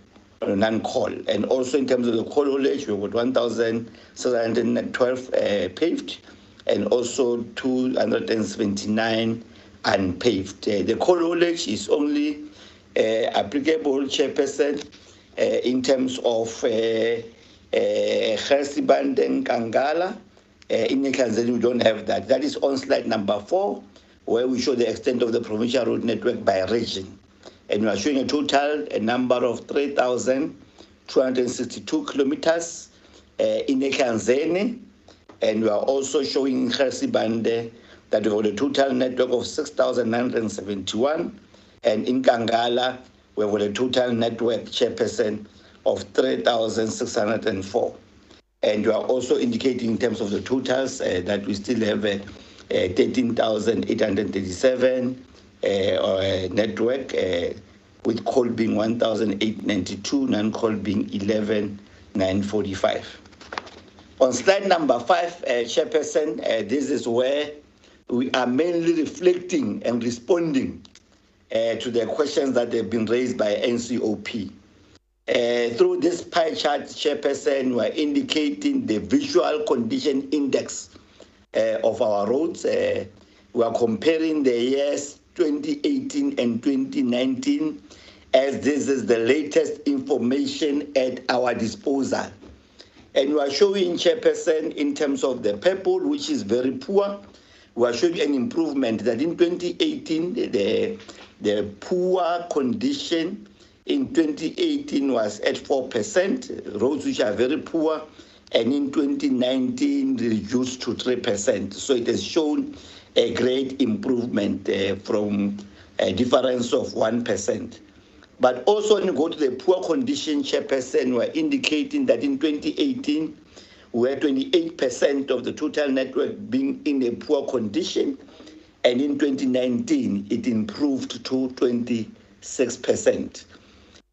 non-coal. And also in terms of the coal haulage, we've got 1,712 paved and also 279 unpaved. The coal haulage is only applicable, Chairperson, in terms of Gersiband and Kangala. In Tanzania, we don't have that. That is on slide number 4, where we show the extent of the provincial road network by region. And we are showing a total number of 3,262 kilometers in Tanzania. And we are also showing in Gersiband that we have a total network of 6,971. And in Kangala, we have a total network, Chairperson, of 3,604. And you are also indicating in terms of the totals that we still have 13,837 network, with coal being 1,892, non-coal being 11,945. On slide number 5, Chairperson, this is where we are mainly reflecting and responding to the questions that have been raised by NCOP. Through this pie chart, Chairperson, we are indicating the visual condition index of our roads. We are comparing the years 2018 and 2019, as this is the latest information at our disposal. And we are showing, Chairperson, in terms of the purple, which is very poor, we are showing an improvement that in 2018, the poor condition in 2018 was at 4%, roads which are very poor, and in 2019 reduced to 3%. So it has shown a great improvement from a difference of 1%. But also when you go to the poor condition, Chairperson, we're indicating that in 2018, we had 28% of the total network being in a poor condition, and in 2019, it improved to 26%.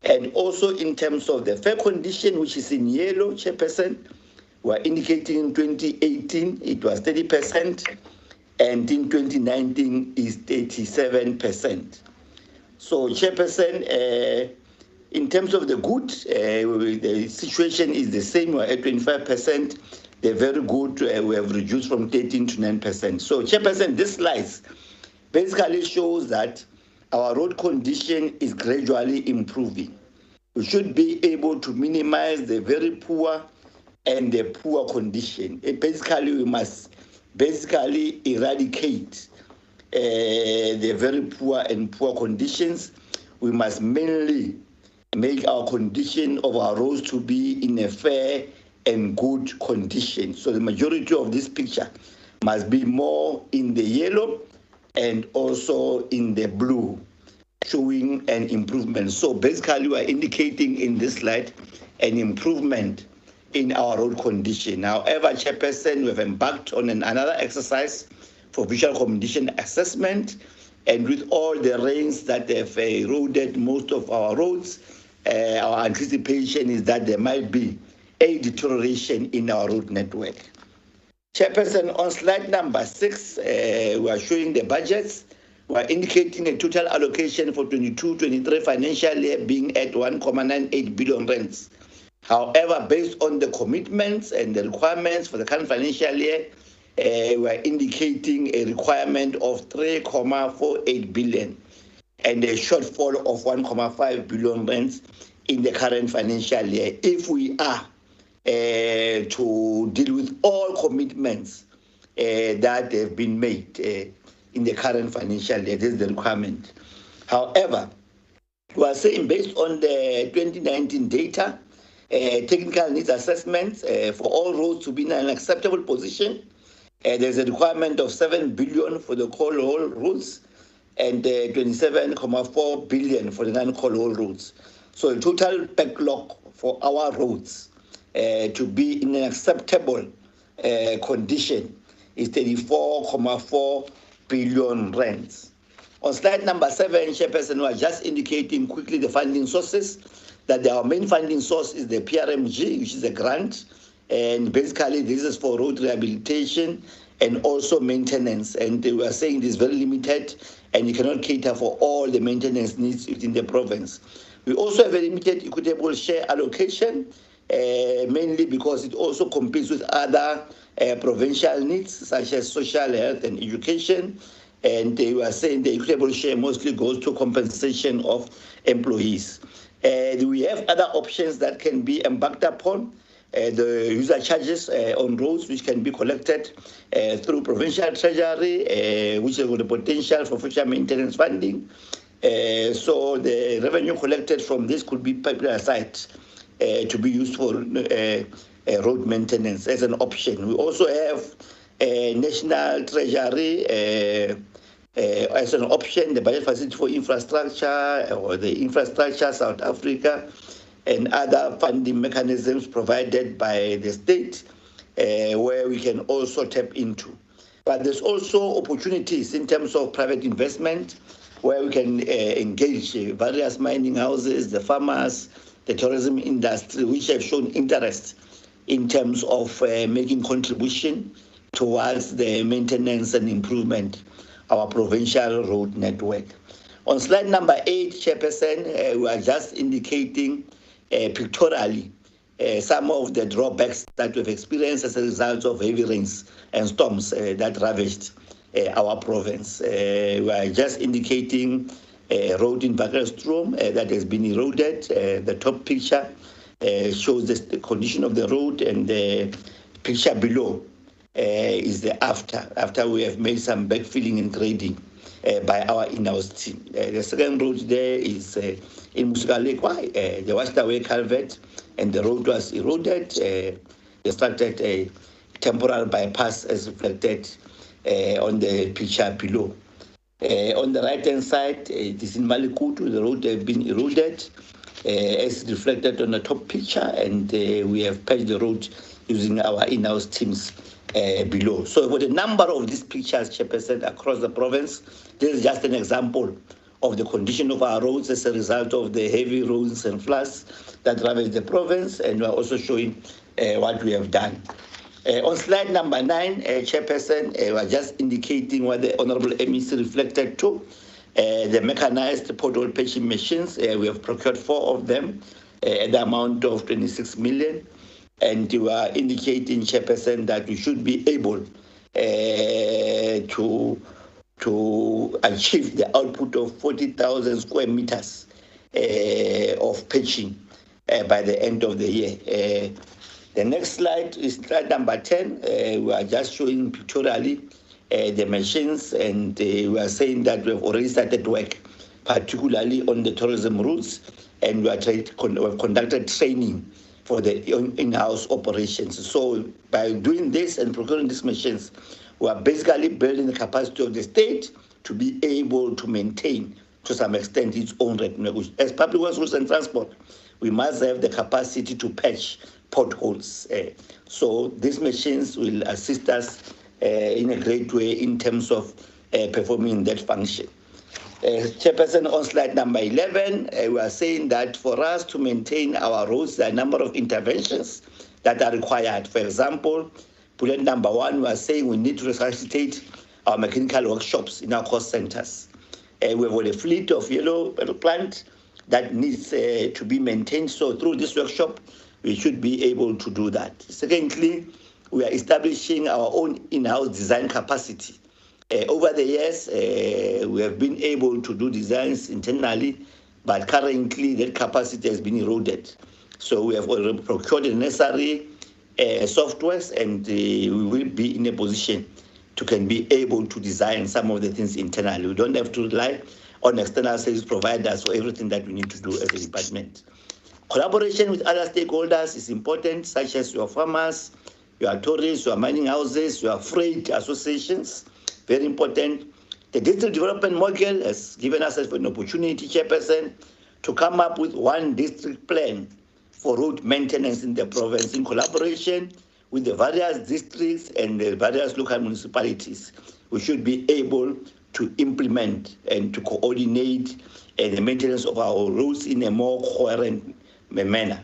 And also in terms of the fair condition, which is in yellow, Chairperson, we're indicating in 2018, it was 30%, and in 2019 is 37%. So, Chairperson, in terms of the good, the situation is the same. We're at 25%. The very good, we have reduced from 13 to 9%. So, Chairperson, this slide basically shows that our road condition is gradually improving. We should be able to minimize the very poor and the poor condition. Basically, we must eradicate the very poor and poor conditions. We must mainly make our condition of our roads to be in a fair and good condition. So the majority of this picture must be more in the yellow and also in the blue, showing an improvement. So basically we are indicating in this slide an improvement in our road condition. However, Chairperson, we have embarked on another exercise for visual condition assessment, and with all the rains that have eroded most of our roads, our anticipation is that there might be a deterioration in our road network. Chairperson, on slide number 6, we are showing the budgets. We are indicating a total allocation for 22-23 financial year being at 1.98 billion rands. However, based on the commitments and the requirements for the current financial year, we are indicating a requirement of 3.48 billion and a shortfall of 1.5 billion rands in the current financial year, if we are to deal with all commitments that have been made in the current financial year. This is the requirement. However, we are saying based on the 2019 data, technical needs assessments for all roads to be in an acceptable position, there's a requirement of 7 billion for the coal haul roads and 27.4 billion for the non-coal haul roads. So the total backlog for our roads to be in an acceptable condition is 34.4 billion rands. On slide number 7, Chairperson, we are just indicating quickly the funding sources, that our main funding source is the PRMG, which is a grant, and basically this is for road rehabilitation and also maintenance. And we are saying it is very limited, and you cannot cater for all the maintenance needs within the province. We also have a limited equitable share allocation, mainly because it also competes with other provincial needs, such as social health and education. And we are saying the equitable share mostly goes to compensation of employees. We have other options that can be embarked upon. The user charges on roads, which can be collected through provincial treasury, which has got the potential for future maintenance funding. So the revenue collected from this could be put aside to be used for road maintenance as an option. We also have national treasury as an option, the budget facility for infrastructure or the Infrastructure South Africa, and other funding mechanisms provided by the state where we can also tap into. But there's also opportunities in terms of private investment where we can engage various mining houses, the farmers, the tourism industry, which have shown interest in terms of making contribution towards the maintenance and improvement of our provincial road network. On slide number 8, Chairperson, we are just indicating pictorially some of the drawbacks that we've experienced as a result of heavy rains and storms that ravaged our province. We are just indicating a road in Backlog that has been eroded. The top picture shows the condition of the road, and the picture below is the after we have made some backfilling and grading by our in-house team. The second road there is in Musukalekwa, the washed away culvert, and the road was eroded. They started a temporal bypass as reflected on the picture below. On the right-hand side, it is in Malikutu. The road has been eroded as reflected on the top picture, and we have patched the road using our in-house teams below. So with a number of these pictures, Chairperson, across the province, this is just an example of the condition of our roads as a result of the heavy rains and floods that ravaged the province, and we are also showing what we have done. On slide number 9, Chairperson, we are just indicating what the Honourable MEC reflected to. The mechanized pothole patching machines, we have procured 4 of them at the amount of 26 million. And we are indicating, Chairperson, that we should be able to achieve the output of 40,000 square meters of patching by the end of the year. The next slide is slide number 10. We are just showing pictorially the machines, and we are saying that we have already started work, particularly on the tourism routes, and we have conducted training for the in-house operations. So by doing this and procuring these machines, we are basically building the capacity of the state to be able to maintain, to some extent, its own network. As public works, roads and transport, we must have the capacity to patch potholes. So these machines will assist us in a great way in terms of performing that function. Chairperson, on slide number 11, we are saying that for us to maintain our roads, there are a number of interventions that are required. For example, bullet number 1, we are saying we need to resuscitate our mechanical workshops in our cost centers. We have got a fleet of yellow plant that needs to be maintained. So through this workshop, we should be able to do that. Secondly, we are establishing our own in-house design capacity. Over the years, we have been able to do designs internally, but currently that capacity has been eroded. So we have already procured the necessary softwares, and we will be in a position to can be able to design some of the things internally. We don't have to rely on external service providers for everything that we need to do as a department. Collaboration with other stakeholders is important, such as your farmers, your tourists, your mining houses, your freight associations. Very important. The district development model has given us an opportunity, Chairperson, to come up with one district plan for road maintenance in the province in collaboration with the various districts and the various local municipalities. We should be able to implement and to coordinate the maintenance of our roads in a more coherent manner.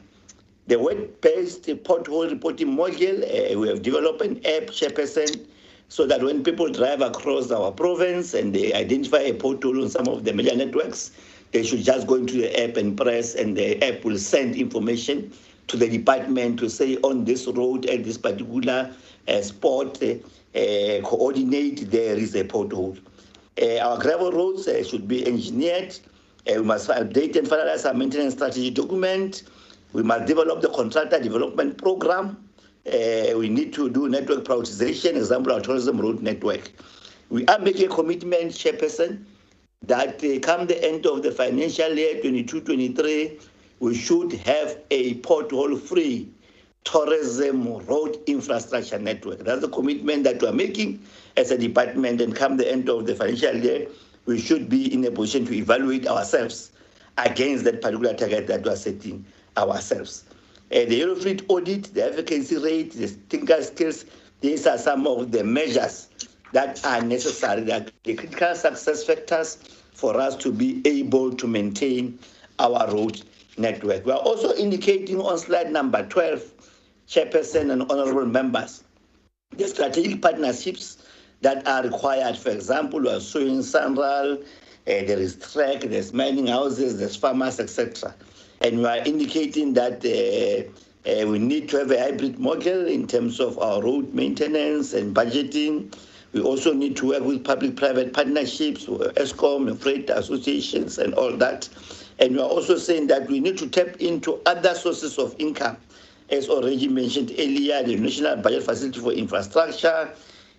The web-based pothole reporting module, we have developed an app, Chairperson, so that when people drive across our province and they identify a pothole on some of the major networks, they should just go into the app and press, and the app will send information to the department to say on this road at this particular spot, coordinate, there is a pothole. Our gravel roads should be engineered. We must update and finalize our maintenance strategy document. We must develop the contractor development program. We need to do network prioritization, example, our tourism road network. We are making a commitment, Chairperson, that come the end of the financial year 22-23, we should have a pothole-free tourism road infrastructure network. That's the commitment that we are making as a department, and come the end of the financial year, we should be in a position to evaluate ourselves against that particular target that we are setting ourselves. The yellow fleet audit, the efficacy rate, the thinker skills, these are some of the measures that are necessary, that the critical success factors for us to be able to maintain our road network. We are also indicating on slide number 12, Chairperson and honorable members, the strategic partnerships that are required. For example, we are showing Sanral, there is track, there's mining houses, there's farmers, etc. And we are indicating that we need to have a hybrid model in terms of our road maintenance and budgeting. We also need to work with public-private partnerships, ESCOM and freight associations and all that. And we are also saying that we need to tap into other sources of income, as already mentioned earlier, the National Budget Facility for Infrastructure,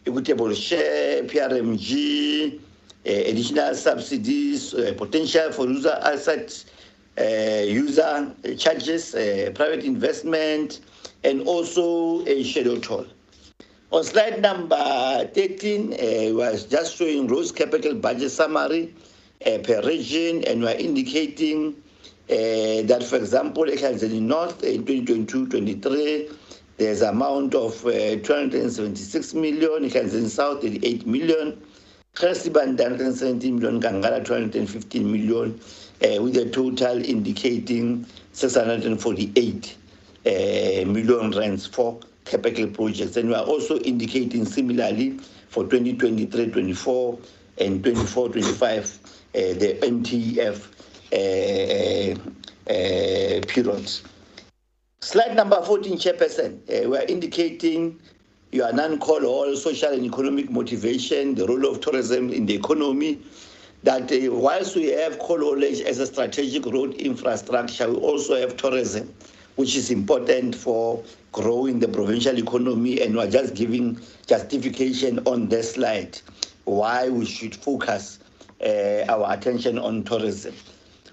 equitable share, PRMG, additional subsidies, potential for user asset, user charges, private investment, and also a schedule toll. On slide number 13, was just showing roads capital budget summary per region, and we're indicating that, for example, Ekhayelitsha North in 2022-23, there's amount of 276 million, Ekhayelitsha South 88 million, Khresiban 170 million, Kangala 215 million, with a total indicating 648 million rands for capital projects. And we are also indicating similarly for 2023-24 and 24-25, the NTF periods. Slide number 14, Chairperson, we are indicating your non-call all social and economic motivation, the role of tourism in the economy, that whilst we have coal haulage as a strategic road infrastructure, we also have tourism, which is important for growing the provincial economy, and we're just giving justification on this slide why we should focus our attention on tourism.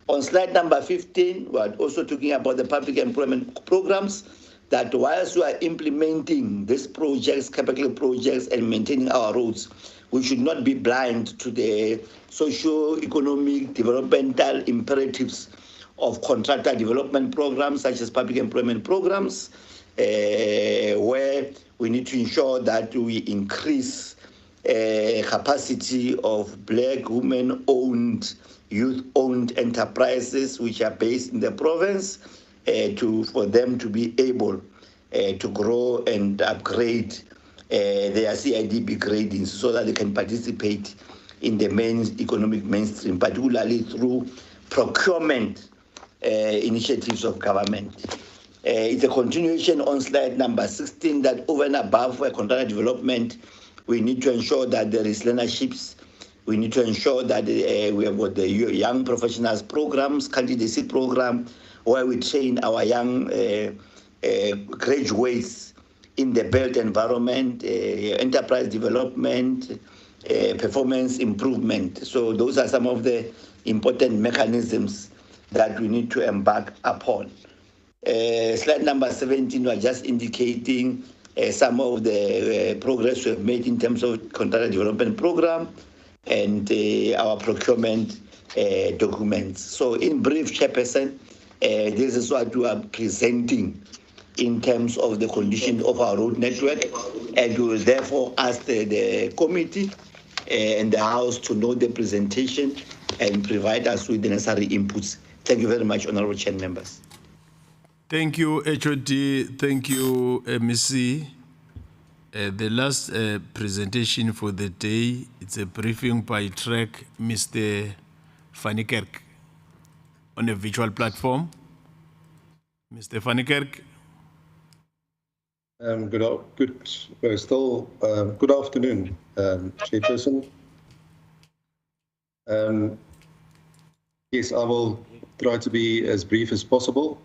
On slide number 15, we're also talking about the public employment programs, that whilst we are implementing these projects, capital projects, and maintaining our roads, we should not be blind to the socio-economic developmental imperatives of contractor development programs, such as public employment programs, where we need to ensure that we increase capacity of Black, women-owned, youth-owned enterprises which are based in the province, for them to be able to grow and upgrade their CIDB gradings so that they can participate in the main economic mainstream, particularly through procurement initiatives of government. It's a continuation on slide number 16 that over and above contractor development, we need to ensure that there is learnerships. We need to ensure that we have got the young professionals programs, candidacy program, where we train our young graduates in the built environment, enterprise development, performance improvement. So those are some of the important mechanisms that we need to embark upon. Slide number 17, we are just indicating some of the progress we have made in terms of contractor development program and our procurement documents. So in brief, Chairperson, This is what we are presenting in terms of the condition of our road network, and we will therefore ask the committee and the House to note the presentation and provide us with the necessary inputs. Thank you very much, Honourable Chair members.
Thank you, HOD. Thank you, MEC. The last presentation for the day, it's a briefing by track Mr. Van Niekerk on a virtual platform. Mr. Van Niekerk.
Good afternoon, Chairperson. Yes, I will try to be as brief as possible.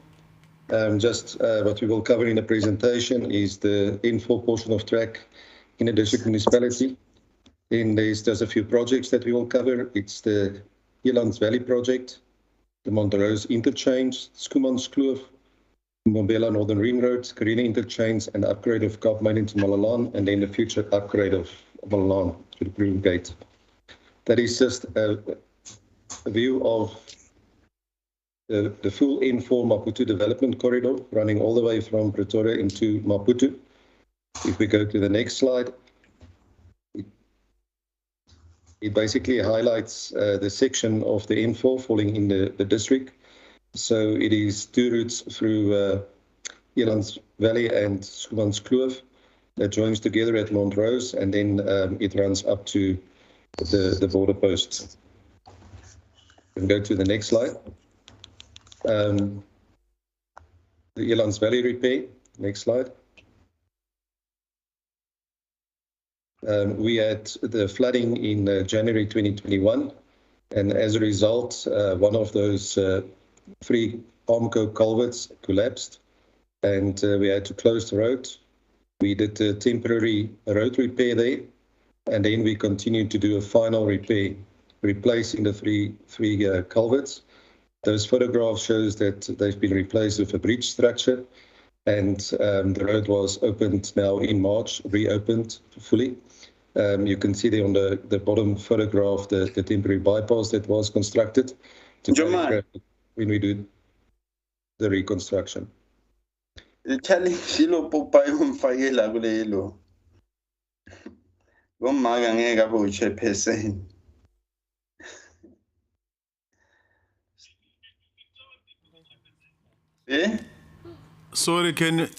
What we will cover in the presentation is the N4 portion of track in a district municipality. Then there's just a few projects that we will cover. It's the Elon's Valley project, the Montrose Interchange, Schoemanskloof, Bombela Northern Ring Road, Carina Interchange, and upgrade of Kaap Mine into Malalan, and then the future upgrade of Malalan to the Broom Gate. That is just a view of the full N4 Maputo development corridor running all the way from Pretoria into Maputo. If we go to the next slide, it basically highlights the section of the N4 falling in the district. So it is two routes through Elon's Valley and Schoemanskloof that joins together at Montrose, and then it runs up to the border post. We can go to the next slide. The Elon's Valley repair, next slide. We had the flooding in January 2021, and as a result, one of those three Armco culverts collapsed, and we had to close the road. We did a temporary road repair there, and then we continued to do a final repair, replacing the three culverts. Those photographs shows that they've been replaced with a bridge structure, and the road was opened now in March, reopened fully. You can see there on the bottom photograph the temporary bypass that was constructed to when we do the reconstruction.
Sorry, can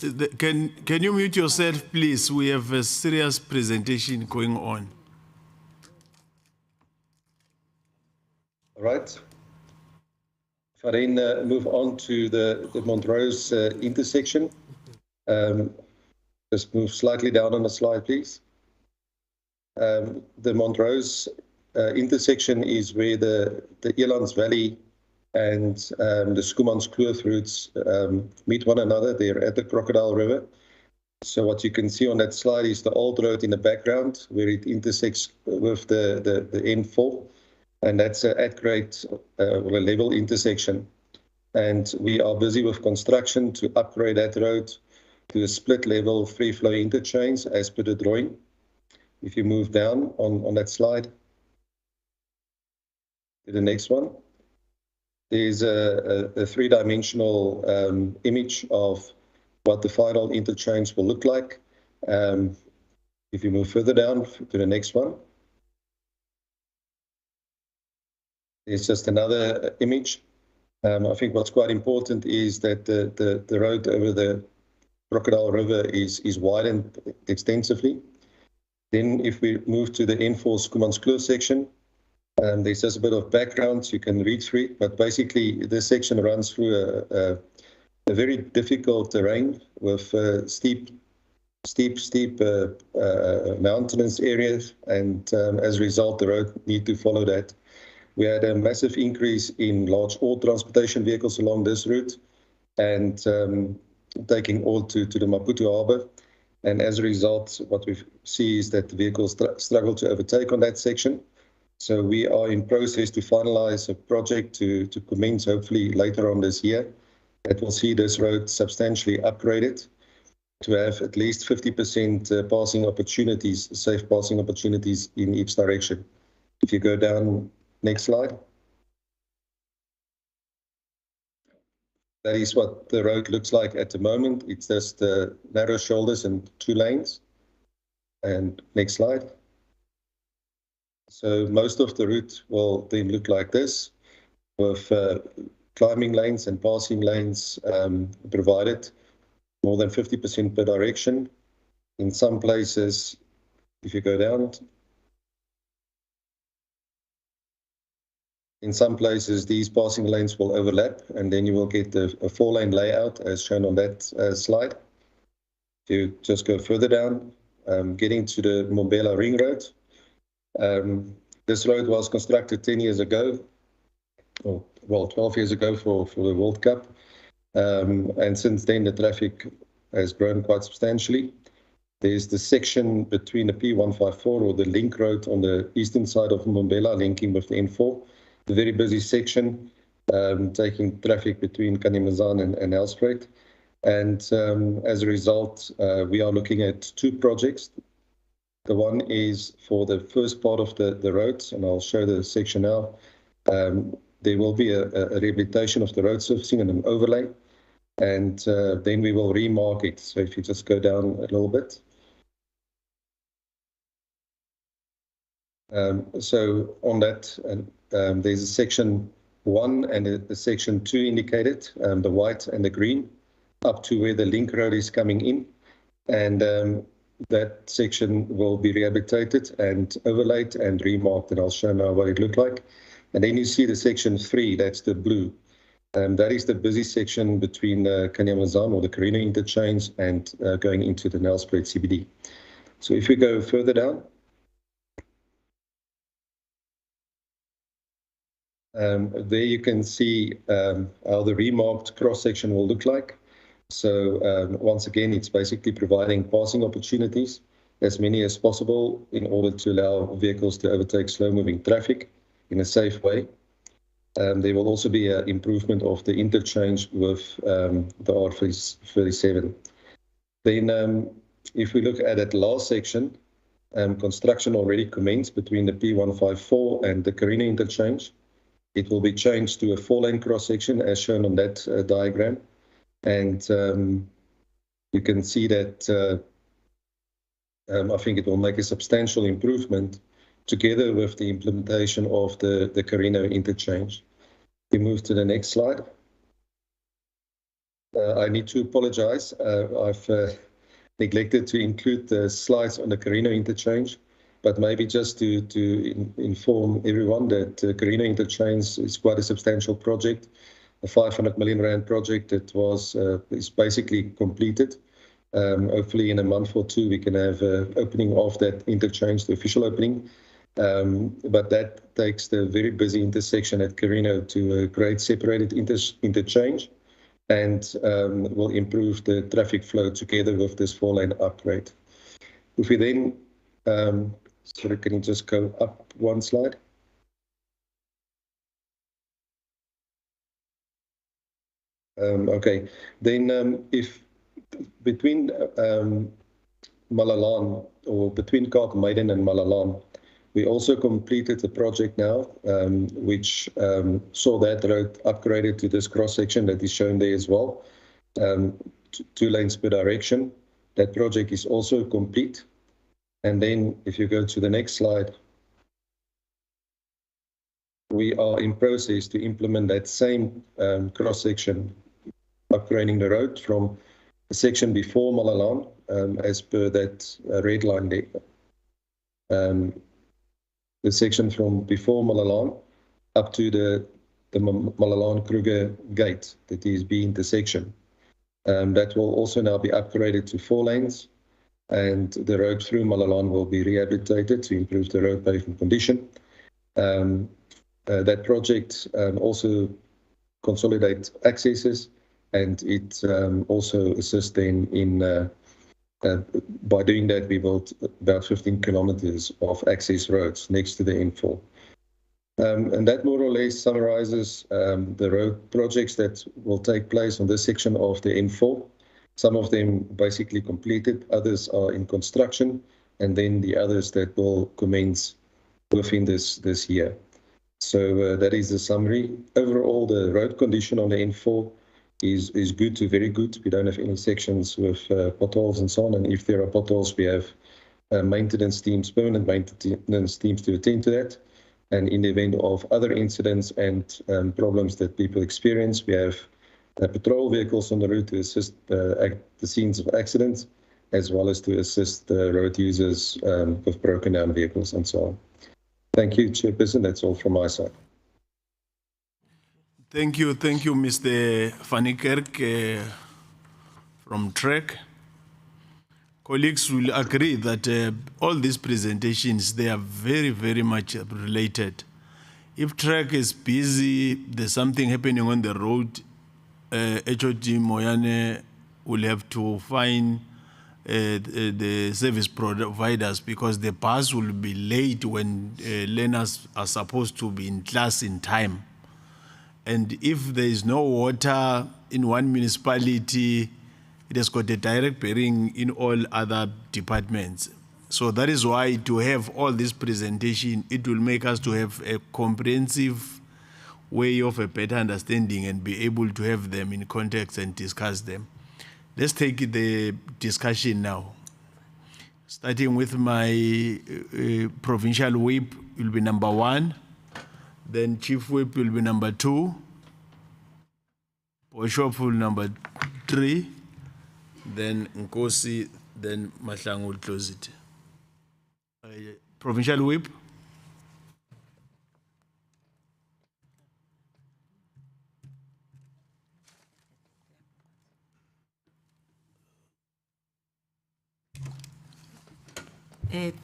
you mute yourself, please? We have a serious presentation going on.
All right. If I then move on to the Montrose intersection, just move slightly down on the slide, please. The Montrose intersection is where the Elon's Valley and the Schoemanskloof routes meet one another. They're at the Crocodile River. So what you can see on that slide is the old road in the background where it intersects with the N4. And that's an at-grade level intersection. And we are busy with construction to upgrade that road to a split-level free-flow interchange as per the drawing. If you move down on that slide to the next one, there's a three-dimensional image of what the final interchange will look like. If you move further down to the next one, there's just another image. I think what's quite important is that the road over the Crocodile River is widened extensively. Then if we move to the N4 Schoemanskloof section, there's just a bit of background, you can read through it, but basically this section runs through a very difficult terrain with steep mountainous areas, and as a result the road need to follow that. We had a massive increase in large ore transportation vehicles along this route and taking ore to the Maputo harbour. And as a result, what we see is that the vehicles struggle to overtake on that section. So we are in process to finalize a project to commence hopefully later on this year that will see this road substantially upgraded to have at least 50% passing opportunities, safe passing opportunities in each direction. If you go down, next slide. That is what the road looks like at the moment. It's just narrow shoulders and 2 lanes. And next slide. So most of the route will then look like this, with climbing lanes and passing lanes provided, more than 50% per direction. In some places, if you go down, in some places these passing lanes will overlap, and then you will get a 4-lane layout as shown on that slide. If you just go further down, getting to the Bombela Ring Road. This road was constructed 10 years ago, or well, 12 years ago for the World Cup. And since then, the traffic has grown quite substantially. There's the section between the P154 or the link road on the eastern side of Bombela, linking with the N4. The very busy section, taking traffic between Kanyamazan and Nelspruit. And as a result, we are looking at 2 projects. The one is for the first part of the roads, and I'll show the section now. There will be a rehabilitation of the road surfacing and an overlay, and then we will remark it. So if you just go down a little bit. So on that, there's a section 1 and a section 2 indicated, the white and the green, up to where the link road is coming in. And that section will be rehabilitated and overlaid and remarked, and I'll show now what it looked like. And then you see the section 3, that's the blue. That is the busy section between Kanyamazan or the Carino interchange and going into the Nelspruit CBD. So if we go further down, there you can see how the remarked cross-section will look like. So once again, it's basically providing passing opportunities, as many as possible, in order to allow vehicles to overtake slow-moving traffic in a safe way. There will also be an improvement of the interchange with the R37. Then if we look at that last section, construction already commenced between the P154 and the Carino interchange. It will be changed to a 4-lane cross-section as shown on that diagram. And you can see that I think it will make a substantial improvement together with the implementation of the Carino interchange. We move to the next slide. I need to apologize. I've neglected to include the slides on the Carino interchange, but maybe just to inform everyone that the Carino interchange is quite a substantial project. A 500 million rand project that is basically completed. Hopefully in a month or 2 we can have opening of that interchange, the official opening. But that takes the very busy intersection at Carino to a great separated interchange, and will improve the traffic flow together with this 4-lane upgrade. If we then, sorry, can you just go up 1 slide? Okay, then if between Malalan, or between Kaap Maiden and Malalan, we also completed the project now, which saw that road upgraded to this cross-section that is shown there as well, 2 lanes per direction. That project is also complete. And then if you go to the next slide, we are in process to implement that same cross-section, upgrading the road from the section before Malalan, as per that red line there. The section from before Malalan up to the Malalan-Kruger gate, that is B intersection. That will also now be upgraded to 4 lanes, and the road through Malalan will be rehabilitated to improve the road pavement condition. That project also consolidates accesses, and it also assists in by doing that, we built about 15 kilometers of access roads next to the N4. And that more or less summarizes the road projects that will take place on this section of the N4. Some of them basically completed, others are in construction, and then the others that will commence within this year. So that is the summary. Overall, the road condition on the N4 is good to very good. We don't have any sections with potholes and so on. And if there are potholes, we have maintenance teams, permanent maintenance teams to attend to that. And in the event of other incidents and problems that people experience, we have patrol vehicles on the route to assist at the scenes of accidents, as well as to assist road users with broken down vehicles and so on. Thank you, Chairperson. That's all from my side.
Thank you, Mr. Van Niekerk from TREC. Colleagues will agree that all these presentations, they are very, very much related. If TREC is busy, there's something happening on the road, HOD Moyane will have to find the service providers because the bus will be late when learners are supposed to be in class in time. And if there is no water in one municipality, it has got a direct bearing in all other departments. So that is why to have all this presentation, it will make us to have a comprehensive way of a better understanding and be able to have them in context and discuss them. Let's take the discussion now. Starting with my provincial whip will be number 1. Then Chief Whip will be number 2. Bishop will number 3. Then Nkosi, then Mahlangu will close it. Provincial Whip.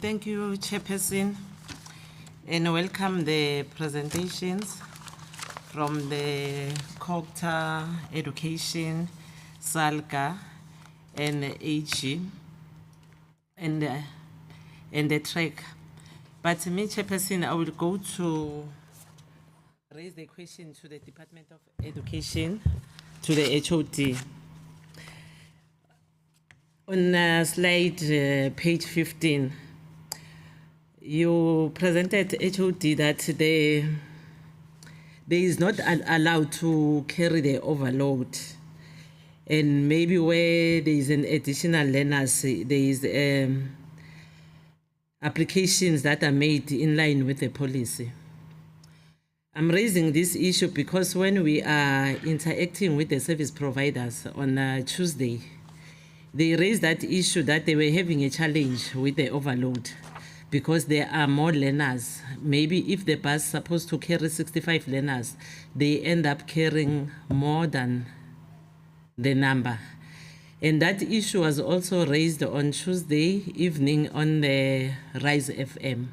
Thank you, Chairperson, and welcome the presentations from the Hrd Education, SALGA, and AG, and the TREC. But me, Chairperson, I will go to raise the question to the Department of Education, to the HOD. On slide page 15, you presented HOD that there is not allowed to carry the overload. And maybe where there is an additional learners, there is applications that are made in line with the policy. I'm raising this issue because when we are interacting with the service providers on Tuesday, they raised that issue that they were having a challenge with the overload because there are more learners. Maybe if the bus is supposed to carry 65 learners, they end up carrying more than the number. And that issue was also raised on Tuesday evening on the Rise FM,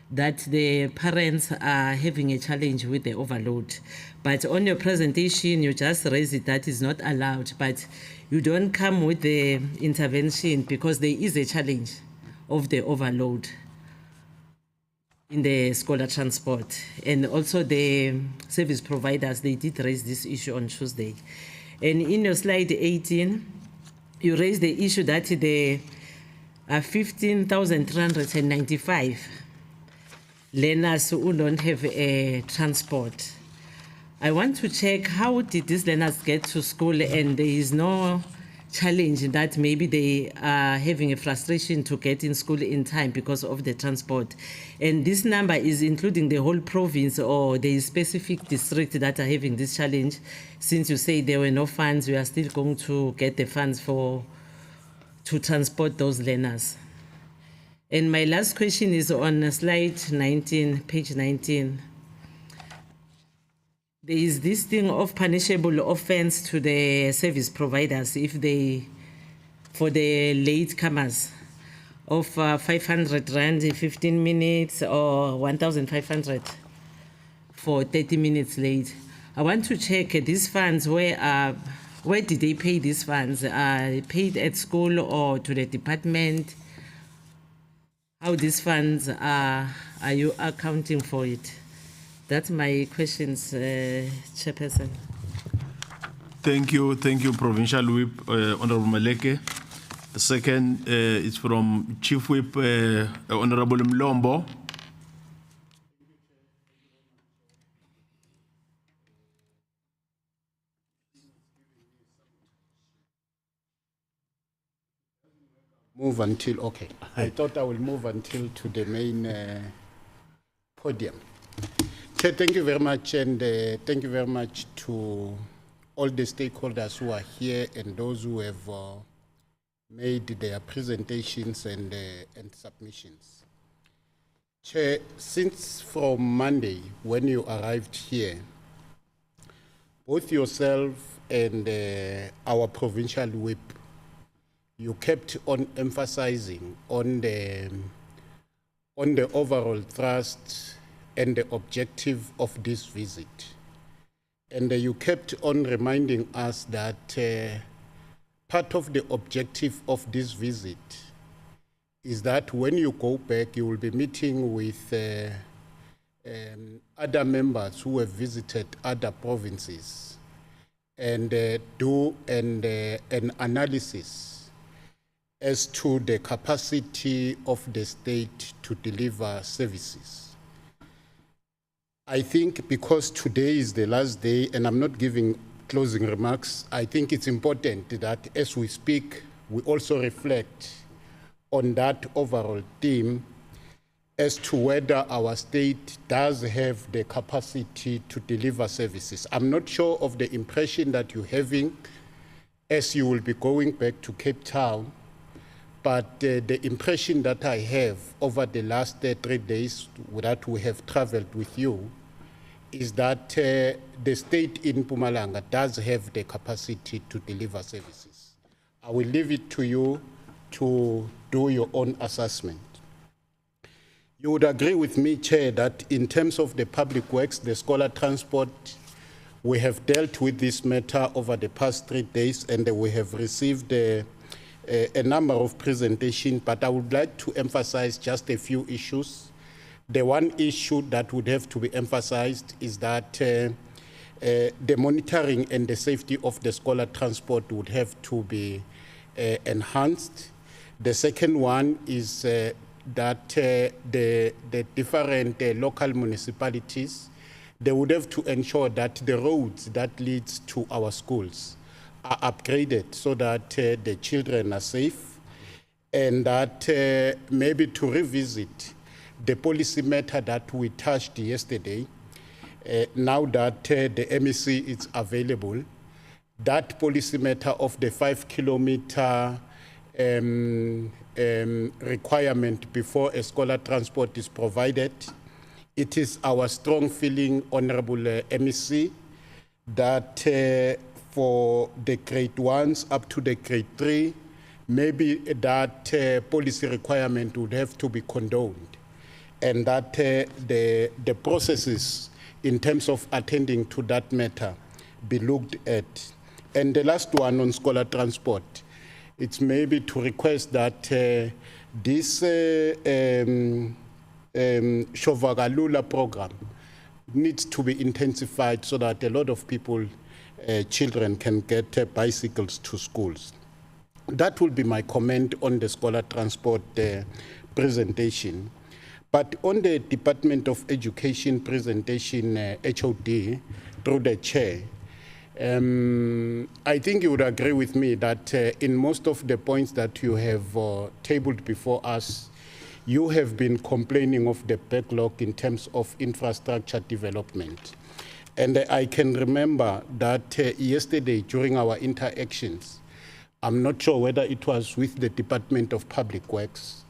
that the parents are having a challenge with the overload. But on your presentation, you just raised it that is not allowed, but you don't come with the intervention because there is a challenge of the overload in the scholar transport. And also the service providers, they did raise this issue on Tuesday. And in your slide 18, you raised the issue that there are 15,395 learners who don't have a transport. I want to check how did these learners get to school and there is no challenge that maybe they are having a frustration to get in school in time because of the transport. And this number is including the whole province or the specific district that are having this challenge. Since you say there were no funds, we are still going to get the funds to transport those learners. And my last question is on slide 19, page 19. There is this thing of punishable offense to the service providers if they, for the latecomers, of 500 rand in 15 minutes or 1,500 for 30 minutes late. I want to check these funds, where did they pay these funds? Are they paid at school or to the department? How these funds are you accounting for it? That's my questions, Chairperson.
Thank you, Provincial Whip, Honorable Maleke. The second is from Chief Whip, Honorable Mlombo.
move until, okay. I thought I will move until to the main podium. Chair, thank you very much, and thank you very much to all the stakeholders who are here and those who have made their presentations and submissions. Chair, since from Monday, when you arrived here, both yourself and our provincial whip, you kept on emphasizing on the overall thrust and the objective of this visit. And you kept on reminding us that part of the objective of this visit is that when you go back, you will be meeting with other members who have visited other provinces and do an analysis as to the capacity of the state to deliver services. I think because today is the last day, and I'm not giving closing remarks, I think it's important that as we speak, we also reflect on that overall theme as to whether our state does have the capacity to deliver services. I'm not sure of the impression that you're having as you will be going back to Cape Town, but the impression that I have over the last 3 days that we have traveled with you is that the state in Mpumalanga does have the capacity to deliver services. I will leave it to you to do your own assessment. You would agree with me, Chair, that in terms of the public works, the scholar transport, we have dealt with this matter over the past 3 days, and we have received a number of presentations, but I would like to emphasize just a few issues. The one issue that would have to be emphasized is that the monitoring and the safety of the scholar transport would have to be enhanced. The second one is that the different local municipalities, they would have to ensure that the roads that leads to our schools are upgraded so that the children are safe, and that maybe to revisit the policy matter that we touched yesterday, now that the MEC is available, that policy matter of the 5 kilometer requirement before a scholar transport is provided. It is our strong feeling, Honorable MEC, that for the grade 1s up to the grade 3, maybe that policy requirement would have to be condoned, and that the processes in terms of attending to that matter be looked at. And the last one on scholar transport, it's maybe to request that this Shovagalula program needs to be intensified so that a lot of people, children can get bicycles to schools. That will be my comment on the scholar transport presentation. But on the Department of Education presentation, HOD, through the chair, I think you would agree with me that in most of the points that you have tabled before us, you have been complaining of the backlog in terms of infrastructure development. And I can remember that yesterday during our interactions, I'm not sure whether it was with the Department of Public Works,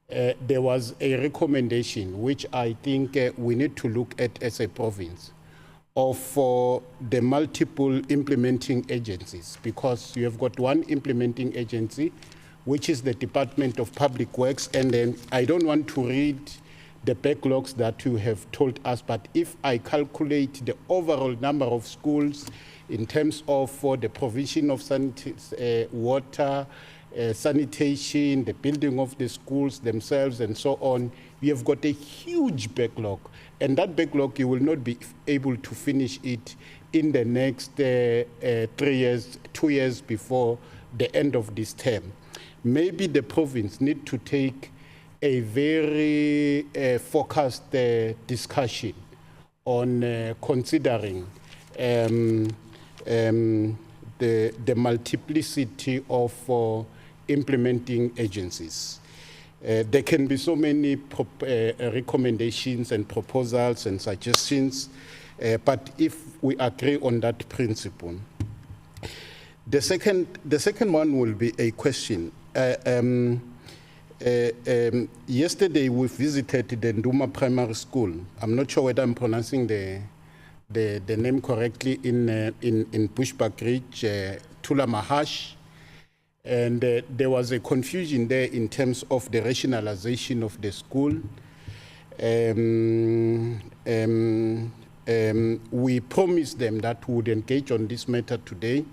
there was a recommendation which I think we need to look at as a province of the multiple implementing agencies, because you have got one implementing agency, which is the Department of Public Works, and then I don't want to read the backlogs that you have told us, but if I calculate the overall number of schools in terms of the provision of water, sanitation, the building of the schools themselves, and so on, we have got a huge backlog. And that backlog, you will not be able to finish it in the next 3 years, 2 years before the end of this term. Maybe the province need to take a very focused discussion on considering the multiplicity of implementing agencies. There can be so many recommendations and proposals and suggestions, but if we agree on that principle. The second one will be a question. Yesterday we visited the Nduma Primary School. I'm not sure whether I'm pronouncing the name correctly in Bushbuck Ridge, Tula Mahash. And there was a confusion there in terms of the rationalization of the school. We promised them that we would engage on this matter today,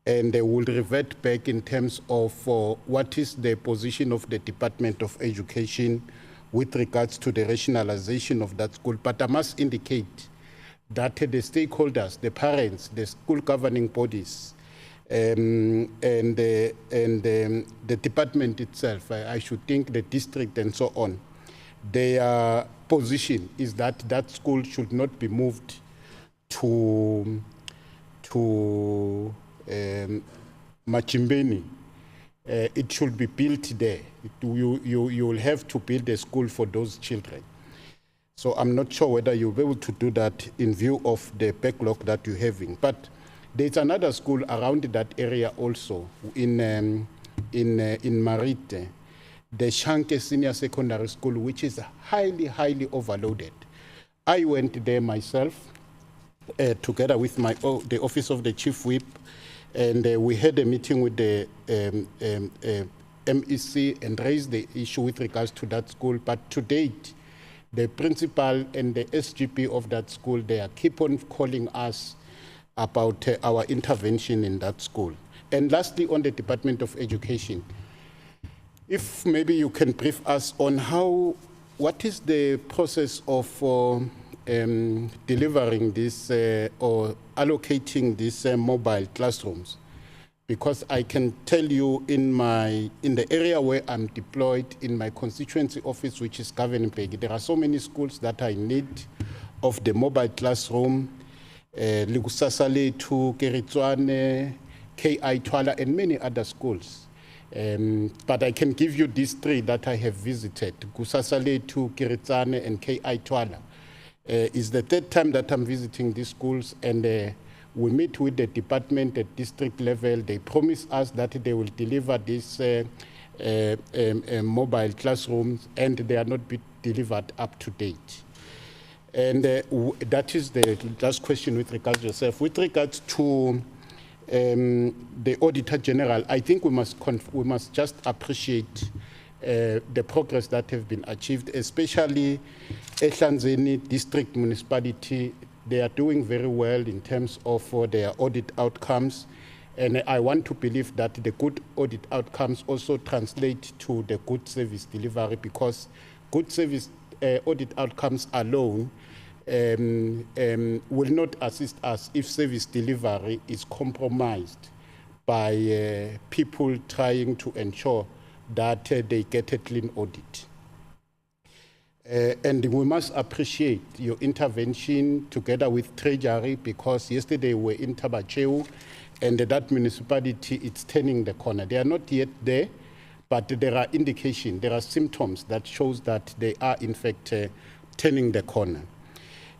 and they will revert back in terms of what is the position of the Department of Education with regards to the rationalization of that school. But I must indicate that the stakeholders, the parents, the school governing bodies, and the department itself, I should think the district and so on, their position is that that school should not be moved to Machimbeni. It should be built there. You will have to build a school for those children. So I'm not sure whether you'll be able to do that in view of the backlog that you're having. But there's another school around that area also in Marite, the Shanke Senior Secondary School, which is highly overloaded. I went there myself together with the Office of the Chief Whip, and we had a meeting with the MEC and raised the issue with regards to that school. But to date, the principal and the SGP of that school, they keep on calling us about our intervention in that school. And lastly, on the Department of Education, if maybe you can brief us on what is the process of delivering this or allocating these mobile classrooms, because I can tell you in the area where I'm deployed in my constituency office, which is Governing, there are so many schools that are in need of the mobile classroom. Ligusasa Letu, Keritswane, KI Twala, and many other schools. But I can give you these three that I have visited. Gusasa Letu, Keritsane, and KI Twala. It's the third time that I'm visiting these schools, and we meet with the department at district level. They promise us that they will deliver these mobile classrooms, and they are not delivered up to date. And that is the last question with regards to yourself. With regards to the Auditor General, I think we must just appreciate the progress that have been achieved, especially Ehlanzeni District Municipality. They are doing very well in terms of their audit outcomes. And I want to believe that the good audit outcomes also translate to the good service delivery, because good service audit outcomes alone will not assist us if service delivery is compromised by people trying to ensure that they get a clean audit. And we must appreciate your intervention together with Treasury, because yesterday we were in Tabacheu, and that municipality, it's turning the corner. They are not yet there, but there are indications, there are symptoms that shows that they are in fact turning the corner.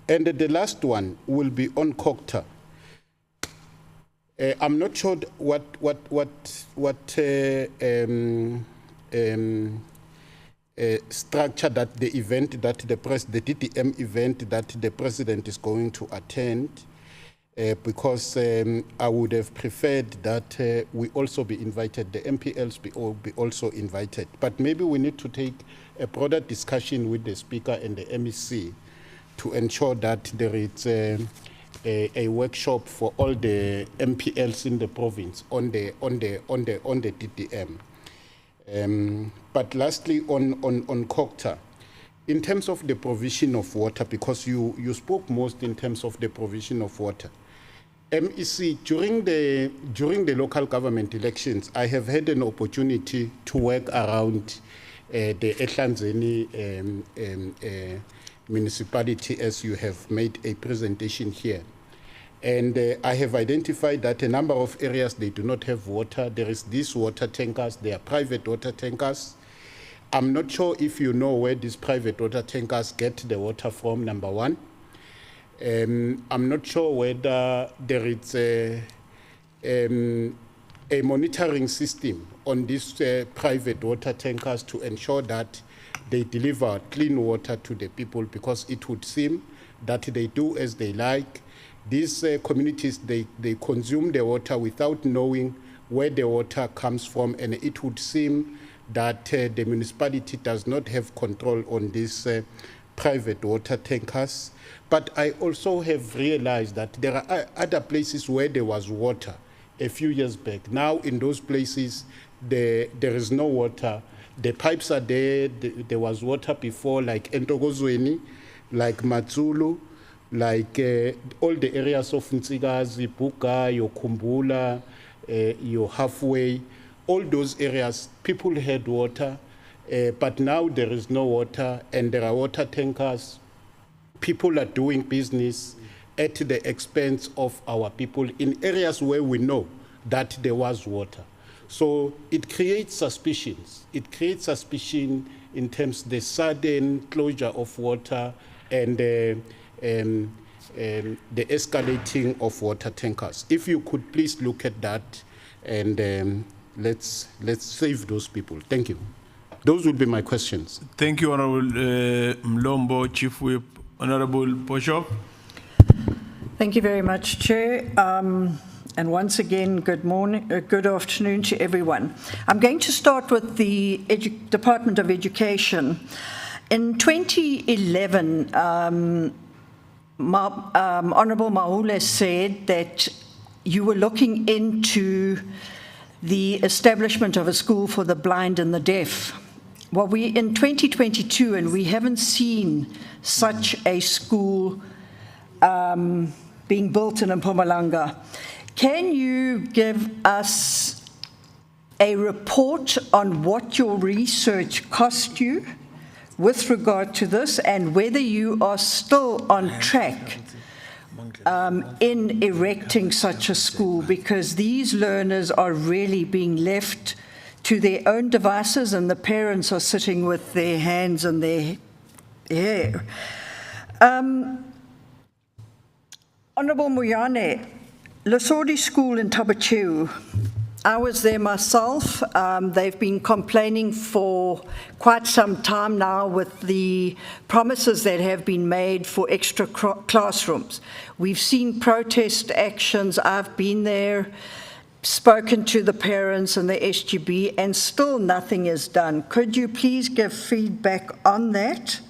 And the last one will be on Cocta. I'm not sure what structure that the event that the DTM event that the president is going to attend, because I would have preferred that we also be invited, the MPLs be also invited. But maybe we need to take a broader discussion with the speaker and the MEC to ensure that there is a workshop for all the MPLs in the province on the DTM. But lastly, on Cocta, in terms of the provision of water, because you spoke most in terms of the provision of water. MEC, during the local government elections, I have had an opportunity to work around the Ehlanzeni municipality, as you have made a presentation here. And I have identified that a number of areas, they do not have water. There is these water tankers, they are private water tankers. I'm not sure if you know where these private water tankers get the water from, number one. I'm not sure whether there is a monitoring system on these private water tankers to ensure that they deliver clean water to the people, because it would seem that they do as they like. These communities, they consume the water without knowing where the water comes from, and it would seem that the municipality does not have control on these private water tankers. But I also have realized that there are other places where there was water a few years back. Now in those places, there is no water. The pipes are there. There was water before, like Entogozweni, like Matsulu, like all the areas of Ntsigazi, Buka, your Kumbula, your Halfway, all those areas, people had water, but now there is no water, and there are water tankers. People are doing business at the expense of our people in areas where we know that there was water. So it creates suspicions. It creates suspicion in terms of the sudden closure of water and the escalating of water tankers. If you could please look at that, and let's save those people. Thank you. Those would be my questions.
Thank you, Honorable Mlombo, Chief Whip. Honorable Bishop.
Thank you very much, Chair. And once again, good morning, good afternoon to everyone. I'm going to start with the Department of Education. In 2011, Honorable Mahule said that you were looking into the establishment of a school for the blind and the deaf. Well, we're in 2022 and we haven't seen such a school being built in Mpumalanga. Can you give us a report on what your research cost you with regard to this, and whether you are still on track in erecting such a school, because these learners are really being left to their own devices and the parents are sitting with their hands in their hair. Honourable Moyane, Lesodi School in Tabachew, I was there myself. They've been complaining for quite some time now with the promises that have been made for extra classrooms. We've seen protest actions. I've been there, spoken to the parents and the SGB, and still nothing is done. Could you please give feedback on that?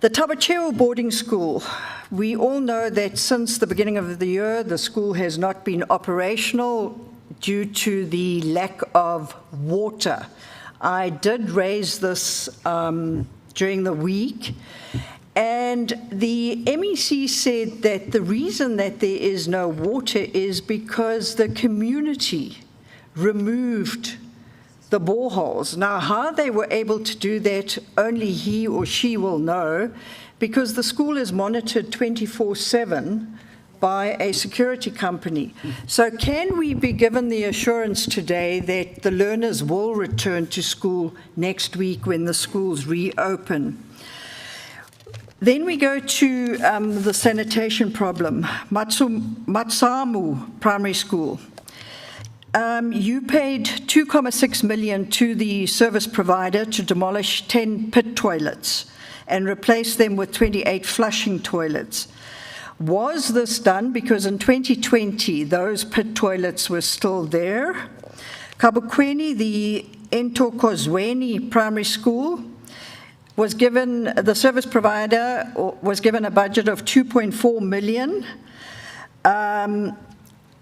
The Tabachew boarding school, we all know that since the beginning of the year, the school has not been operational due to the lack of water. I did raise this during the week, and the MEC said that the reason that there is no water is because the community removed the boreholes. Now, how they were able to do that, only he or she will know, because the school is monitored 24/7 by a security company. So can we be given the assurance today that the learners will return to school next week when the schools reopen? Then we go to the sanitation problem. Matsamu Primary School. You paid 2.6 million to the service provider to demolish 10 pit toilets and replace them with 28 flushing toilets. Was this done? Because in 2020, those pit toilets were still there. Kabukweni, the Entokozweni Primary School, was given, the service provider was given a budget of 2.4 million.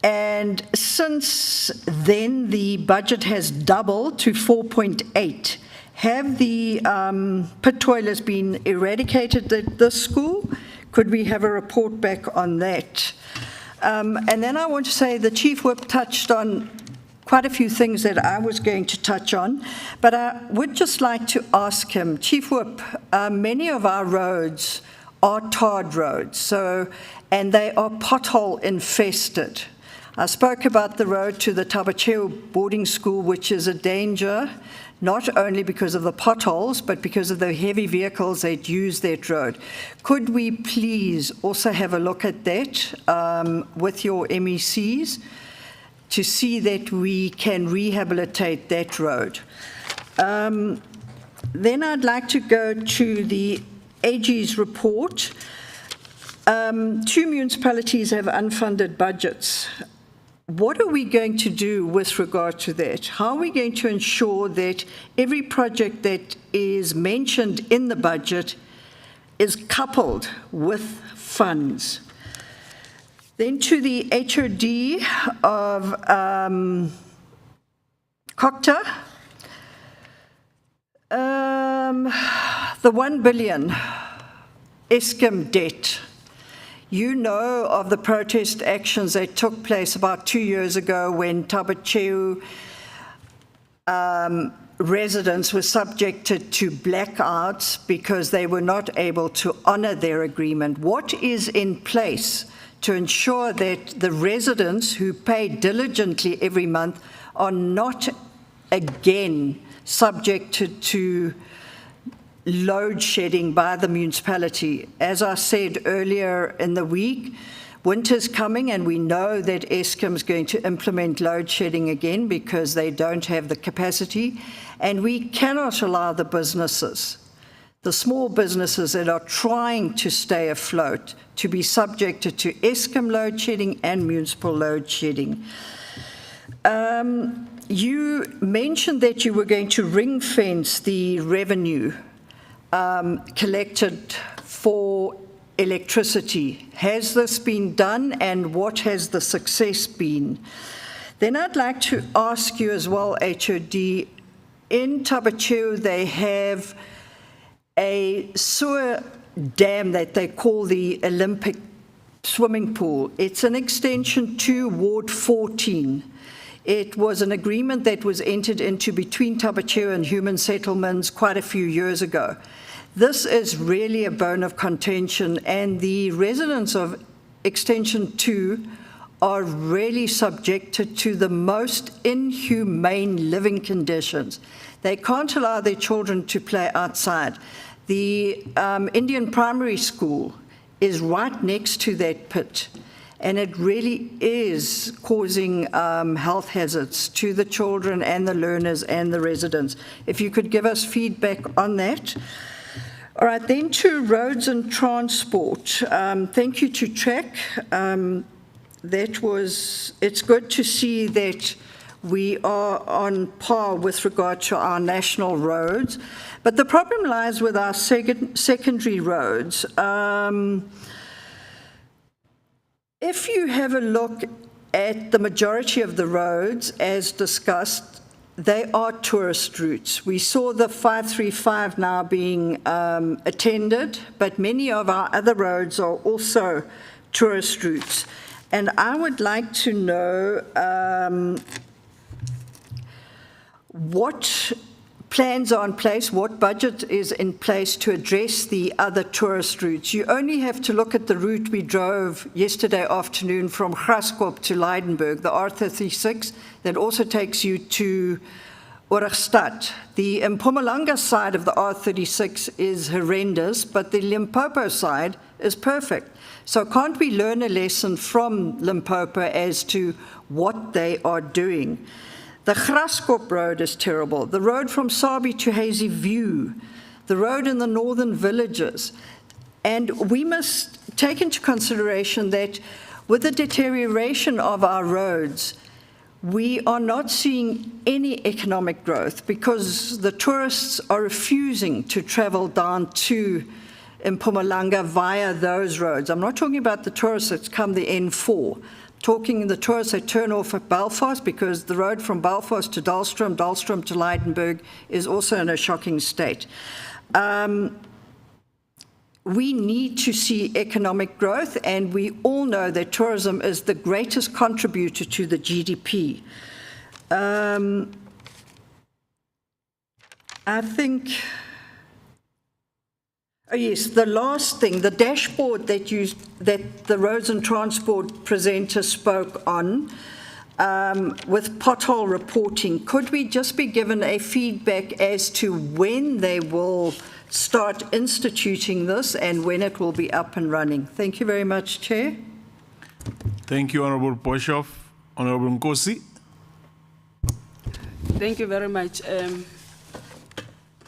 And since then, the budget has doubled to 4.8. Have the pit toilets been eradicated at this school? Could we have a report back on that? And then I want to say the Chief Whip touched on quite a few things that I was going to touch on, but I would just like to ask him, Chief Whip, many of our roads are tarred roads, and they are pothole infested. I spoke about the road to the Tabacheu boarding school, which is a danger, not only because of the potholes, but because of the heavy vehicles that use that road. Could we please also have a look at that with your MECs to see that we can rehabilitate that road? Then I'd like to go to the AG's report. 2 municipalities have unfunded budgets. What are we going to do with regard to that? How are we going to ensure that every project that is mentioned in the budget is coupled with funds? Then to the HOD of COCTA, the 1 billion Eskom debt. You know of the protest actions that took place about 2 years ago when Tabacheu residents were subjected to blackouts because they were not able to honor their agreement. What is in place to ensure that the residents who pay diligently every month are not again subjected to load shedding by the municipality? As I said earlier in the week, winter's coming and we know that Eskom is going to implement load shedding again because they don't have the capacity, and we cannot allow the businesses, the small businesses that are trying to stay afloat, to be subjected to Eskom load shedding and municipal load shedding. You mentioned that you were going to ring fence the revenue collected for electricity. Has this been done, and what has the success been? Then I'd like to ask you as well, HOD, in Tabacheu they have a sewer dam that they call the Olympic swimming pool. It's an extension to Ward 14. It was an agreement that was entered into between Tabacheu and Human Settlements quite a few years ago. This is really a bone of contention, and the residents of Extension 2 are really subjected to the most inhumane living conditions. They can't allow their children to play outside. The Indian primary school is right next to that pit, and it really is causing health hazards to the children and the learners and the residents. If you could give us feedback on that. All right, then to roads and transport. Thank you to TRAC. It's good to see that we are on par with regard to our national roads, but the problem lies with our secondary roads. If you have a look at the majority of the roads, as discussed, they are tourist routes. We saw the 535 now being attended, but many of our other roads are also tourist routes. And I would like to know what plans are in place, what budget is in place to address the other tourist routes. You only have to look at the route we drove yesterday afternoon from Graskop to Leidenburg, the R36, that also takes you to Oorigstad. The Mpumalanga side of the R36 is horrendous, but the Limpopo side is perfect. So can't we learn a lesson from Limpopo as to what they are doing? The Graskop road is terrible. The road from Sabi to Hazy View, the road in the northern villages. And we must take into consideration that with the deterioration of our roads, we are not seeing any economic growth because the tourists are refusing to travel down to Mpumalanga via those roads. I'm not talking about the tourists that come the N4. Talking the tourists that turn off at Belfast, because the road from Belfast to Dahlstrom, Dahlstrom to Leidenburg is also in a shocking state. We need to see economic growth, and we all know that tourism is the greatest contributor to the GDP. I think, Oh, yes, the last thing, the dashboard that the Roads and Transport presenter spoke on, with pothole reporting, could we just be given a feedback as to when they will start instituting this and when it will be up and running? Thank you very much, Chair.
Thank you, Honorable Boshoff. Honorable Nkosi.
Thank you very much.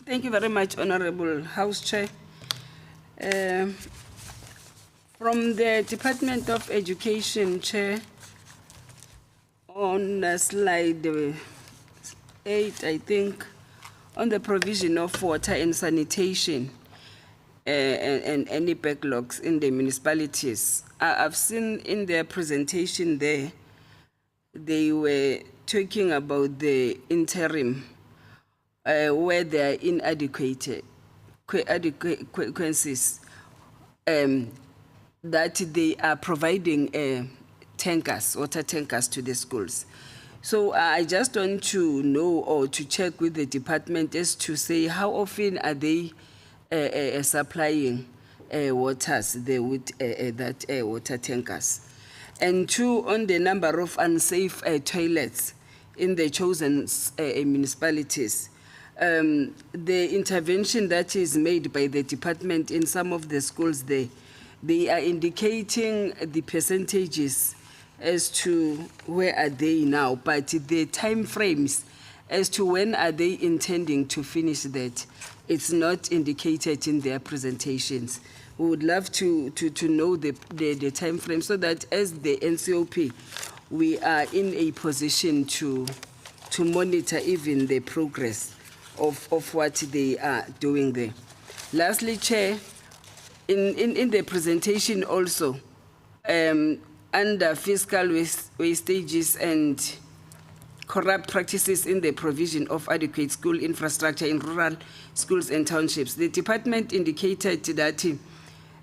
Thank you very much, Honorable House Chair. From the Department of Education, Chair, on slide 8, I think, on the provision of water and sanitation and any backlogs in the municipalities, I've seen in their presentation there, they were talking about the interim where there are inadequate consequences that they are providing tankers, water tankers to the schools. So I just want to know or to check with the department as to say how often are they supplying waters there with that water tankers. And 2, on the number of unsafe toilets in the chosen municipalities. The intervention that is made by the department in some of the schools there, they are indicating the percentages as to where are they now, but the time frames as to when are they intending to finish that, it's not indicated in their presentations. We would love to know the time frame so that as the NCOP, we are in a position to monitor even the progress of what they are doing there. Lastly, Chair, in the presentation also, under fiscal wastages and corrupt practices in the provision of adequate school infrastructure in rural schools and townships, the department indicated that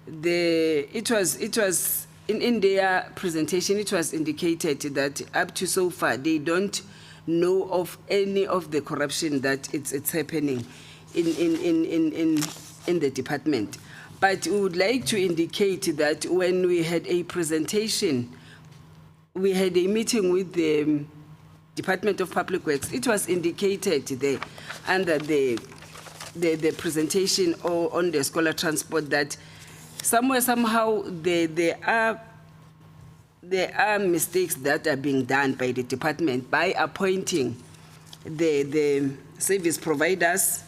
it was in their presentation, it was indicated that up to so far they don't know of any of the corruption that it's happening in the department. But we would like to indicate that when we had a presentation, we had a meeting with the Department of Public Works. It was indicated there under the presentation or on the scholar transport that somehow there are mistakes that are being done by the department by appointing the service providers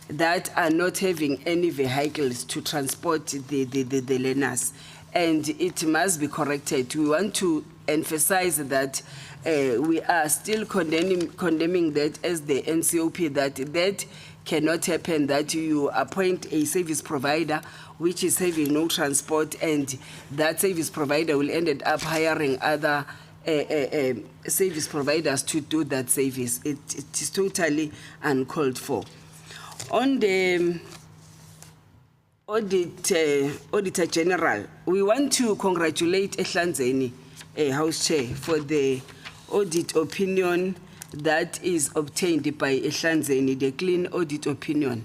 that are not having any vehicles to transport the learners, and it must be corrected. We want to emphasize that we are still condemning that as the NCOP, that cannot happen, that you appoint a service provider which is having no transport, and that service provider will end up hiring other service providers to do that service. It is totally uncalled for. On the Auditor General, we want to congratulate Ehlanzeni, House Chair, for the audit opinion that is obtained by Ehlanzeni, the clean audit opinion.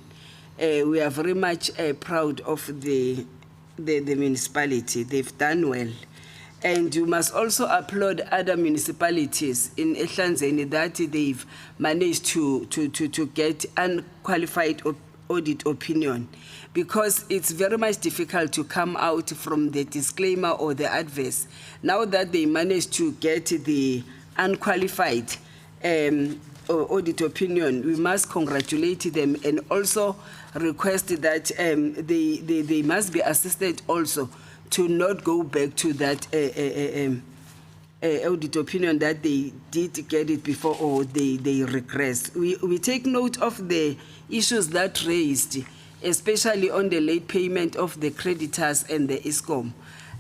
We are very much proud of the municipality. They've done well. And you must also applaud other municipalities in Ehlanzeni that they've managed to get unqualified audit opinion, because it's very much difficult to come out from the disclaimer or the adverse. Now that they managed to get the unqualified audit opinion, we must congratulate them and also request that they must be assisted also to not go back to that audit opinion that they did get it before or they regress. We take note of the issues that raised, especially on the late payment of the creditors and the ISCOM,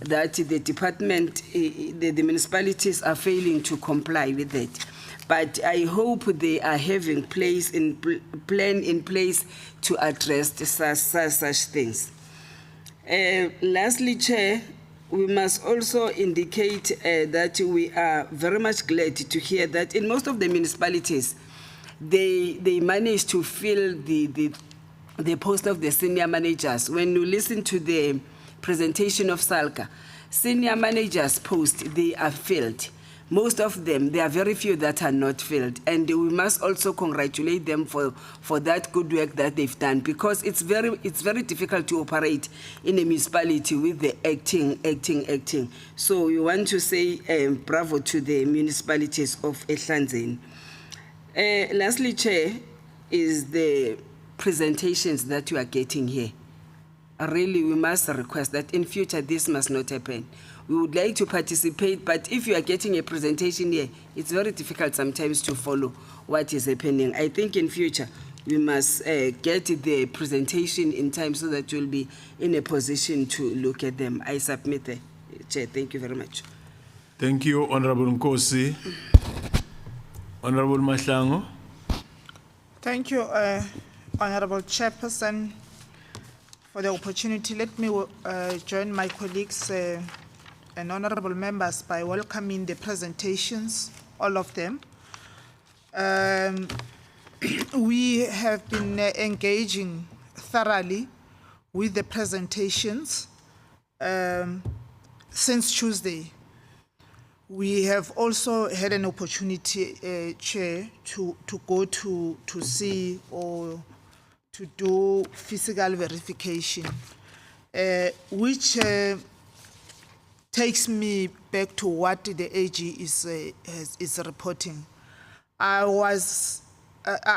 that the department, the municipalities are failing to comply with it. But I hope they are having plan in place to address such things. Lastly, Chair, we must also indicate that we are very much glad to hear that in most of the municipalities, they managed to fill the the post of the senior managers. When you listen to the presentation of Salka, senior managers post, they are filled. Most of them, there are very few that are not filled. And we must also congratulate them for that good work that they've done, because it's very difficult to operate in a municipality with the acting. So we want to say bravo to the municipalities of Ehlanzeni. Lastly, Chair, is the presentations that you are getting here. Really, we must request that in future this must not happen. We would like to participate, but if you are getting a presentation here, it's very difficult sometimes to follow what is happening. I think in future, we must get the presentation in time so that you'll be in a position to look at them. I submit the Chair. Thank you very much.
Thank you, Honorable Nkosi. Honorable Mahlango.
Thank you, Honorable Chairperson, for the opportunity. Let me join my colleagues and honorable members by welcoming the presentations, all of them. We have been engaging thoroughly with the presentations since Tuesday. We have also had an opportunity, Chair, to go to see or to do physical verification, which takes me back to what the AG is reporting. I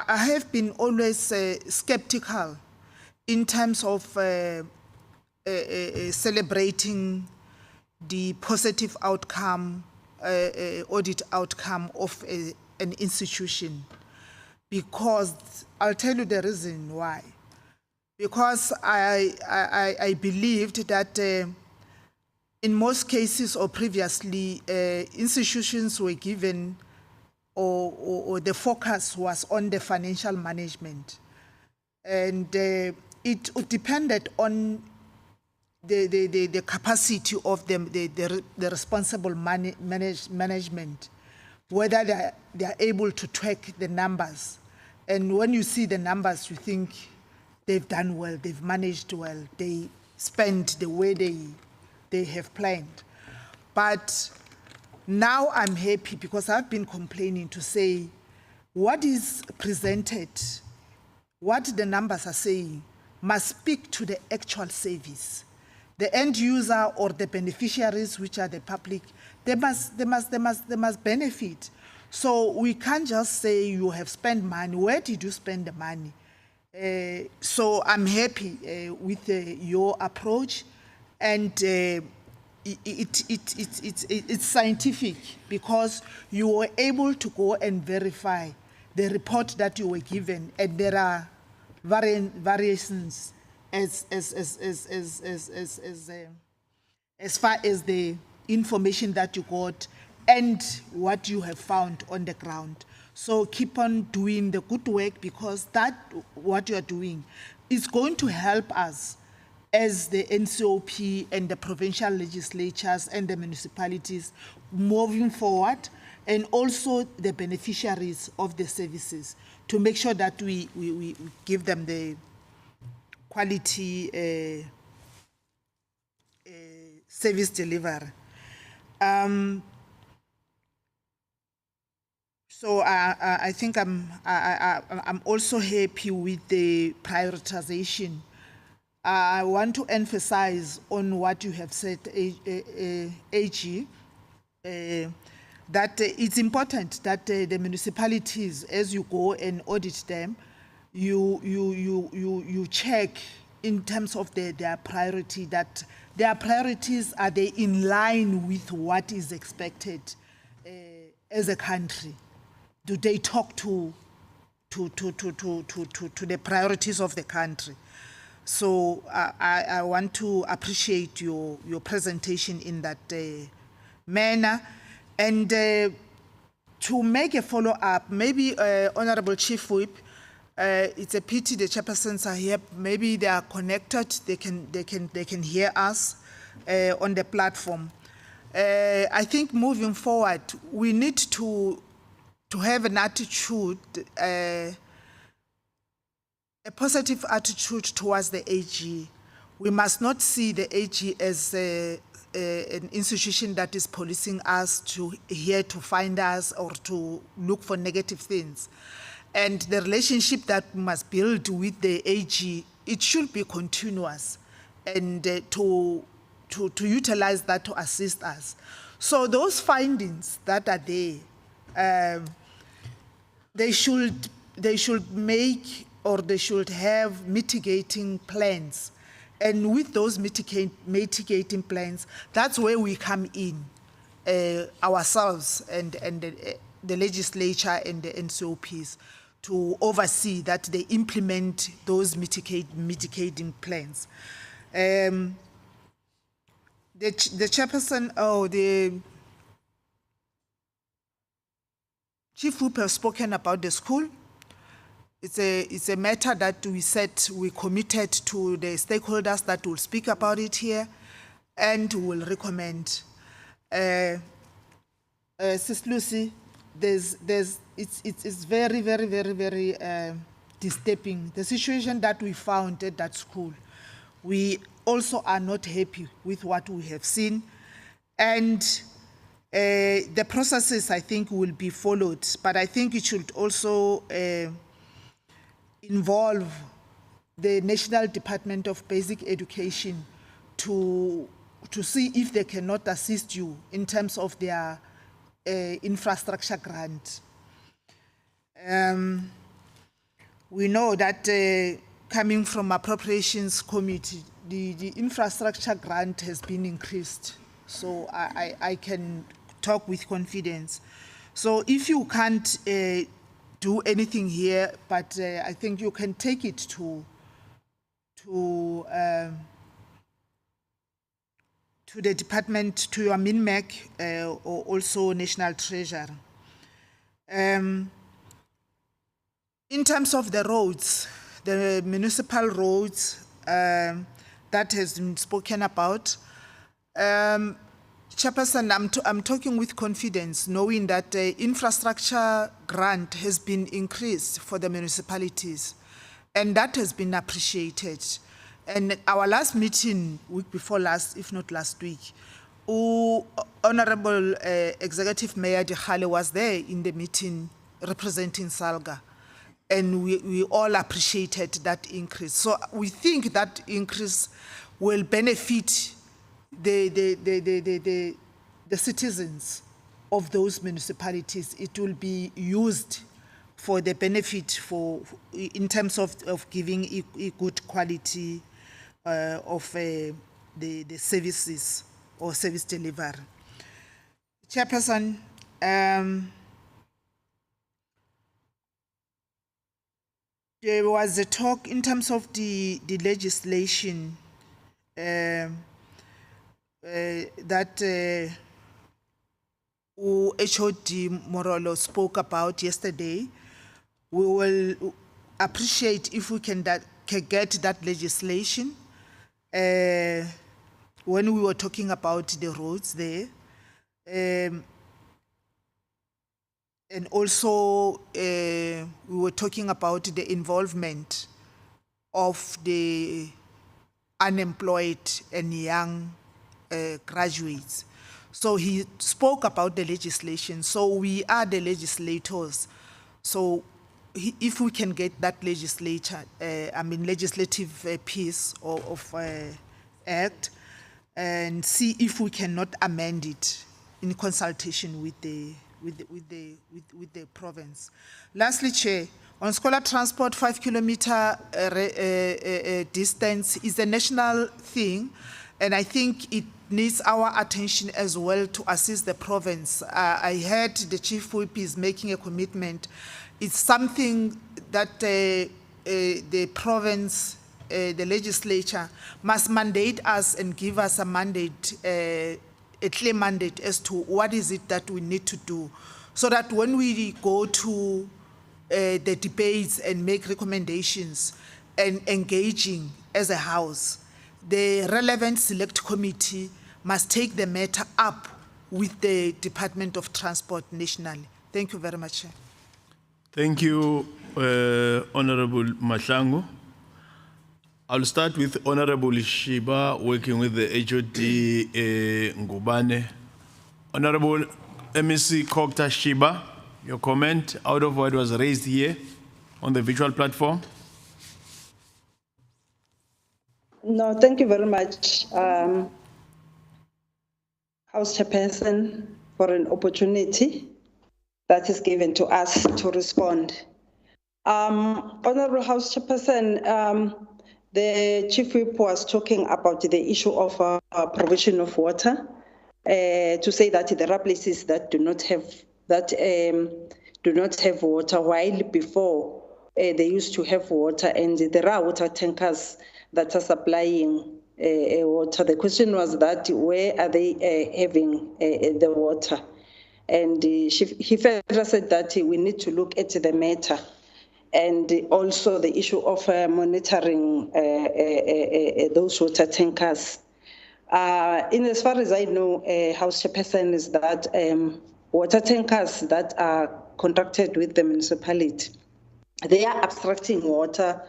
have been always skeptical in terms of celebrating the positive outcome, audit outcome of an institution, because I'll tell you the reason why. Because I believed that in most cases or previously, institutions were given or the focus was on the financial management. And it depended on the capacity of them, the responsible management, whether they are able to track the numbers. And when you see the numbers, you think they've done well, they've managed well, they spent the way they have planned. But now I'm happy because I've been complaining to say what is presented, what the numbers are saying, must speak to the actual service. The end user or the beneficiaries, which are the public, they must benefit. So we can't just say you have spent money. Where did you spend the money? So I'm happy with your approach, and it's scientific because you were able to go and verify the report that you were given, and there are variations as far as the information that you got and what you have found on the ground. So keep on doing the good work, because that what you are doing is going to help us as the NCOP and the provincial legislatures and the municipalities moving forward, and also the beneficiaries of the services, to make sure that we give them the quality service delivery. So I think I'm also happy with the prioritization. I want to emphasize on what you have said, AG, that it's important that the municipalities, as you go and audit them, you check in terms of their priority, that their priorities, are they in line with what is expected as a country? Do they talk to the priorities of the country? So I want to appreciate your presentation in that manner. And to make a follow-up, maybe Honorable Chief Whip, it's a pity the chairpersons are here. Maybe they are connected. They can hear us on the platform. I think moving forward, we need to have an attitude, a
a positive attitude towards the AG. We must not see the AG as an institution that is policing us here to find us or to look for negative things. And the relationship that we must build with the AG, it should be continuous and to utilize that to assist us. So those findings that are there, they should make or they should have mitigating plans. And with those mitigating plans, that's where we come in, ourselves and the legislature and the NCOPs to oversee that they implement those mitigating plans. The chairperson, the chief whip has spoken about the school. It's a matter that we said we committed to the stakeholders that will speak about it here and will recommend. Sis Lucy, it's very, very, very, very disturbing. The situation that we found at that school. We also are not happy with what we have seen. And the processes, I think, will be followed. But I think it should also involve the National Department of Basic Education to see if they cannot assist you in terms of their infrastructure grant. We know that coming from Appropriations Committee, the infrastructure grant has been increased. So I can talk with confidence. So if you can't do anything here, but I think you can take it to the department, to your MINMEC or also National Treasurer. In terms of the roads, the municipal roads that has been spoken about, Chairperson, I'm talking with confidence, knowing that the infrastructure grant has been increased for the municipalities, and that has been appreciated. And our last meeting, week before last, if not last week, Honorable Executive Mayor Dikhale was there in the meeting representing Salga, and we all appreciated that increase. So we think that increase will benefit the citizens of those municipalities. It will be used for the benefit in terms of giving a good quality of the services or service delivery. Chairperson, there was a talk in terms of the legislation that HOD Morolo spoke about yesterday. We will appreciate if we can get that legislation. When we were talking about the roads there, and also we were talking about the involvement of the unemployed and young graduates. So he spoke about the legislation. So we are the legislators. So if we can get that legislative piece of act, and see if we cannot amend it in consultation with the province. Lastly, Chair, on scholar transport, 5 kilometer distance is a national thing, and I think it needs our attention as well to assist the province. I heard the Chief Whip is making a commitment. It's something that the province, the legislature, must mandate us and give us a mandate, a clear mandate as to what is it that we need to do, so that when we go to the debates and make recommendations and engaging as a house, the relevant select committee must take the matter up with the Department of Transport nationally. Thank you very much, Chair.
Thank you, Honorable Mahlangu. I'll start with Honorable Shiba, working with the HOD Ngubane. Honorable MEC Kokta Shiba, your comment out of what was raised here on the virtual platform.
No, thank you very much, House Chairperson, for an opportunity that is given to us to respond. Honorable House Chairperson, the Chief Whip was talking about the issue of provision of water, to say that there are places that do not have water, while before they used to have water, and there are water tankers that are supplying water. The question was that where are they having the water? And he further said that we need to look at the matter, and also the issue of monitoring those water tankers. In as far as I know, House Chairperson, is that water tankers that are contracted with the municipality, they are abstracting water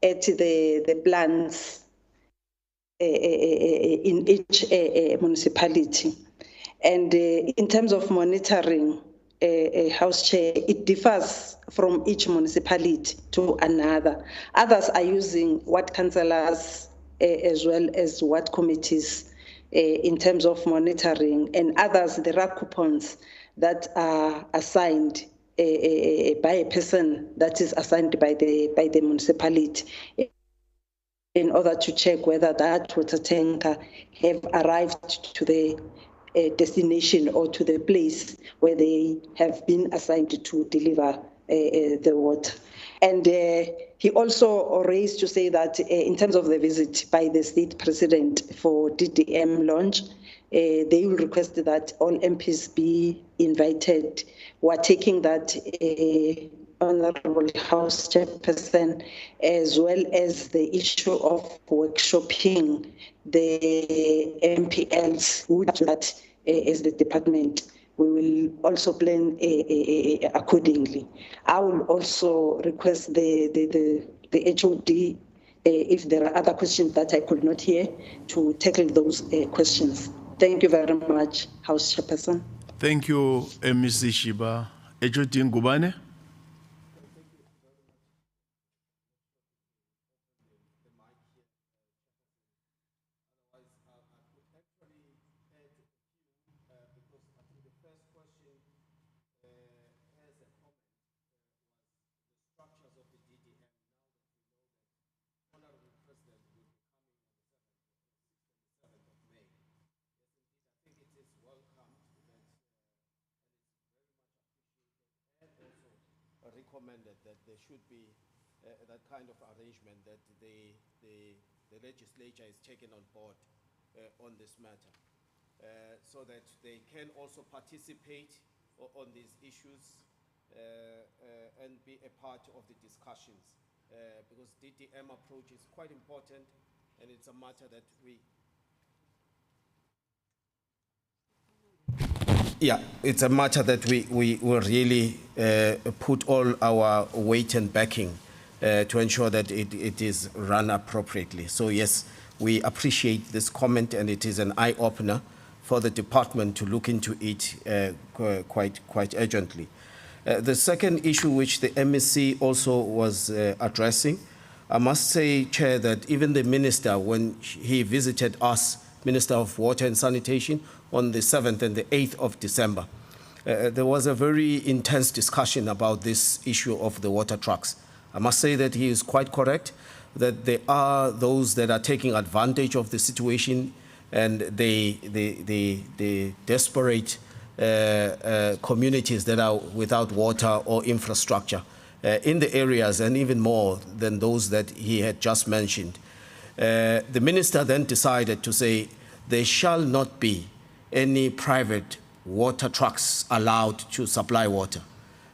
at the plants in each municipality. And in terms of monitoring, House Chair, it differs from each municipality to another. Others are using ward councillors as well as ward committees in terms of monitoring, and others, there are coupons that are assigned by a person that is assigned by the municipality in order to check whether that water tanker have arrived to the destination or to the place where they have been assigned to deliver the water. And he also raised to say that in terms of the visit by the state president for DDM launch, they will request that all MPs be invited. We're taking that, Honorable House Chairperson, as well as the issue of workshopping the MPLs who do that as the department. We will also plan accordingly. I will also request the HOD, if there are other questions that I could not hear, to tackle those questions. Thank you very much, House Chairperson.
Thank you, MEC Shiba. HOD Ngubane.
Recommended that there should be that kind of arrangement, that the legislature is taken on board on this matter, so that they can also participate on these issues and be a part of the discussions, because DDM approach is quite important, and it's a matter that it's a matter that we will really put all our weight and backing to ensure that it is run appropriately. So yes, we appreciate this comment, and it is an eye-opener for the department to look into it quite urgently. The second issue which the MEC also was addressing, I must say, Chair, that even the Minister, when he visited us, Minister of Water and Sanitation, on the 7th and the 8th of December, there was a very intense discussion about this issue of the water trucks. I must say that he is quite correct, that there are those that are taking advantage of the situation, and the desperate communities that are without water or infrastructure in the areas, and even more than those that he had just mentioned. The minister then decided to say there shall not be any private water trucks allowed to supply water.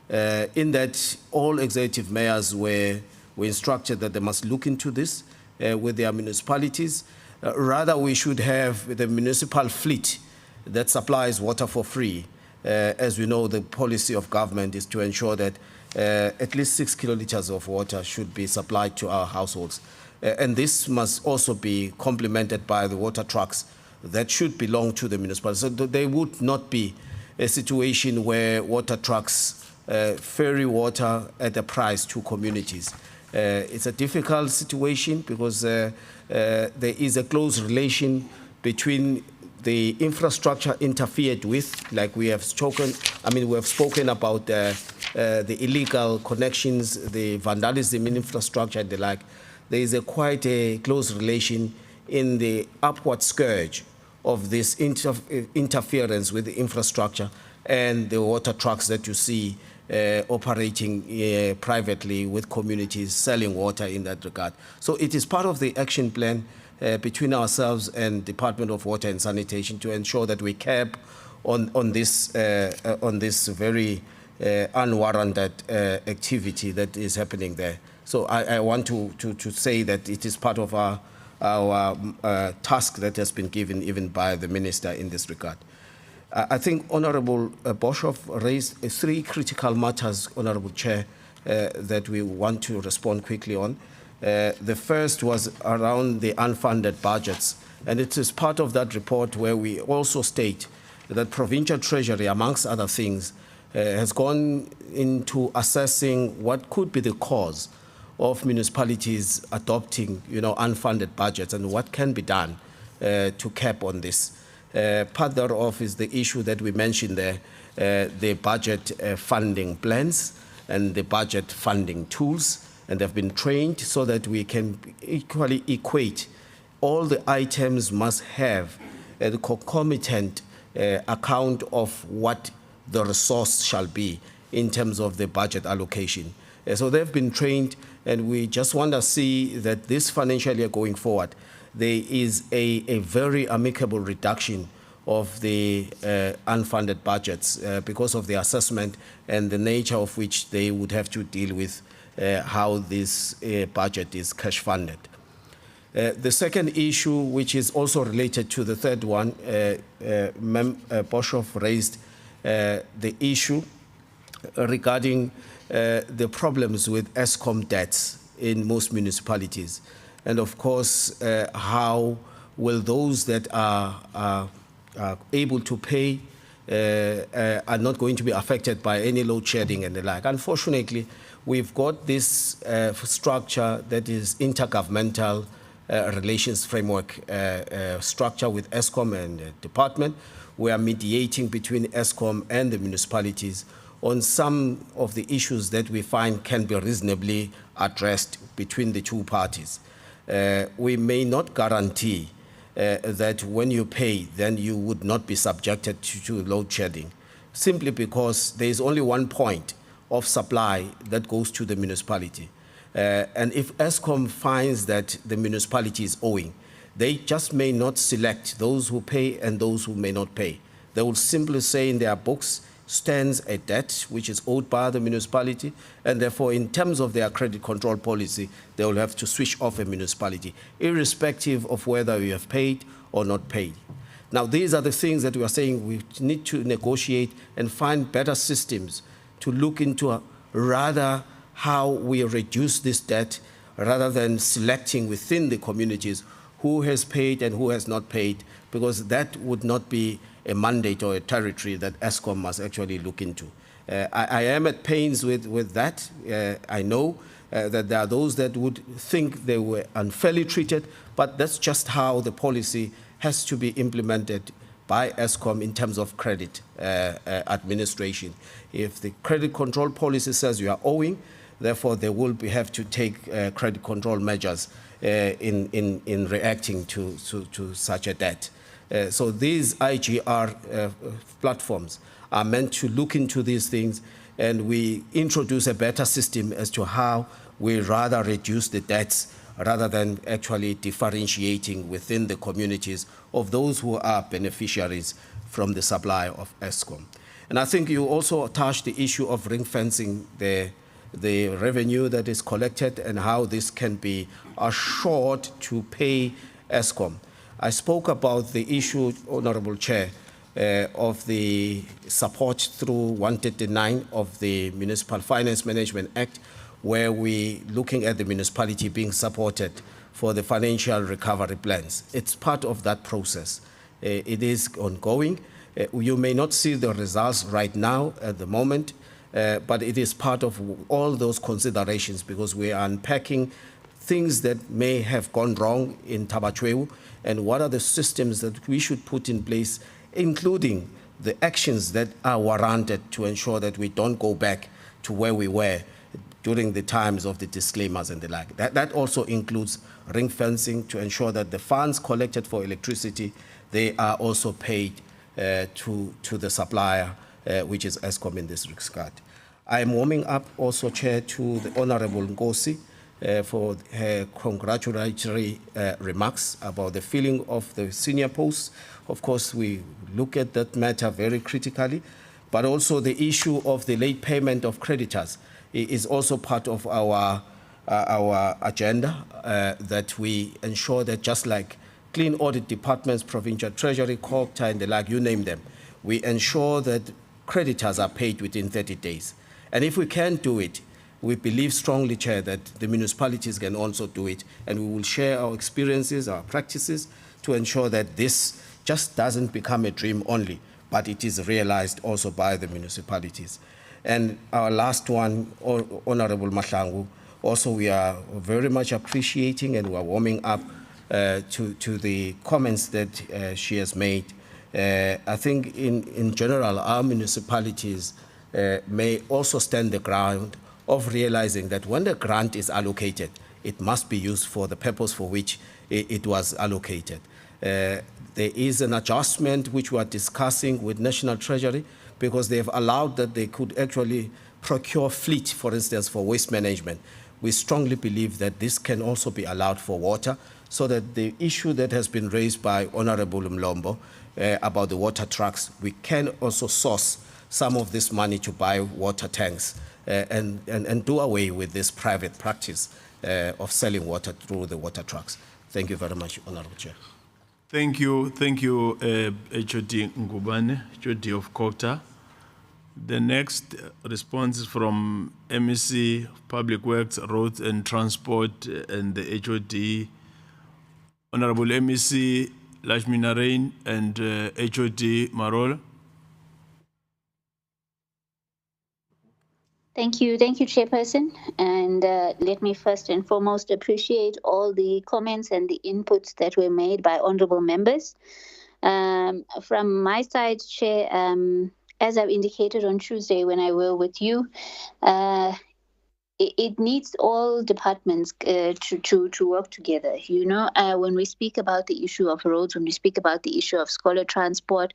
In that, all executive mayors were instructed that they must look into this with their municipalities. Rather, we should have the municipal fleet that supplies water for free. As we know, the policy of government is to ensure that at least 6 kiloliters of water should be supplied to our households. And this must also be complemented by the water trucks that should belong to the municipality. So there would not be a situation where water trucks ferry water at a price to communities. It's a difficult situation because there is a close relation between the infrastructure interfered with, like we have spoken. We have spoken about the illegal connections, the vandalism in infrastructure and the like. There is quite a close relation in the upward scourge of this interference with the infrastructure and the water trucks that you see operating privately with communities selling water in that regard. So it is part of the action plan between ourselves and Department of Water and Sanitation to ensure that we cap on this very unwarranted activity that is happening there. So I want to say that it is part of our task that has been given even by the Minister in this regard. I think Honourable Boshoff raised three critical matters, Honourable Chair, that we want to respond quickly on. The first was around the unfunded budgets, and it is part of that report where we also state that Provincial Treasury, amongst other things, has gone into assessing what could be the cause of municipalities adopting, unfunded budgets and what can be done to cap on this. Part thereof is the issue that we mentioned there, the budget funding plans and the budget funding tools, and they've been trained so that we can equally equate all the items must have a concomitant account of what the resource shall be in terms of the budget allocation. So they've been trained, and we just want to see that this financial year going forward, there is a very amicable reduction of the unfunded budgets because of the assessment and the nature of which they would have to deal with how this budget is cash funded. The second issue, which is also related to the third one, Boshoff raised the issue regarding the problems with ESCOM debts in most municipalities. And of course, how will those that are able to pay are not going to be affected by any load shedding and the like. Unfortunately, we've got this structure that is intergovernmental relations framework structure with ESCOM and the department. We are mediating between ESCOM and the municipalities on some of the issues that we find can be reasonably addressed between the two parties. We may not guarantee that when you pay, then you would not be subjected to load shedding, simply because there is only one point of supply that goes to the municipality. And if ESCOM finds that the municipality is owing, they just may not select those who pay and those who may not pay. They will simply say in their books, stands a debt which is owed by the municipality, and therefore in terms of their credit control policy, they will have to switch off a municipality, irrespective of whether you have paid or not paid. Now, these are the things that we are saying we need to negotiate and find better systems to look into rather how we reduce this debt rather than selecting within the communities who has paid and who has not paid, because that would not be a mandate or a territory that ESCOM must actually look into. I am at pains with that. I know that there are those that would think they were unfairly treated, but that's just how the policy has to be implemented by ESCOM in terms of credit administration. If the credit control policy says you are owing, therefore they will have to take credit control measures in reacting to such a debt. So these IGR platforms are meant to look into these things, and we introduce a better system as to how we rather reduce the debts rather than actually differentiating within the communities of those who are beneficiaries from the supply of ESCOM. And I think you also touched the issue of ring-fencing the revenue that is collected and how this can be assured to pay ESCOM. I spoke about the issue, Honourable Chair, of the support through 139 of the Municipal Finance Management Act, where we're looking at the municipality being supported for the financial recovery plans. It's part of that process. It is ongoing. You may not see the results right now at the moment, but it is part of all those considerations because we are unpacking things that may have gone wrong in Tabachweu and what are the systems that we should put in place, including the actions that are warranted to ensure that we don't go back to where we were during the times of the disclaimers and the like. That also includes ring fencing to ensure that the funds collected for electricity, they are also paid to the supplier, which is ESCOM in this regard. I am warming up also, Chair, to the Honorable Nkosi for her congratulatory remarks about the filling of the senior posts. Of course, we look at that matter very critically, but also the issue of the late payment of creditors is also part of our agenda, that we ensure that just like clean audit departments, provincial treasury, COGTA, and the like, you name them, we ensure that creditors are paid within 30 days. And if we can do it, we believe strongly, Chair, that the municipalities can also do it, and we will share our experiences, our practices, to ensure that this just doesn't become a dream only, but it is realized also by the municipalities. And our last one, Honorable Mahlangu, also we are very much appreciating and we are warming up to the comments that she has made. I think in general, our municipalities may also stand the ground of realizing that when the grant is allocated, it must be used for the purpose for which it was allocated. There is an adjustment which we are discussing with National Treasury because they have allowed that they could actually procure fleet, for instance, for waste management. We strongly believe that this can also be allowed for water, so that the issue that has been raised by Honorable Mlombo about the water trucks, we can also source some of this money to buy water tanks and do away with this private practice of selling water through the water trucks. Thank you very much, Honorable Chair.
Thank you, HOD Ngubane, HOD of COGTA. The next response is from MEC Public Works, Roads and Transport, and the HOD, Honorable MEC Lashmi Narain and HOD Marol.
Thank you, Chairperson. And let me first and foremost appreciate all the comments and the inputs that were made by honourable members. From my side, Chair, as I've indicated on Tuesday when I were with you, it needs all departments to work together. You know, when we speak about the issue of roads, when we speak about the issue of scholar transport,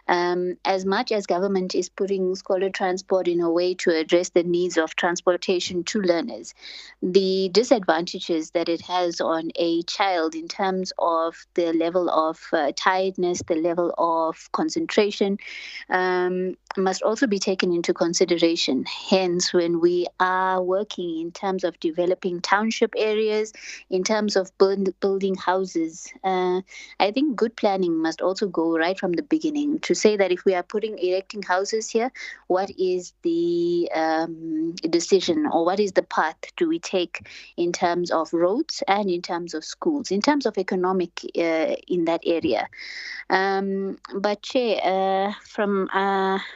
as much as government is putting scholar transport in a way to address the needs of transportation to learners, the disadvantages that it has on a child in terms of the level of tiredness, the level of concentration, must also be taken into consideration. Hence, when we are working in terms of developing township areas, in terms of building houses, I think good planning must also go right from the beginning to say that if we are erecting houses here, what is the decision or what is the path do we take in terms of roads and in terms of schools, in terms of economic in that area. But Chair, from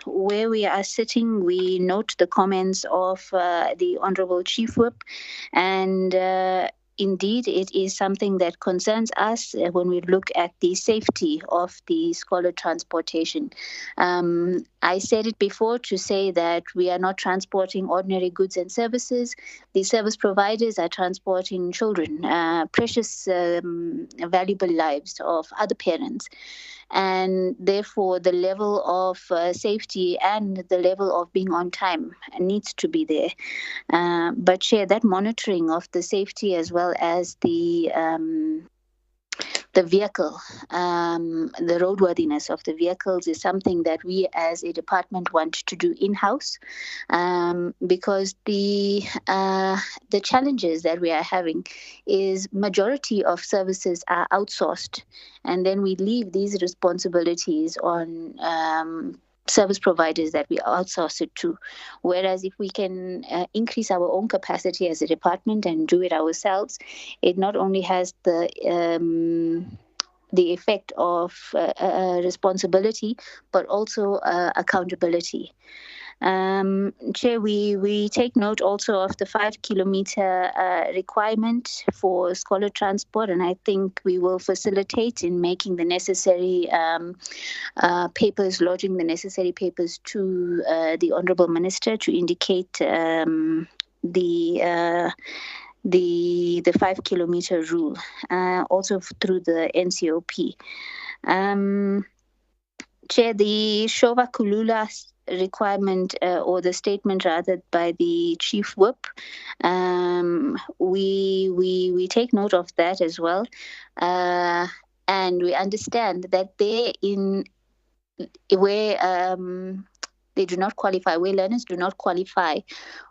where we are sitting, we note the comments of the Honourable Chief Whip, and indeed it is something that concerns us when we look at the safety of the scholar transportation. I said it before to say that we are not transporting ordinary goods and services. The service providers are transporting children, precious, valuable lives of other parents. And therefore, the level of safety and the level of being on time needs to be there. But Chair, that monitoring of the safety as well as the vehicle, the roadworthiness of the vehicles is something that we as a department want to do in-house, because the challenges that we are having is majority of services are outsourced, and then we leave these responsibilities on service providers that we outsource it to. Whereas if we can increase our own capacity as a department and do it ourselves, it not only has the effect of responsibility, but also accountability. Chair, we take note also of the 5 kilometer requirement for scholar transport, and I think we will facilitate in making the necessary papers, lodging the necessary papers to the Honourable Minister to indicate the 5 kilometer rule, also through the NCOP. Chair, the Shova Kulula requirement or the statement rather by the Chief Whip, we take note of that as well, and we understand that they do not qualify, where learners do not qualify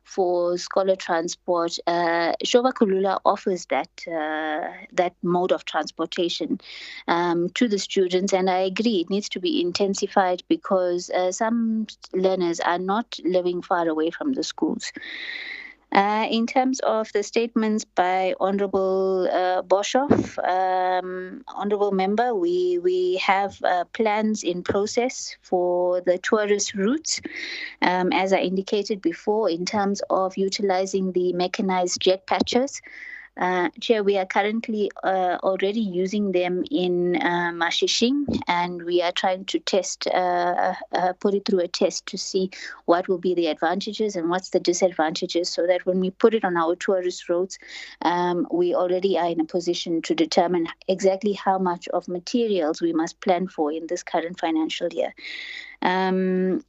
for scholar transport, Shova Kulula offers that mode of transportation to the students, and I agree it needs to be intensified because some learners are not living far away from the schools. In terms of the statements by Honourable Boshoff, Honourable Member, we have plans in process for the tourist routes, as I indicated before, in terms of utilising the mechanised jet patches. Chair, we are currently already using them in Mashishing, and we are trying to test, put it through a test to see what will be the advantages and what's the disadvantages, so that when we put it on our tourist roads, we already are in a position to determine exactly how much of materials we must plan for in this current financial year.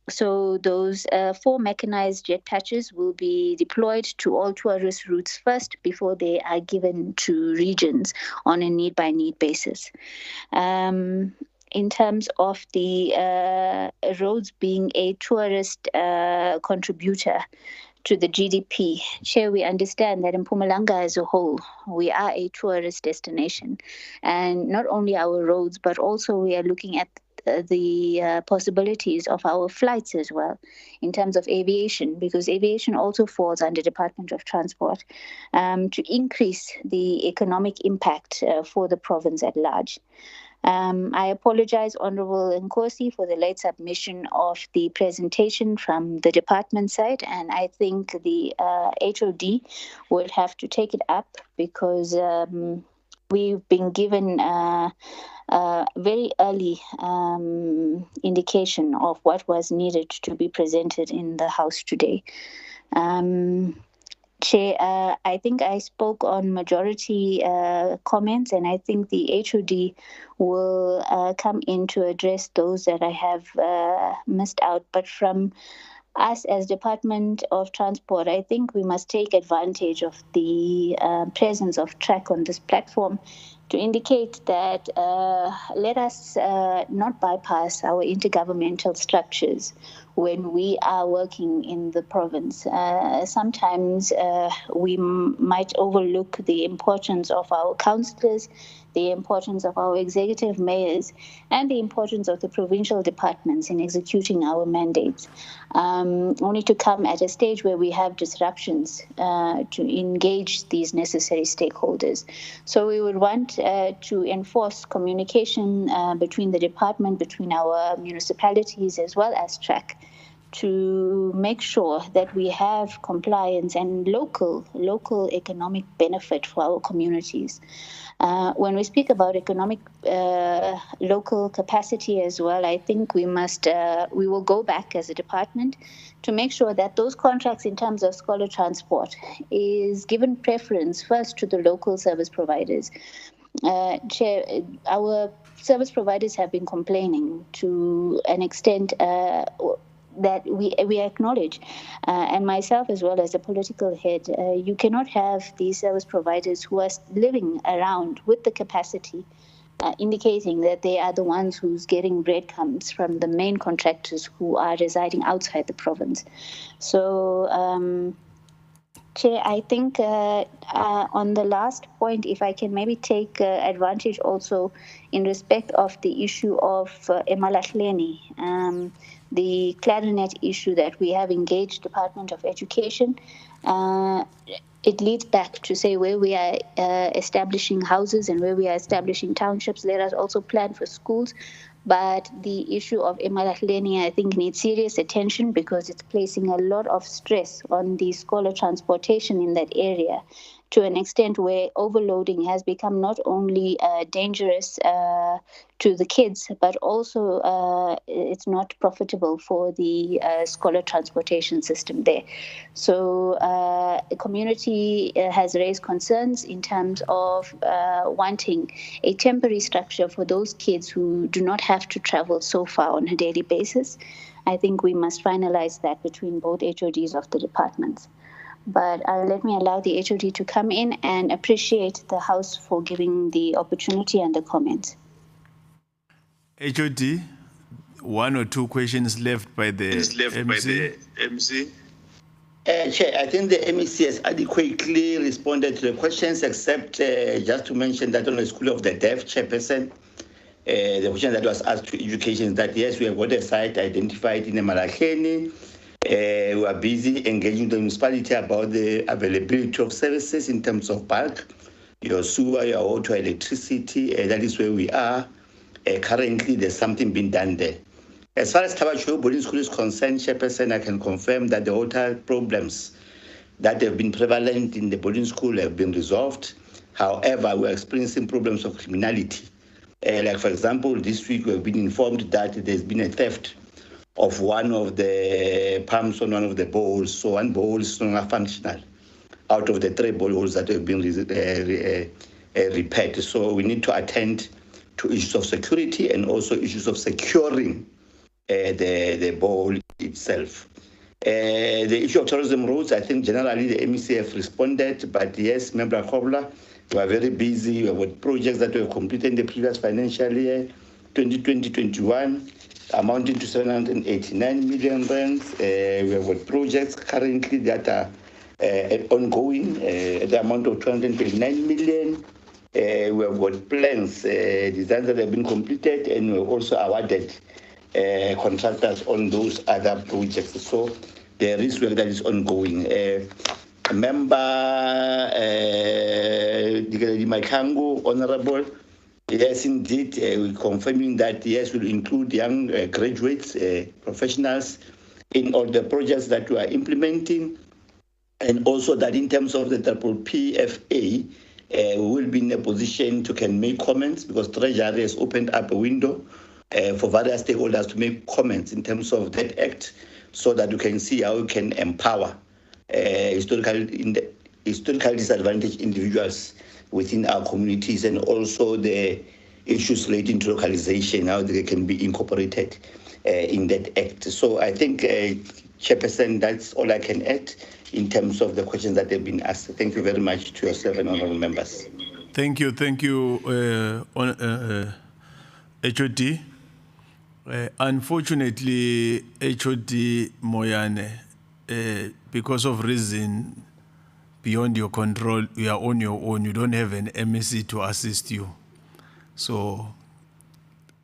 So those 4 mechanized jet patches will be deployed to all tourist routes first before they are given to regions on a need-by-need basis. In terms of the roads being a tourist contributor to the GDP, Chair, we understand that in Mpumalanga as a whole, we are a tourist destination. And not only our roads, but also we are looking at the possibilities of our flights as well in terms of aviation, because aviation also falls under Department of Transport, to increase the economic impact for the province at large. I apologize, Honourable Nkosi, for the late submission of the presentation from the department side, and I think the HOD would have to take it up because we've been given very early indication of what was needed to be presented in the House today. Chair, I think I spoke on majority comments, and I think the HOD will come in to address those that I have missed out. But from us as Department of Transport, I think we must take advantage of the presence of TRAC on this platform to indicate that let us not bypass our intergovernmental structures when we are working in the province. Sometimes we might overlook the importance of our councillors, the importance of our executive mayors, and the importance of the provincial departments in executing our mandates, only to come at a stage where we have disruptions to engage these necessary stakeholders. So we would want to enforce communication between the department, between our municipalities, as well as TRAC, to make sure that we have compliance and local economic benefit for our communities. When we speak about economic local capacity as well, I think we will go back as a department to make sure that those contracts in terms of scholar transport is given preference first to the local service providers. Chair, our service providers have been complaining to an extent that we acknowledge, and myself as well as a political head, you cannot have these service providers who are living around with the capacity, indicating that they are the ones who's getting breadcrumbs from the main contractors who are residing outside the province. So Chair, I think on the last point, if I can maybe take advantage also in respect of the issue of Emalahleni, the clarinet issue that we have engaged Department of Education. It leads back to say where we are establishing houses and where we are establishing townships. Let us also plan for schools. But the issue of Emalahleni, I think, needs serious attention because it's placing a lot of stress on the scholar transportation in that area to an extent where overloading has become not only dangerous to the kids, but also it's not profitable for the scholar transportation system there. So the community has raised concerns in terms of wanting a temporary structure for those kids who do not have to travel so far on a daily basis. I think we must finalize that between both HODs of the departments. But let me allow the HOD to come in and appreciate the House for giving the opportunity and the comments.
HOD, one or two questions left by the MC.
Chair, I think the MEC has adequately responded to the questions, except just to mention that on the School of the Deaf Chairperson, the question that was asked to education is that yes, we have got a site identified in Emalahleni. We are busy engaging the municipality about the availability of services in terms of bulk, your sewer, your water, electricity. That is where we are. Currently, there's something being done there. As far as Tabacho Boarding School is concerned, Chairperson, I can confirm that the water problems that have been prevalent in the boarding school have been resolved. However, we're experiencing problems of criminality. Like, for example, this week we have been informed that there's been a theft of one of the pumps on one of the bowls. So one bowl is no longer functional out of the 3 boreholes that have been repaired. So we need to attend to issues of security and also issues of securing the bowl itself. The issue of tourism routes, I think generally the MEC have responded, but yes, Member Kobla, we are very busy with projects that were completed in the previous financial year, 2020-21, amounting to 789 million rands. We have got projects currently that are ongoing at the amount of 229 million. We have got plans, designs that have been completed, and we have also awarded contractors on those other projects. So there is work that is ongoing. Member Digaledi Makango, Honorable, yes, indeed, we're confirming that, yes, we'll include young graduates, professionals in all the projects that we are implementing, and also that in terms of the PPFA, we will be in a position to can make comments because Treasury has opened up a window for various stakeholders to make comments in terms of that act so that we can see how we can empower historically disadvantaged individuals within our communities and also the issues relating to localization, how they can be incorporated in that act. So I think, Chairperson, that's all I can add in terms of the questions that have been asked. Thank you very much to yourself and honorable members.
Thank you, HOD. Unfortunately, HOD Moyane, because of reason beyond your control, you are on your own. You don't have an MEC to assist you. So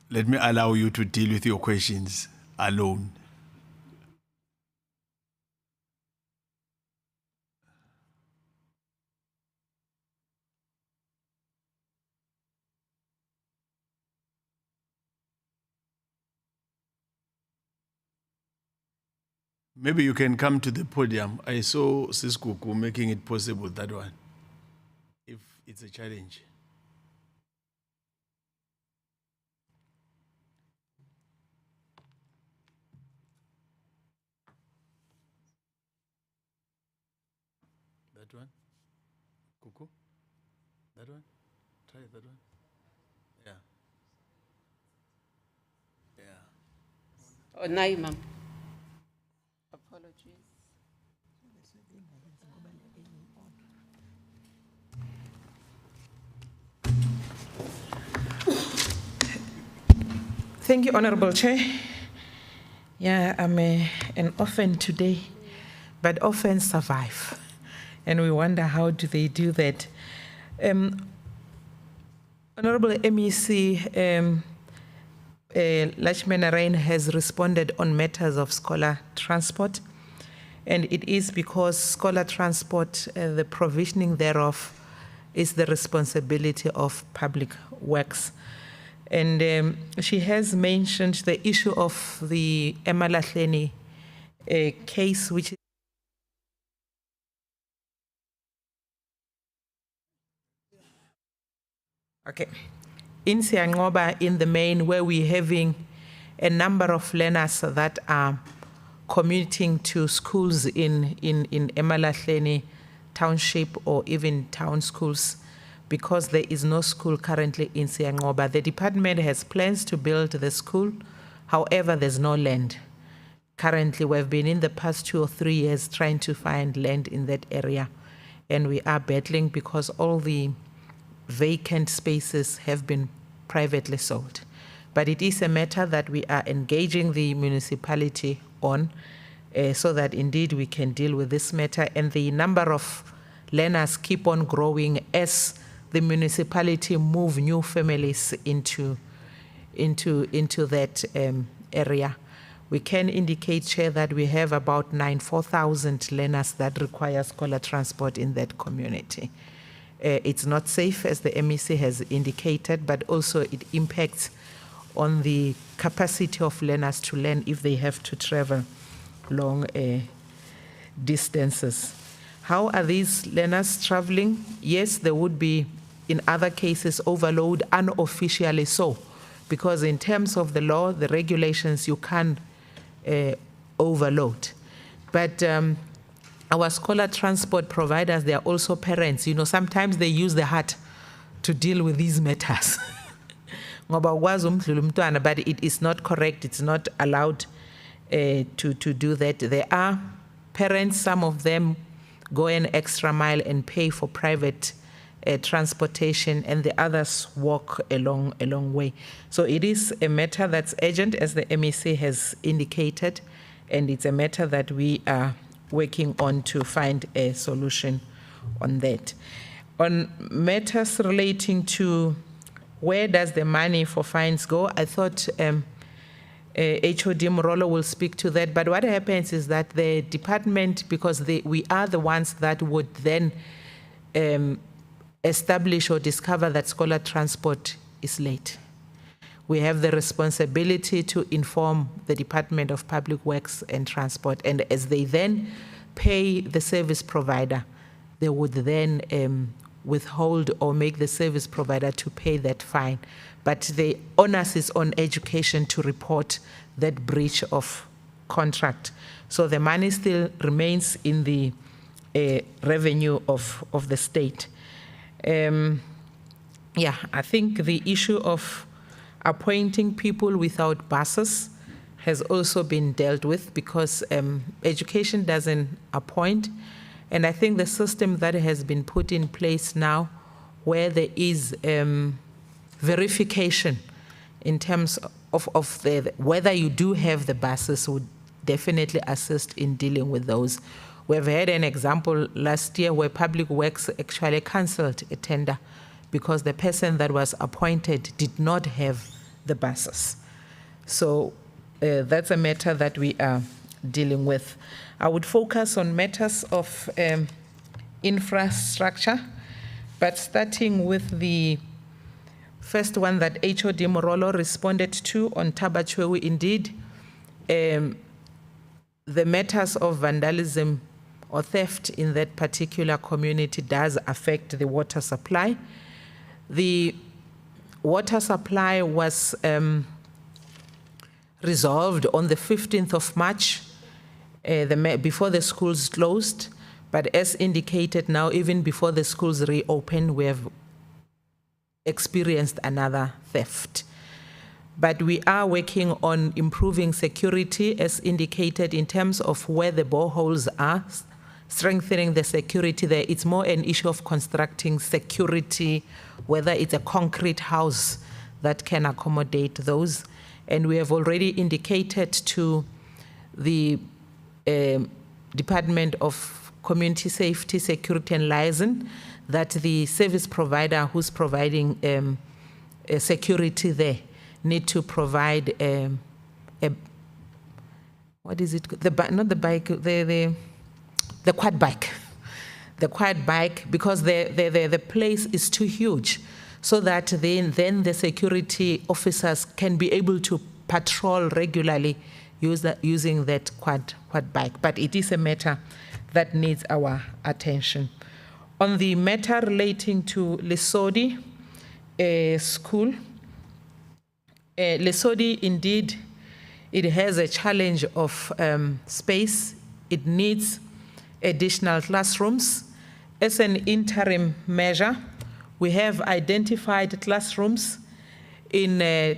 let me allow you to deal with your questions alone. Maybe you can come to the podium. I saw Siskuku making it possible, that one, if it's a challenge. That one? Kuku? That one? Try that one? Yeah. Yeah.
Oh, Naima.
Apologies. Thank you, Honorable Chair. Yeah, I'm an orphan today, but orphans survive. and we wonder how do they do that. Honorable MEC Lachman Rain has responded on matters of scholar transport, and it is because scholar transport, the provisioning thereof, is the responsibility of Public Works. And she has mentioned the issue of the Emalahleni case, which is okay. In Siangoba, in the main, where we're having a number of learners that are commuting to schools in Emalahleni Township or even town schools, because there is no school currently in Siangoba. The department has plans to build the school. However, there's no land. Currently, we've been in the past 2 or 3 years trying to find land in that area, and we are battling because all the vacant spaces have been privately sold. But it is a matter that we are engaging the municipality on, so that indeed we can deal with this matter. And the number of learners keep on growing as the municipality move new families into that area. We can indicate, Chair, that we have about 4,000 learners that require scholar transport in that community. It's not safe, as the MEC has indicated, but also it impacts on the capacity of learners to learn if they have to travel long distances. How are these learners traveling? Yes, there would be, in other cases, overload unofficially so, because in terms of the law, the regulations, you can't overload. But our scholar transport providers, they are also parents. You know, sometimes they use the heart to deal with these matters. But it is not correct. It's not allowed to do that. There are parents, some of them go an extra mile and pay for private transportation, and the others walk a long way. So it is a matter that's urgent, as the MEC has indicated, and it's a matter that we are working on to find a solution on that. On matters relating to where does the money for fines go, I thought HOD Morolo will speak to that. But what happens is that the department, because we are the ones that would then establish or discover that scholar transport is late. We have the responsibility to inform the Department of Public Works and Transport, and as they then pay the service provider, they would then withhold or make the service provider to pay that fine. But the onus is on education to report that breach of contract. So the money still remains in the revenue of the state. Yeah, I think the issue of appointing people without buses has also been dealt with, because education doesn't appoint. And I think the system that has been put in place now, where there is verification in terms of whether you do have the buses, would definitely assist in dealing with those. We've had an example last year where Public Works actually cancelled a tender because the person that was appointed did not have the buses. So that's a matter that we are dealing with. I would focus on matters of infrastructure, but starting with the first one that HOD Morolo responded to on Tabachwewu, indeed, the matters of vandalism or theft in that particular community does affect the water supply. The water supply was resolved on the 15th of March, before the schools closed. But as indicated now, even before the schools reopened, we have experienced another theft. But we are working on improving security, as indicated, in terms of where the boreholes are, strengthening the security there. It's more an issue of constructing security, whether it's a concrete house that can accommodate those. And we have already indicated to the Department of community safety, security, and liaison, that the service provider who's providing security there need to provide what is it? Not the bike, the quad bike. The quad bike, because the place is too huge, so that then the security officers can be able to patrol regularly using that quad bike. But it is a matter that needs our attention. On the matter relating to Lesodi school, Lesodi indeed, it has a challenge of space. It needs additional classrooms. As an interim measure, we have identified classrooms in the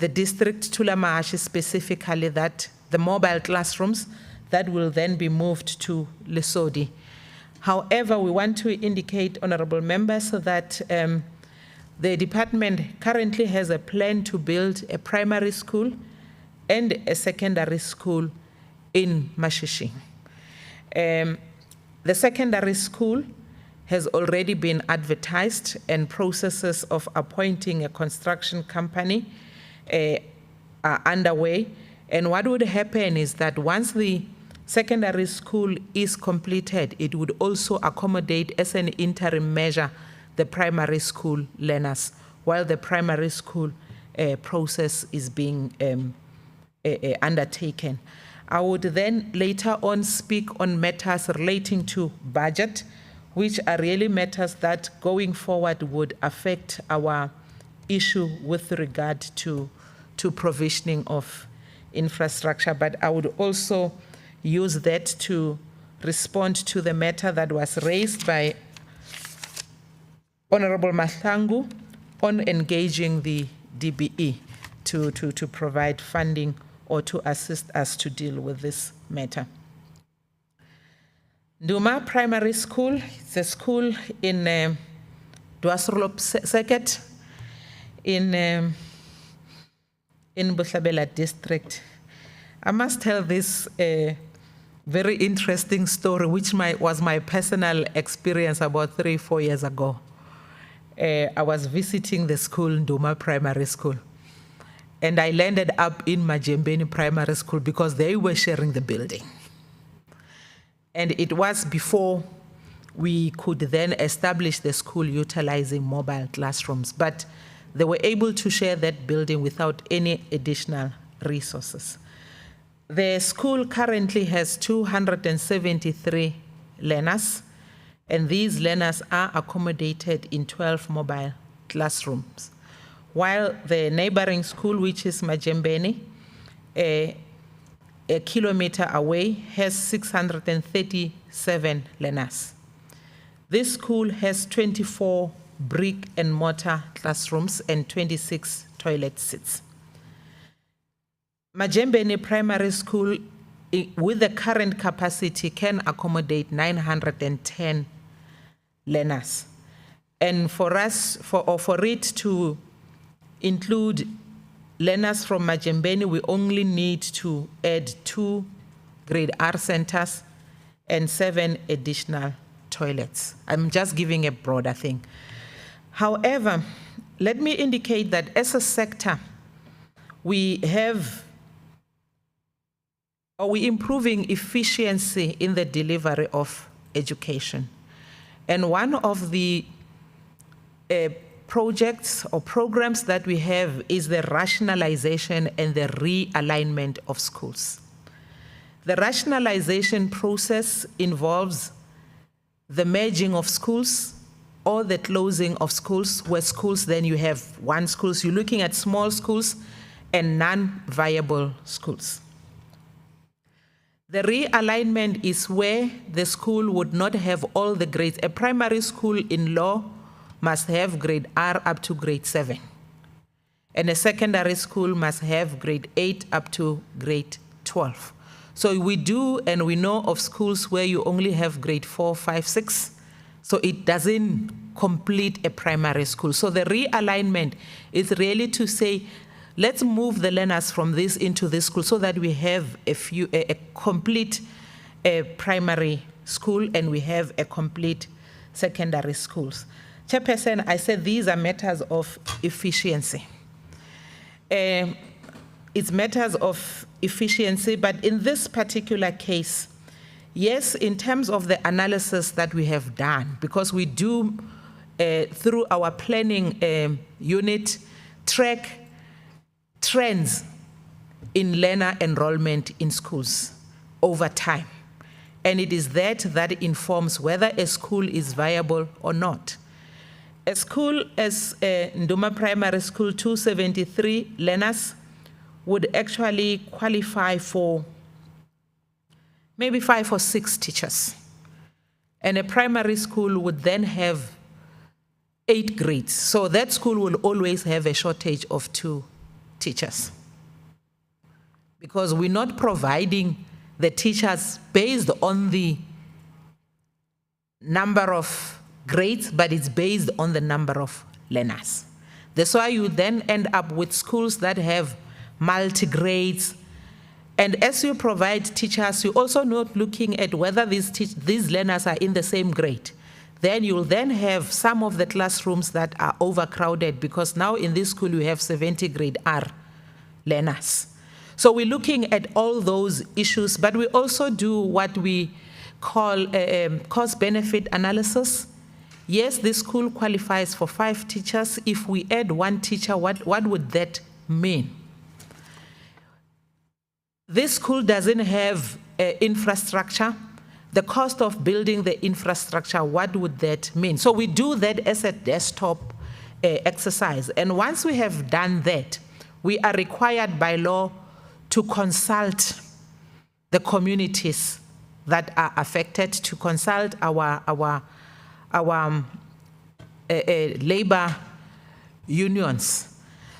district, Tulamahashi specifically, that the mobile classrooms that will then be moved to Lesodi. However, we want to indicate, honorable members, that the department currently has a plan to build a primary school and a secondary school in Mashishi. The secondary school has already been advertised, and processes of appointing a construction company are underway. And what would happen is that once the secondary school is completed, it would also accommodate, as an interim measure, the primary school learners, while the primary school process is being undertaken. I would then later on speak on matters relating to budget, which are really matters that going forward would affect our issue with regard to provisioning of infrastructure. But I would also use that to respond to the matter that was raised by Honorable Mahlangu on engaging the DBE to provide funding or to assist us to deal with this matter. Nduma Primary School is a school in Dwasrolop Circuit in Botlhabela district. I must tell this very interesting story, which was my personal experience about 3-4 years ago. I was visiting the school, Nduma Primary School, and I landed up in Majembeni Primary School because they were sharing the building. And it was before we could then establish the school utilizing mobile classrooms, but they were able to share that building without any additional resources. The school currently has 273 learners, and these learners are accommodated in 12 mobile classrooms, while the neighboring school, which is Majembeni, a kilometer away, has 637 learners. This school has 24 brick and mortar classrooms and 26 toilet seats. Majembeni Primary School, with the current capacity, can accommodate 910 learners. And for us, for it to include learners from Majembeni, we only need to add 2 grade R centers and 7 additional toilets. I'm just giving a broader thing. However, let me indicate that as a sector, we're improving efficiency in the delivery of education. And one of the projects or programs that we have is the rationalization and the realignment of schools. The rationalization process involves the merging of schools or the closing of schools, where schools, then you have one schools. You're looking at small schools and non-viable schools. The realignment is where the school would not have all the grades. A primary school in law must have grade R up to grade 7. And a secondary school must have grade 8 up to grade 12. So we do, and we know of schools where you only have grade 4, 5, 6. So it doesn't complete a primary school. So the realignment is really to say, let's move the learners from this into this school so that we have a complete primary school and we have a complete secondary schools. Chairperson, I said these are matters of efficiency. It's matters of efficiency, but in this particular case, yes, in terms of the analysis that we have done, because we do, through our planning unit, track trends in learner enrollment in schools over time. And it is that informs whether a school is viable or not. A school as Nduma Primary School, 273 learners would actually qualify for maybe 5 or 6 teachers. And a primary school would then have 8 grades. So that school will always have a shortage of 2 teachers. Because we're not providing the teachers based on the number of grades, but it's based on the number of learners. That's why you then end up with schools that have multi-grades. And as you provide teachers, you're also not looking at whether these learners are in the same grade. Then you'll then have some of the classrooms that are overcrowded, because now in this school you have 70 grade R learners. So we're looking at all those issues, but we also do what we call cost-benefit analysis. Yes, this school qualifies for 5 teachers. If we add 1 teacher, what would that mean? This school doesn't have infrastructure. The cost of building the infrastructure, what would that mean? So we do that as a desktop exercise. And once we have done that, we are required by law to consult the communities that are affected, to consult our labor unions.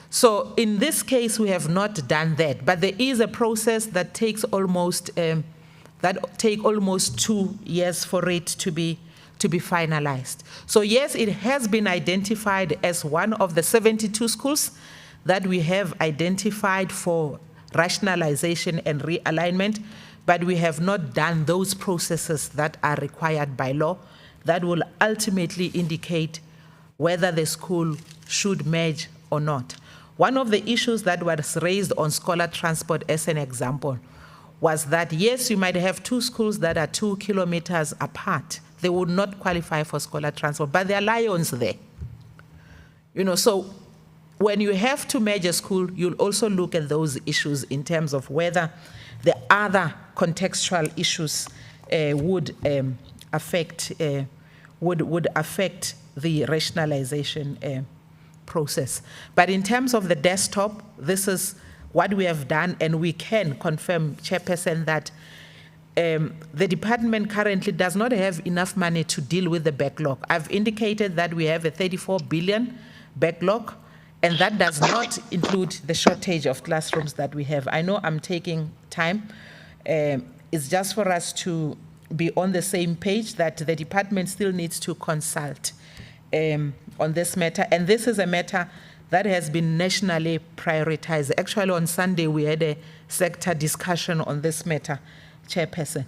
So in this case, we have not done that, but there is a process that takes almost 2 years for it to be finalized. So yes, it has been identified as one of the 72 schools that we have identified for rationalization and realignment, but we have not done those processes that are required by law that will ultimately indicate whether the school should merge or not. One of the issues that was raised on scholar transport as an example was that, yes, you might have 2 schools that are 2 kilometers apart. They would not qualify for scholar transport, but there are lions there. So when you have to merge a school, you'll also look at those issues in terms of whether the other contextual issues would affect the rationalization process. But in terms of the desktop, this is what we have done, and we can confirm, Chairperson, that the department currently does not have enough money to deal with the backlog. I've indicated that we have a 34 billion backlog, and that does not include the shortage of classrooms that we have. I know I'm taking time. It's just for us to be on the same page that the department still needs to consult on this matter. And this is a matter that has been nationally prioritized. Actually, on Sunday, we had a sector discussion on this matter, Chairperson.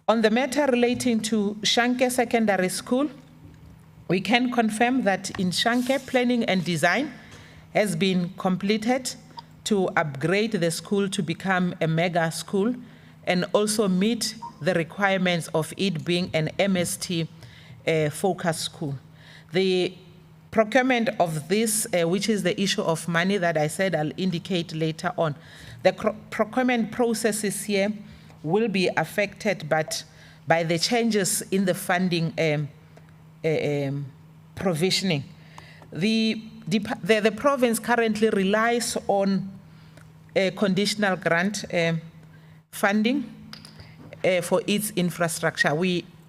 On the matter relating to Shanke Secondary School, we can confirm that in Shanke, planning and design has been completed to upgrade the school to become a mega school and also meet the requirements of it being an MST focus school. The procurement of this, which is the issue of money that I said I'll indicate later on, the procurement processes here will be affected by the changes in the funding provisioning. The province currently relies on conditional grant funding for its infrastructure.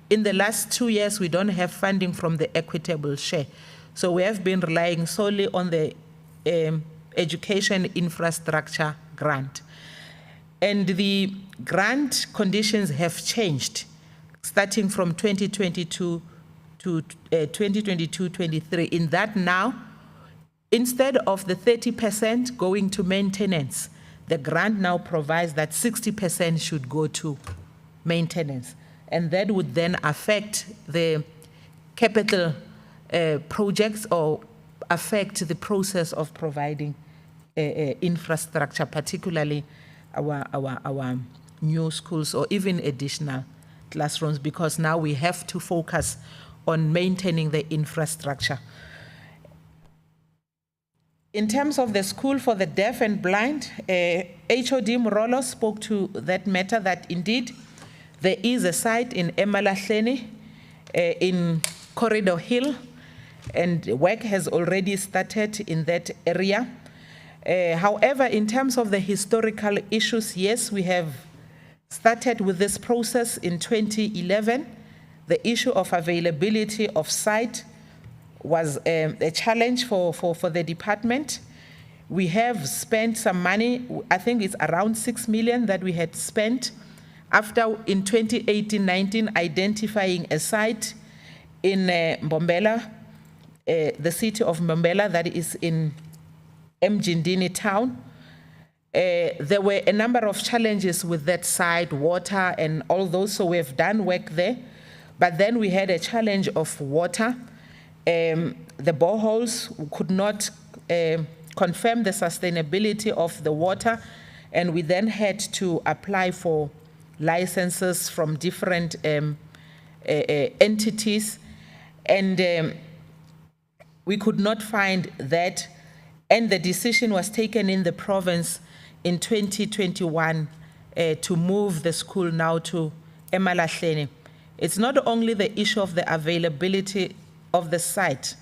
In the last 2 years, we don't have funding from the equitable share. So we have been relying solely on the education infrastructure grant. And the grant conditions have changed starting from 2022 to 2022-23. In that now, instead of the 30% going to maintenance, the grant now provides that 60% should go to maintenance. and that would then affect the capital projects or affect the process of providing infrastructure, particularly our new schools or even additional classrooms, because now we have to focus on maintaining the infrastructure. In terms of the school for the deaf and blind, HOD Morolo spoke to that matter, that indeed there is a site in Emalahleni in Corridor Hill, and work has already started in that area. However, in terms of the historical issues, yes, we have started with this process in 2011. The issue of availability of site was a challenge for the department. We have spent some money, I think it's around 6 million that we had spent after in 2018-19 identifying a site in Bombela, the city of Bombela, that is in Mjindini town. There were a number of challenges with that site, water and all those, so we have done work there. But then we had a challenge of water. The boreholes could not confirm the sustainability of the water, and we then had to apply for licenses from different entities, and we could not find that, and the decision was taken in the province in 2021 to move the school now to Emalahleni. It's not only the issue of the availability of the site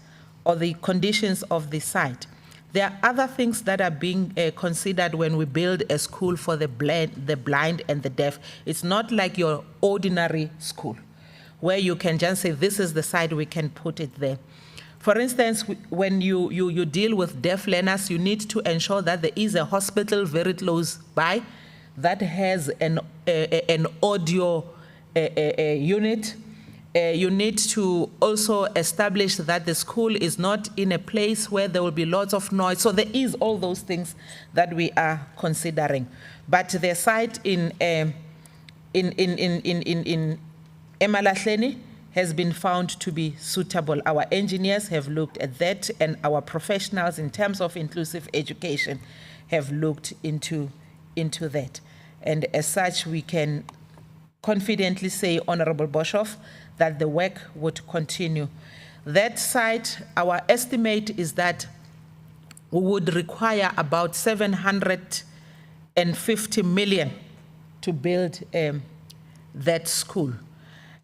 or the conditions of the site. There are other things that are being considered when we build a school for the blind and the deaf. It's not like your ordinary school where you can just say, this is the site, we can put it there. For instance, when you deal with deaf learners, you need to ensure that there is a hospital very close by that has an audio unit. You need to also establish that the school is not in a place where there will be lots of noise. So there is all those things that we are considering. But the site in Emalahleni has been found to be suitable. Our engineers have looked at that, and our professionals in terms of inclusive education have looked into that. And as such, we can confidently say, Honorable Boshoff, that the work would continue. That site, our estimate is that we would require about 750 million to build that school.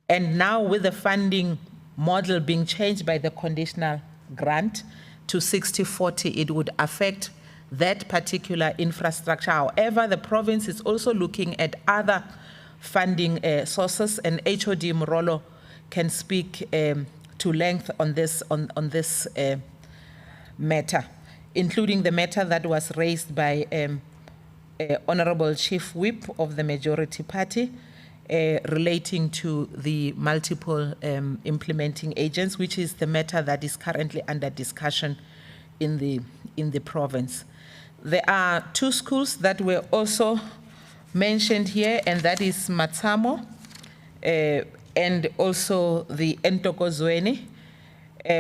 And now with the funding model being changed by the conditional grant to 60-40, it would affect that particular infrastructure. However, the province is also looking at other funding sources, and HOD Morolo can speak to length on this matter, including the matter that was raised by Honorable Chief Whip of the majority party relating to the multiple implementing agents, which is the matter that is currently under discussion in the province. There are two schools that were also mentioned here, and that is Matsamo and also the Ntokozweni.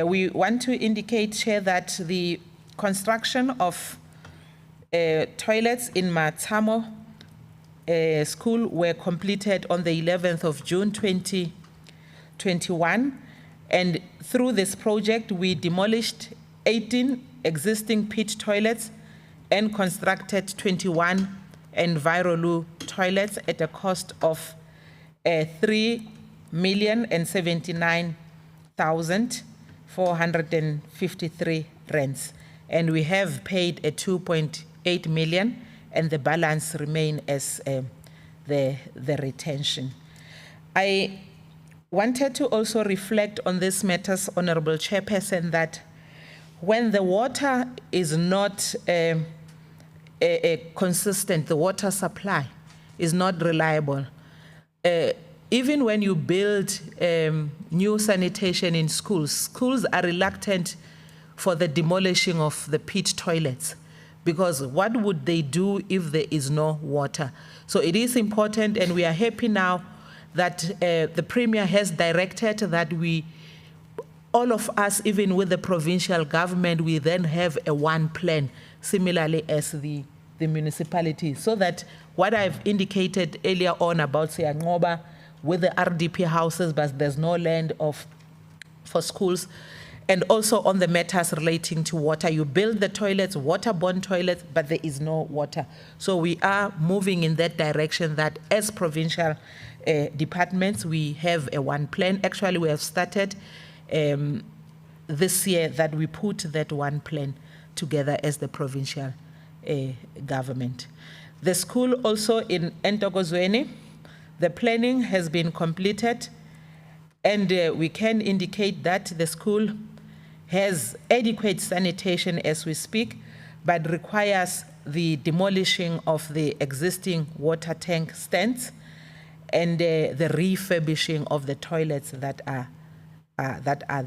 We want to indicate here that the construction of toilets in Matsamo school were completed on the 11th of June 2021, and through this project we demolished 18 existing pit toilets and constructed 21 Envirolu toilets at a cost of 3,079,453 rands, and we have paid a 2.8 million, and the balance remain as the retention. I wanted to also reflect on this matters, Honorable Chairperson, that when the water is not consistent, the water supply is not reliable. Even when you build new sanitation in schools, schools are reluctant for the demolishing of the pit toilets, because what would they do if there is no water? So it is important, and we are happy now that the Premier has directed that all of us, even with the provincial government, we then have a one plan, similarly as the municipality, so that what I've indicated earlier on about Siyangoba with the RDP houses, but there's no land for schools, and also on the matters relating to water. You build the toilets, waterborne toilets, but there is no water. So we are moving in that direction that as provincial departments, we have a one plan. Actually, we have started this year that we put that one plan together as the provincial government. The school also in Ntokozweni, the planning has been completed, and we can indicate that the school has adequate sanitation as we speak, but requires the demolishing of the existing water tank stands and the refurbishing of the toilets that are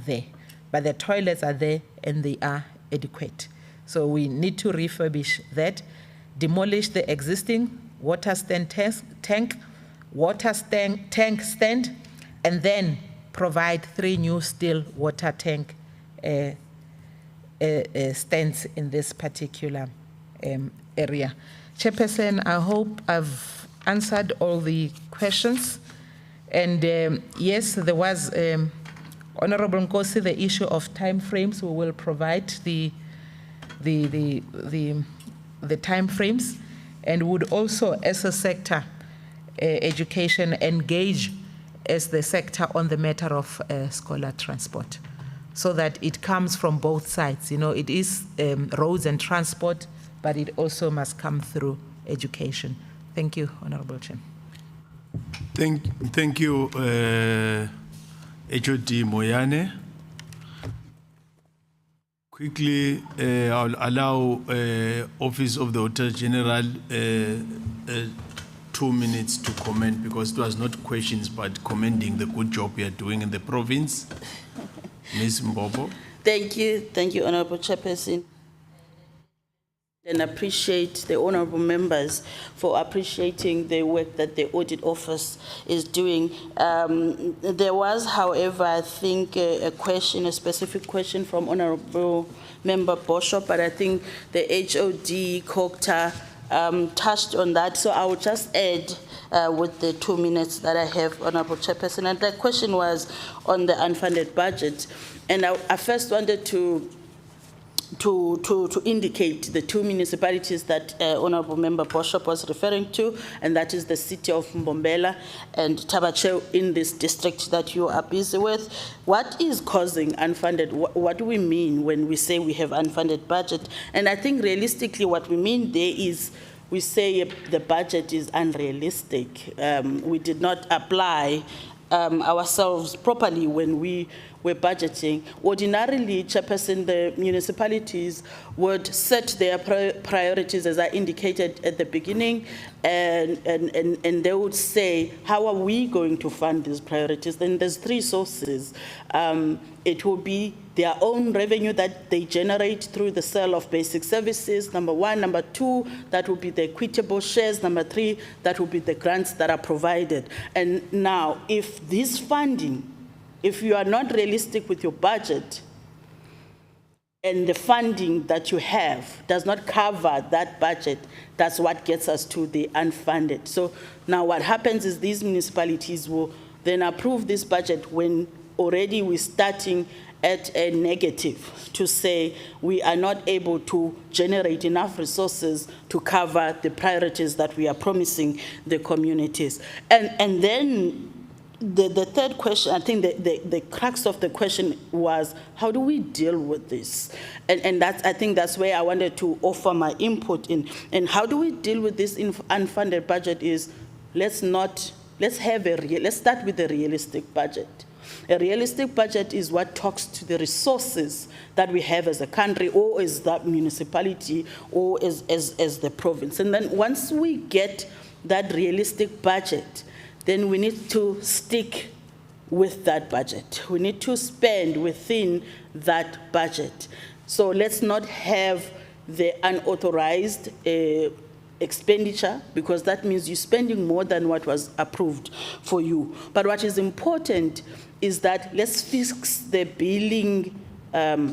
there. But the toilets are there and they are adequate. So we need to refurbish that, demolish the existing water stand tank stand, and then provide 3 new still water tank stands in this particular area. Chairperson, I hope I've answered all the questions. And yes, there was, Honorable Nkosi, the issue of timeframes. We will provide the timeframes, and would also, as a sector, education, engage as the sector on the matter of scholar transport, so that it comes from both sides. You know, it is roads and transport, but it also must come through education. Thank you, Honorable Chair.
Thank you, HOD Moyane. Quickly, I'll allow Office of the Auditor General 2 minutes to comment, because it was not questions but commending the good job we are doing in the province. Ms. Mbobo.
Thank you, Honorable Chairperson. And appreciate the honorable members for appreciating the work that the audit office is doing. There was, however, I think a specific question from Honorable Member Bosho, but I think the HOD Kokta touched on that. So I will just add with the 2 minutes that I have, Honorable Chairperson. And that question was on the unfunded budget. And I first wanted to indicate the 2 municipalities that Honorable Member Bishop was referring to, and that is the city of Bombela and Tabache in this district that you are busy with. What is causing unfunded? What do we mean when we say we have unfunded budget? And I think realistically what we mean there is we say the budget is unrealistic. We did not apply ourselves properly when we were budgeting. Ordinarily, Chairperson, the municipalities would set their priorities, as I indicated at the beginning, and they would say, how are we going to fund these priorities? Then there's 3 sources. It will be their own revenue that they generate through the sale of basic services, number 1. Number 2, that will be the equitable shares. Number 3, that will be the grants that are provided. And now, if this funding, if you are not realistic with your budget and the funding that you have does not cover that budget, that's what gets us to the unfunded. So now what happens is these municipalities will then approve this budget when already we're starting at a negative to say we are not able to generate enough resources to cover the priorities that we are promising the communities. And then the third question, I think the crux of the question was, how do we deal with this? And that's, I think that's where I wanted to offer my input in. And how do we deal with this unfunded budget is, let's start with a realistic budget. A realistic budget is what talks to the resources that we have as a country, or as that municipality, or as the province. And then once we get that realistic budget, then we need to stick with that budget. We need to spend within that budget. So let's not have the unauthorized expenditure, because that means you're spending more than what was approved for you. But what is important is that let's fix the billing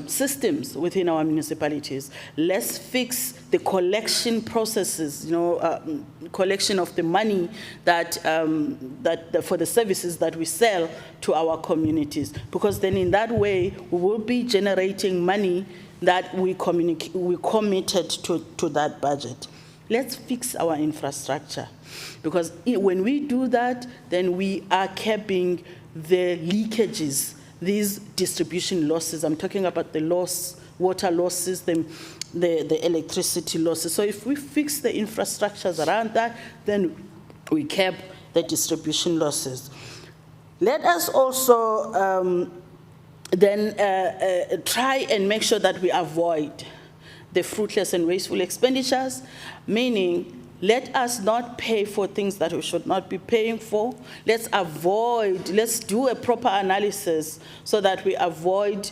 systems within our municipalities. Let's fix the collection processes, collection of the money that, for the services that we sell to our communities. Because then in that way, we will be generating money that we committed to that budget. Let's fix our infrastructure. Because when we do that, then we are capping the leakages, these distribution losses. I'm talking about the water losses, the electricity losses. So if we fix the infrastructures around that, then we cap the distribution losses. Let us also try and make sure that we avoid the fruitless and wasteful expenditures, meaning let us not pay for things that we should not be paying for. Let's do a proper analysis so that we avoid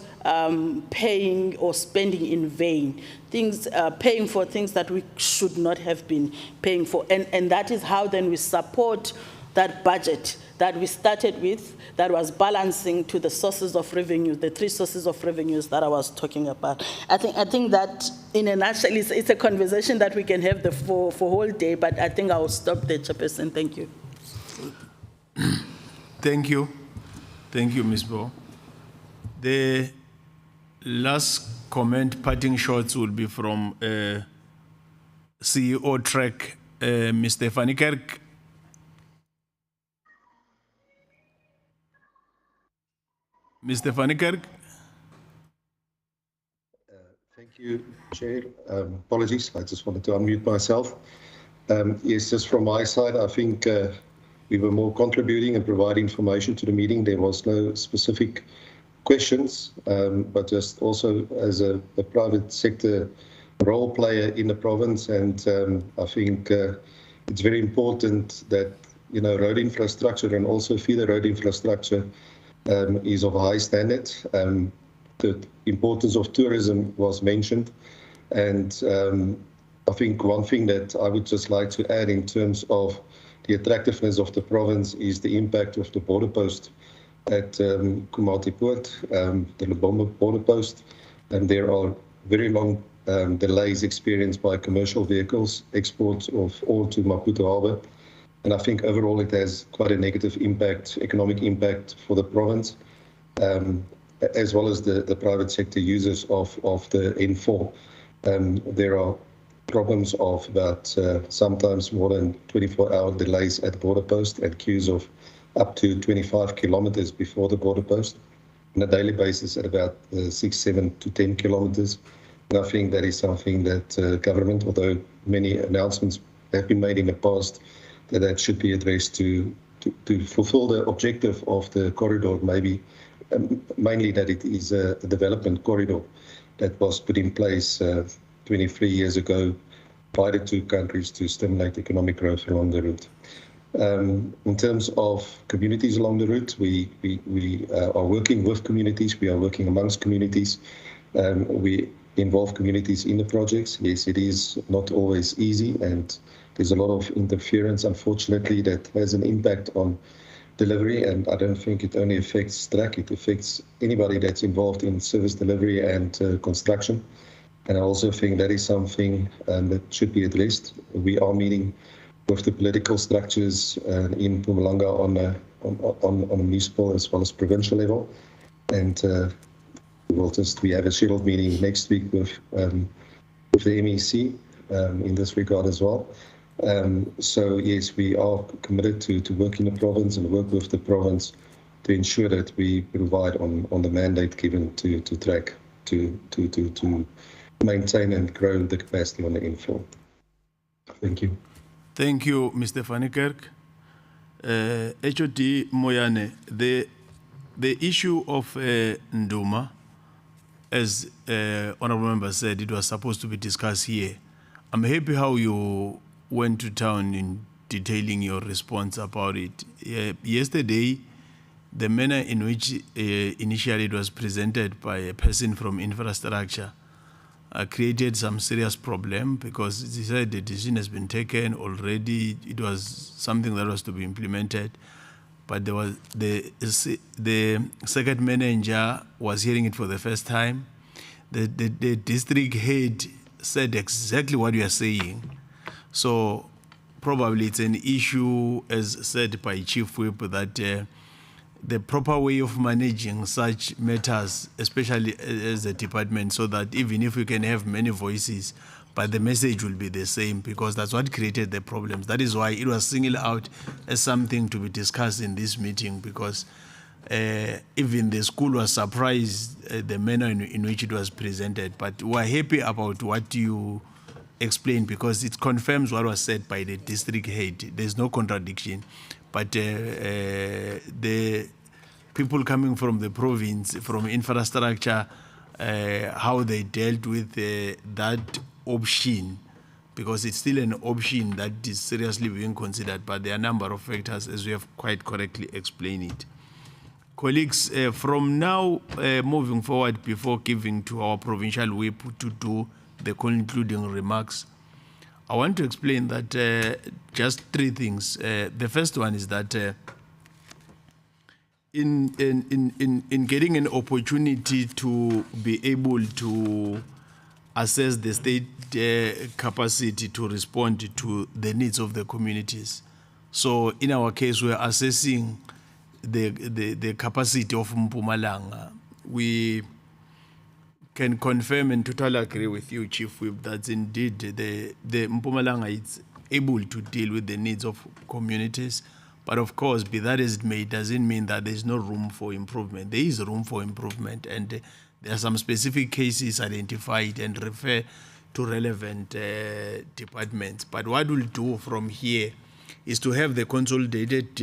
paying or spending in vain, paying for things that we should not have been paying for. And that is how then we support that budget that we started with, that was balancing to the sources of revenue, the 3 sources of revenues that I was talking about. I think that, in a nutshell, it's a conversation that we can have for whole day, but I think I'll stop there, Chairperson. Thank you.
Thank you. Thank you, Ms. Bo. The last comment, parting shots, will be from CEO Track, Mr. Van Niekerk. Mr. Van Niekerk.
Thank you, Chair. Apologies, I just wanted to unmute myself. Yes, just from my side, I think we were more contributing and providing information to the meeting. There was no specific questions, but just also as a private sector role player in the province. And I think it's very important that, road infrastructure and also feeder road infrastructure is of a high standard. The importance of tourism was mentioned. And I think one thing that I would just like to add in terms of the attractiveness of the province is the impact of the border post at Komatipoort, the Lubombo border post. And there are very long delays experienced by commercial vehicles, exports of ore to Maputo Harbour. And I think overall it has quite a negative impact, economic impact for the province, as well as the private sector users of the N4. There are problems of about sometimes more than 24-hour delays at the border post and queues of up to 25 kilometers before the border post on a daily basis at about 6, 7 to 10 kilometers. And I think that is something that government, although many announcements have been made in the past, that should be addressed to fulfill the objective of the corridor, maybe mainly that it is a development corridor that was put in place 23 years ago by the 2 countries to stimulate economic growth along the route. In terms of communities along the route, we are working with communities, we are working amongst communities. We involve communities in the projects. Yes, it is not always easy, and there's a lot of interference, unfortunately, that has an impact on delivery. And I don't think it only affects TRAC, it affects anybody that's involved in service delivery and construction. And I also think that is something that should be addressed. We are meeting with the political structures in Mpumalanga on a municipal as well as provincial level. And we have a scheduled meeting next week with the MEC in this regard as well. So yes, we are committed to work in the province and work with the province to ensure that we provide on the mandate given to TRAC to maintain and grow the capacity on the N4. Thank you.
Thank you, Mr. Van Niekerk. HOD Moyane, the issue of Nduma, as Honourable Member said, it was supposed to be discussed here. I'm happy how you went to town in detailing your response about it. Yesterday, the manner in which initially it was presented by a person from infrastructure, created some serious problem because he said the decision has been taken already. It was something that was to be implemented, but there was the circuit manager was hearing it for the first time. The district head said exactly what you are saying. So probably it's an issue, as said by Chief Whip, that the proper way of managing such matters, especially as a department, so that even if we can have many voices, but the message will be the same, because that's what created the problems. That is why it was singled out as something to be discussed in this meeting, because even the school was surprised at the manner in which it was presented. But we're happy about what you explained, because it confirms what was said by the district head. There's no contradiction. But the people coming from the province, from infrastructure, how they dealt with that option, because it's still an option that is seriously being considered, but there are a number of factors, as we have quite correctly explained it. Colleagues, from now moving forward, before giving to our provincial whip to do the concluding remarks, I want to explain that just three things. The first one is that in getting an opportunity to be able to assess the state capacity to respond to the needs of the communities. So in our case, we're assessing the capacity of Mpumalanga. We can confirm and totally agree with you, Chief Whip, that indeed the Mpumalanga is able to deal with the needs of communities. But of course, be that as it may, doesn't mean that there's no room for improvement. There is room for improvement, and there are some specific cases identified and refer to relevant departments. But what we'll do from here is to have the consolidated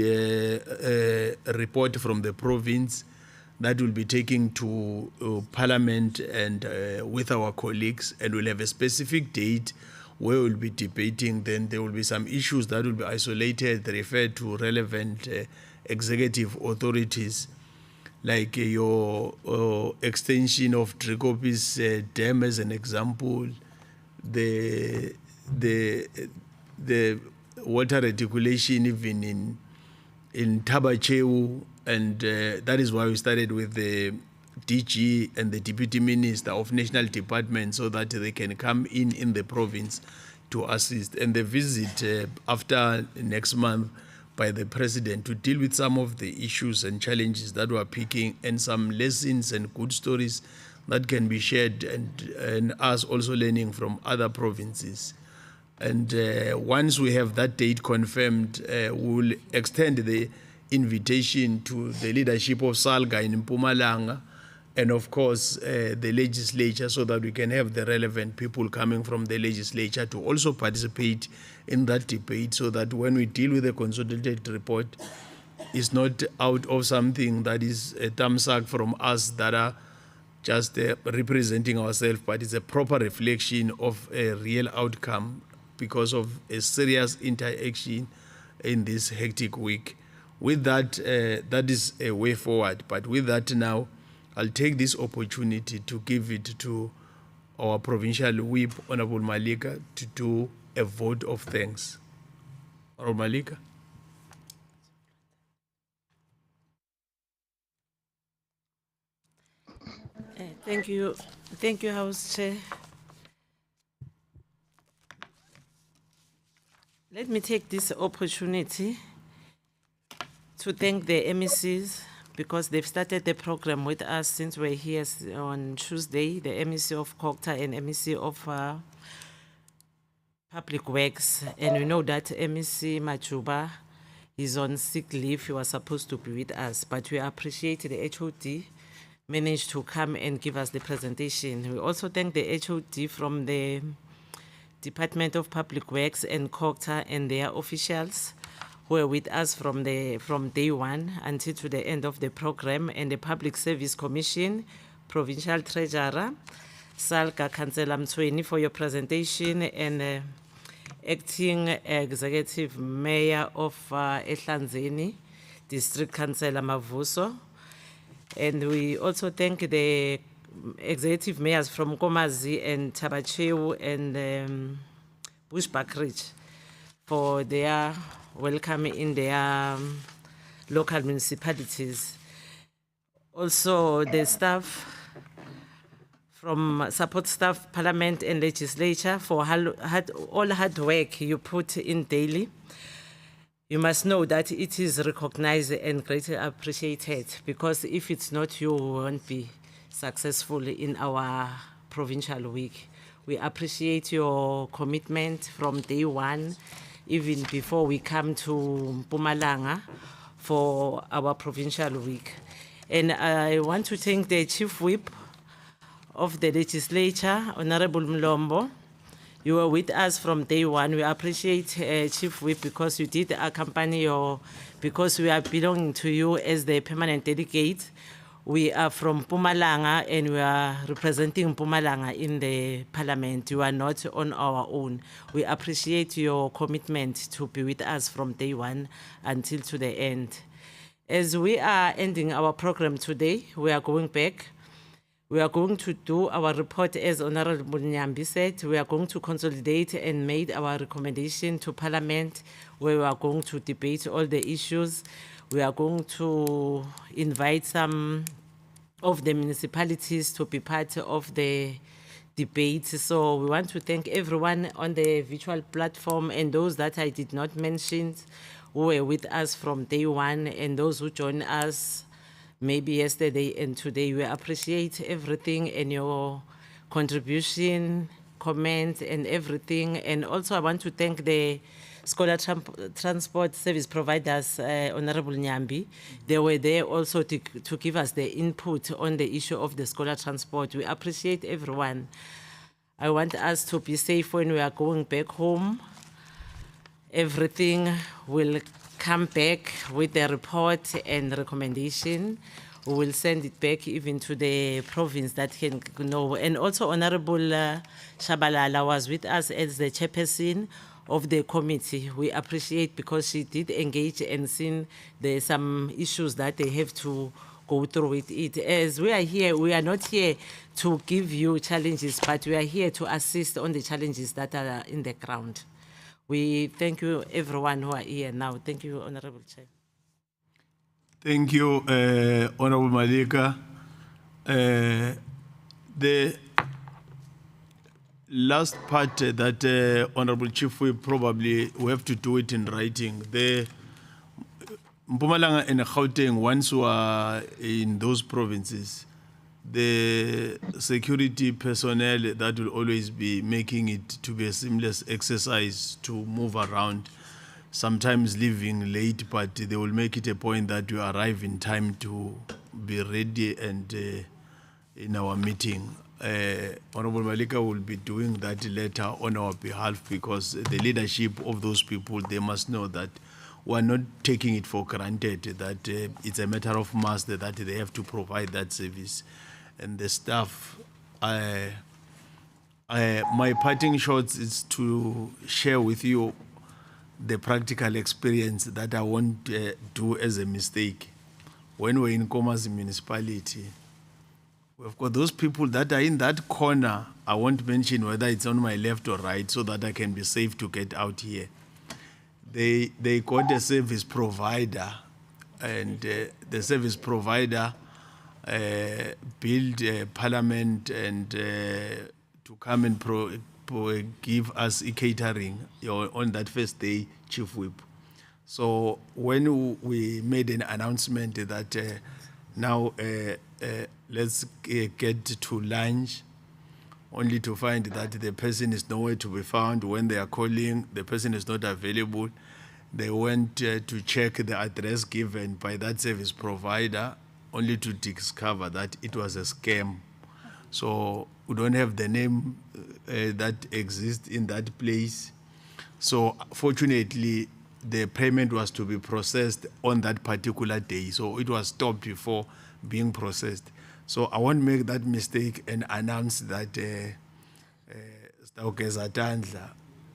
report from the province that will be taken to Parliament and with our colleagues, and we'll have a specific date where we'll be debating. Then there will be some issues that will be isolated, referred to relevant executive authorities, like your extension of Driekopies Dam as an example, the water reticulation even in Tabacheu, and that is why we started with the DG and the Deputy Minister of National Department, so that they can come in the province to assist. And the visit after next month by the President to deal with some of the issues and challenges that we're picking, and some lessons and good stories that can be shared, and us also learning from other provinces. And once we have that date confirmed, we'll extend the invitation to the leadership of SALGA in Mpumalanga, and of course the legislature, so that we can have the relevant people coming from the legislature to also participate in that debate, so that when we deal with the consolidated report, it's not out of something that is a thumbsuck from us that are just representing ourselves, but it's a proper reflection of a real outcome because of a serious interaction in this hectic week. With that, that is a way forward. But with that now, I'll take this opportunity to give it to our provincial whip, Honorable Malika, to do a vote of thanks. Honorable Malika.
Thank you, House Chair. Let me take this opportunity to thank the MECs, because they've started the program with us since we're here on Tuesday, the MEC of Kokta and MEC of Public Works. And we know that MEC Machuba is on sick leave. He was supposed to be with us, but we appreciate the HOD managed to come and give us the presentation. We also thank the HOD from the Department of Public Works and Kokta and their officials who were with us from day one until to the end of the program, and the Public Service Commission, Provincial Treasurer, Salka Councillor Mtsweni for your presentation, and Acting Executive Mayor of Ehlanzeni, District Councillor Mavuso. And we also thank the executive mayors from Komazi and Tabacheu and Bushbuckridge for their welcome in their local municipalities. Also, the staff from support staff, parliament and legislature for all hard work you put in daily. You must know that it is recognized and greatly appreciated, because if it's not you, we won't be successful in our provincial week. We appreciate your commitment from day one, even before we come to Mpumalanga for our provincial week. And I want to thank the Chief Whip of the legislature, Honorable Mlombo. You were with us from day one. We appreciate Chief Whip because you did accompany because we are belonging to you as the permanent delegate. We are from Mpumalanga and we are representing Mpumalanga in the parliament. You are not on our own. We appreciate your commitment to be with us from day one until to the end. As we are ending our program today, we are going back. We are going to do our report, as Honorable Nyambi said. We are going to consolidate and make our recommendation to Parliament, where we are going to debate all the issues. We are going to invite some of the municipalities to be part of the debate. So we want to thank everyone on the virtual platform and those that I did not mention who were with us from day one and those who joined us maybe yesterday and today. We appreciate everything and your contribution, comments and everything. And also I want to thank the Scholar Transport Service Providers, Honorable Nyambi. They were there also to give us the input on the issue of the scholar transport. We appreciate everyone. I want us to be safe when we are going back home. Everything will come back with the report and recommendation. We will send it back even to the province that can know. And also Honorable Shabalala was with us as the chairperson of the committee. We appreciate because she did engage and seen there's some issues that they have to go through with it. As we are here, we are not here to give you challenges, but we are here to assist on the challenges that are in the ground. We thank you, everyone who are here now. Thank you, Honorable Chair.
Thank you, Honorable Malika. The last part that Honorable Chief, we probably have to do it in writing. The Mpumalanga and Gauteng, once we are in those provinces, the security personnel that will always be making it to be a seamless exercise to move around, sometimes leaving late, but they will make it a point that you arrive in time to be ready and in our meeting. Honorable Malika will be doing that later on our behalf, because the leadership of those people, they must know that we are not taking it for granted, that it's a matter of must that they have to provide that service. And the staff, my parting shots is to share with you the practical experience that I won't do as a mistake. When we're in Komazi municipality, we've got those people that are in that corner. I won't mention whether it's on my left or right so that I can be safe to get out here. They got a service provider, and the service provider build Parliament and to come and give us catering on that first day, Chief Whip. So when we made an announcement that now let's get to lunch, only to find that the person is nowhere to be found. When they are calling, the person is not available. They went to check the address given by that service provider, only to discover that it was a scam. So we don't have the name that exists in that place. So fortunately, the payment was to be processed on that particular day. So it was stopped before being processed. So I won't make that mistake and announce that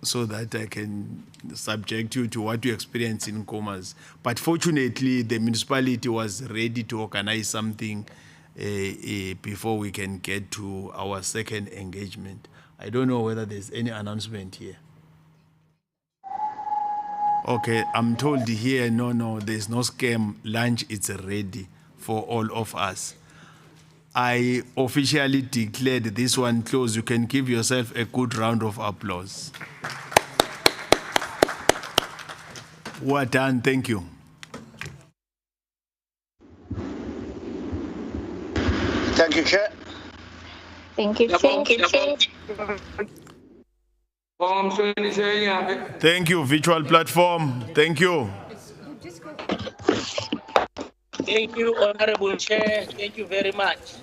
so that I can subject you to what you experience in Komas. But fortunately, the municipality was ready to organize something before we can get to our second engagement. I don't know whether there's any announcement here. Okay, I'm told here, no, there's no scam. Lunch is ready for all of us. I officially declared this one closed. You can give yourself a good round of applause. Well done, thank you.
Thank you, Chair.
Thank you, Chair.
Thank you, virtual platform. Thank you.
Thank you, Honorable Chair. Thank you very much.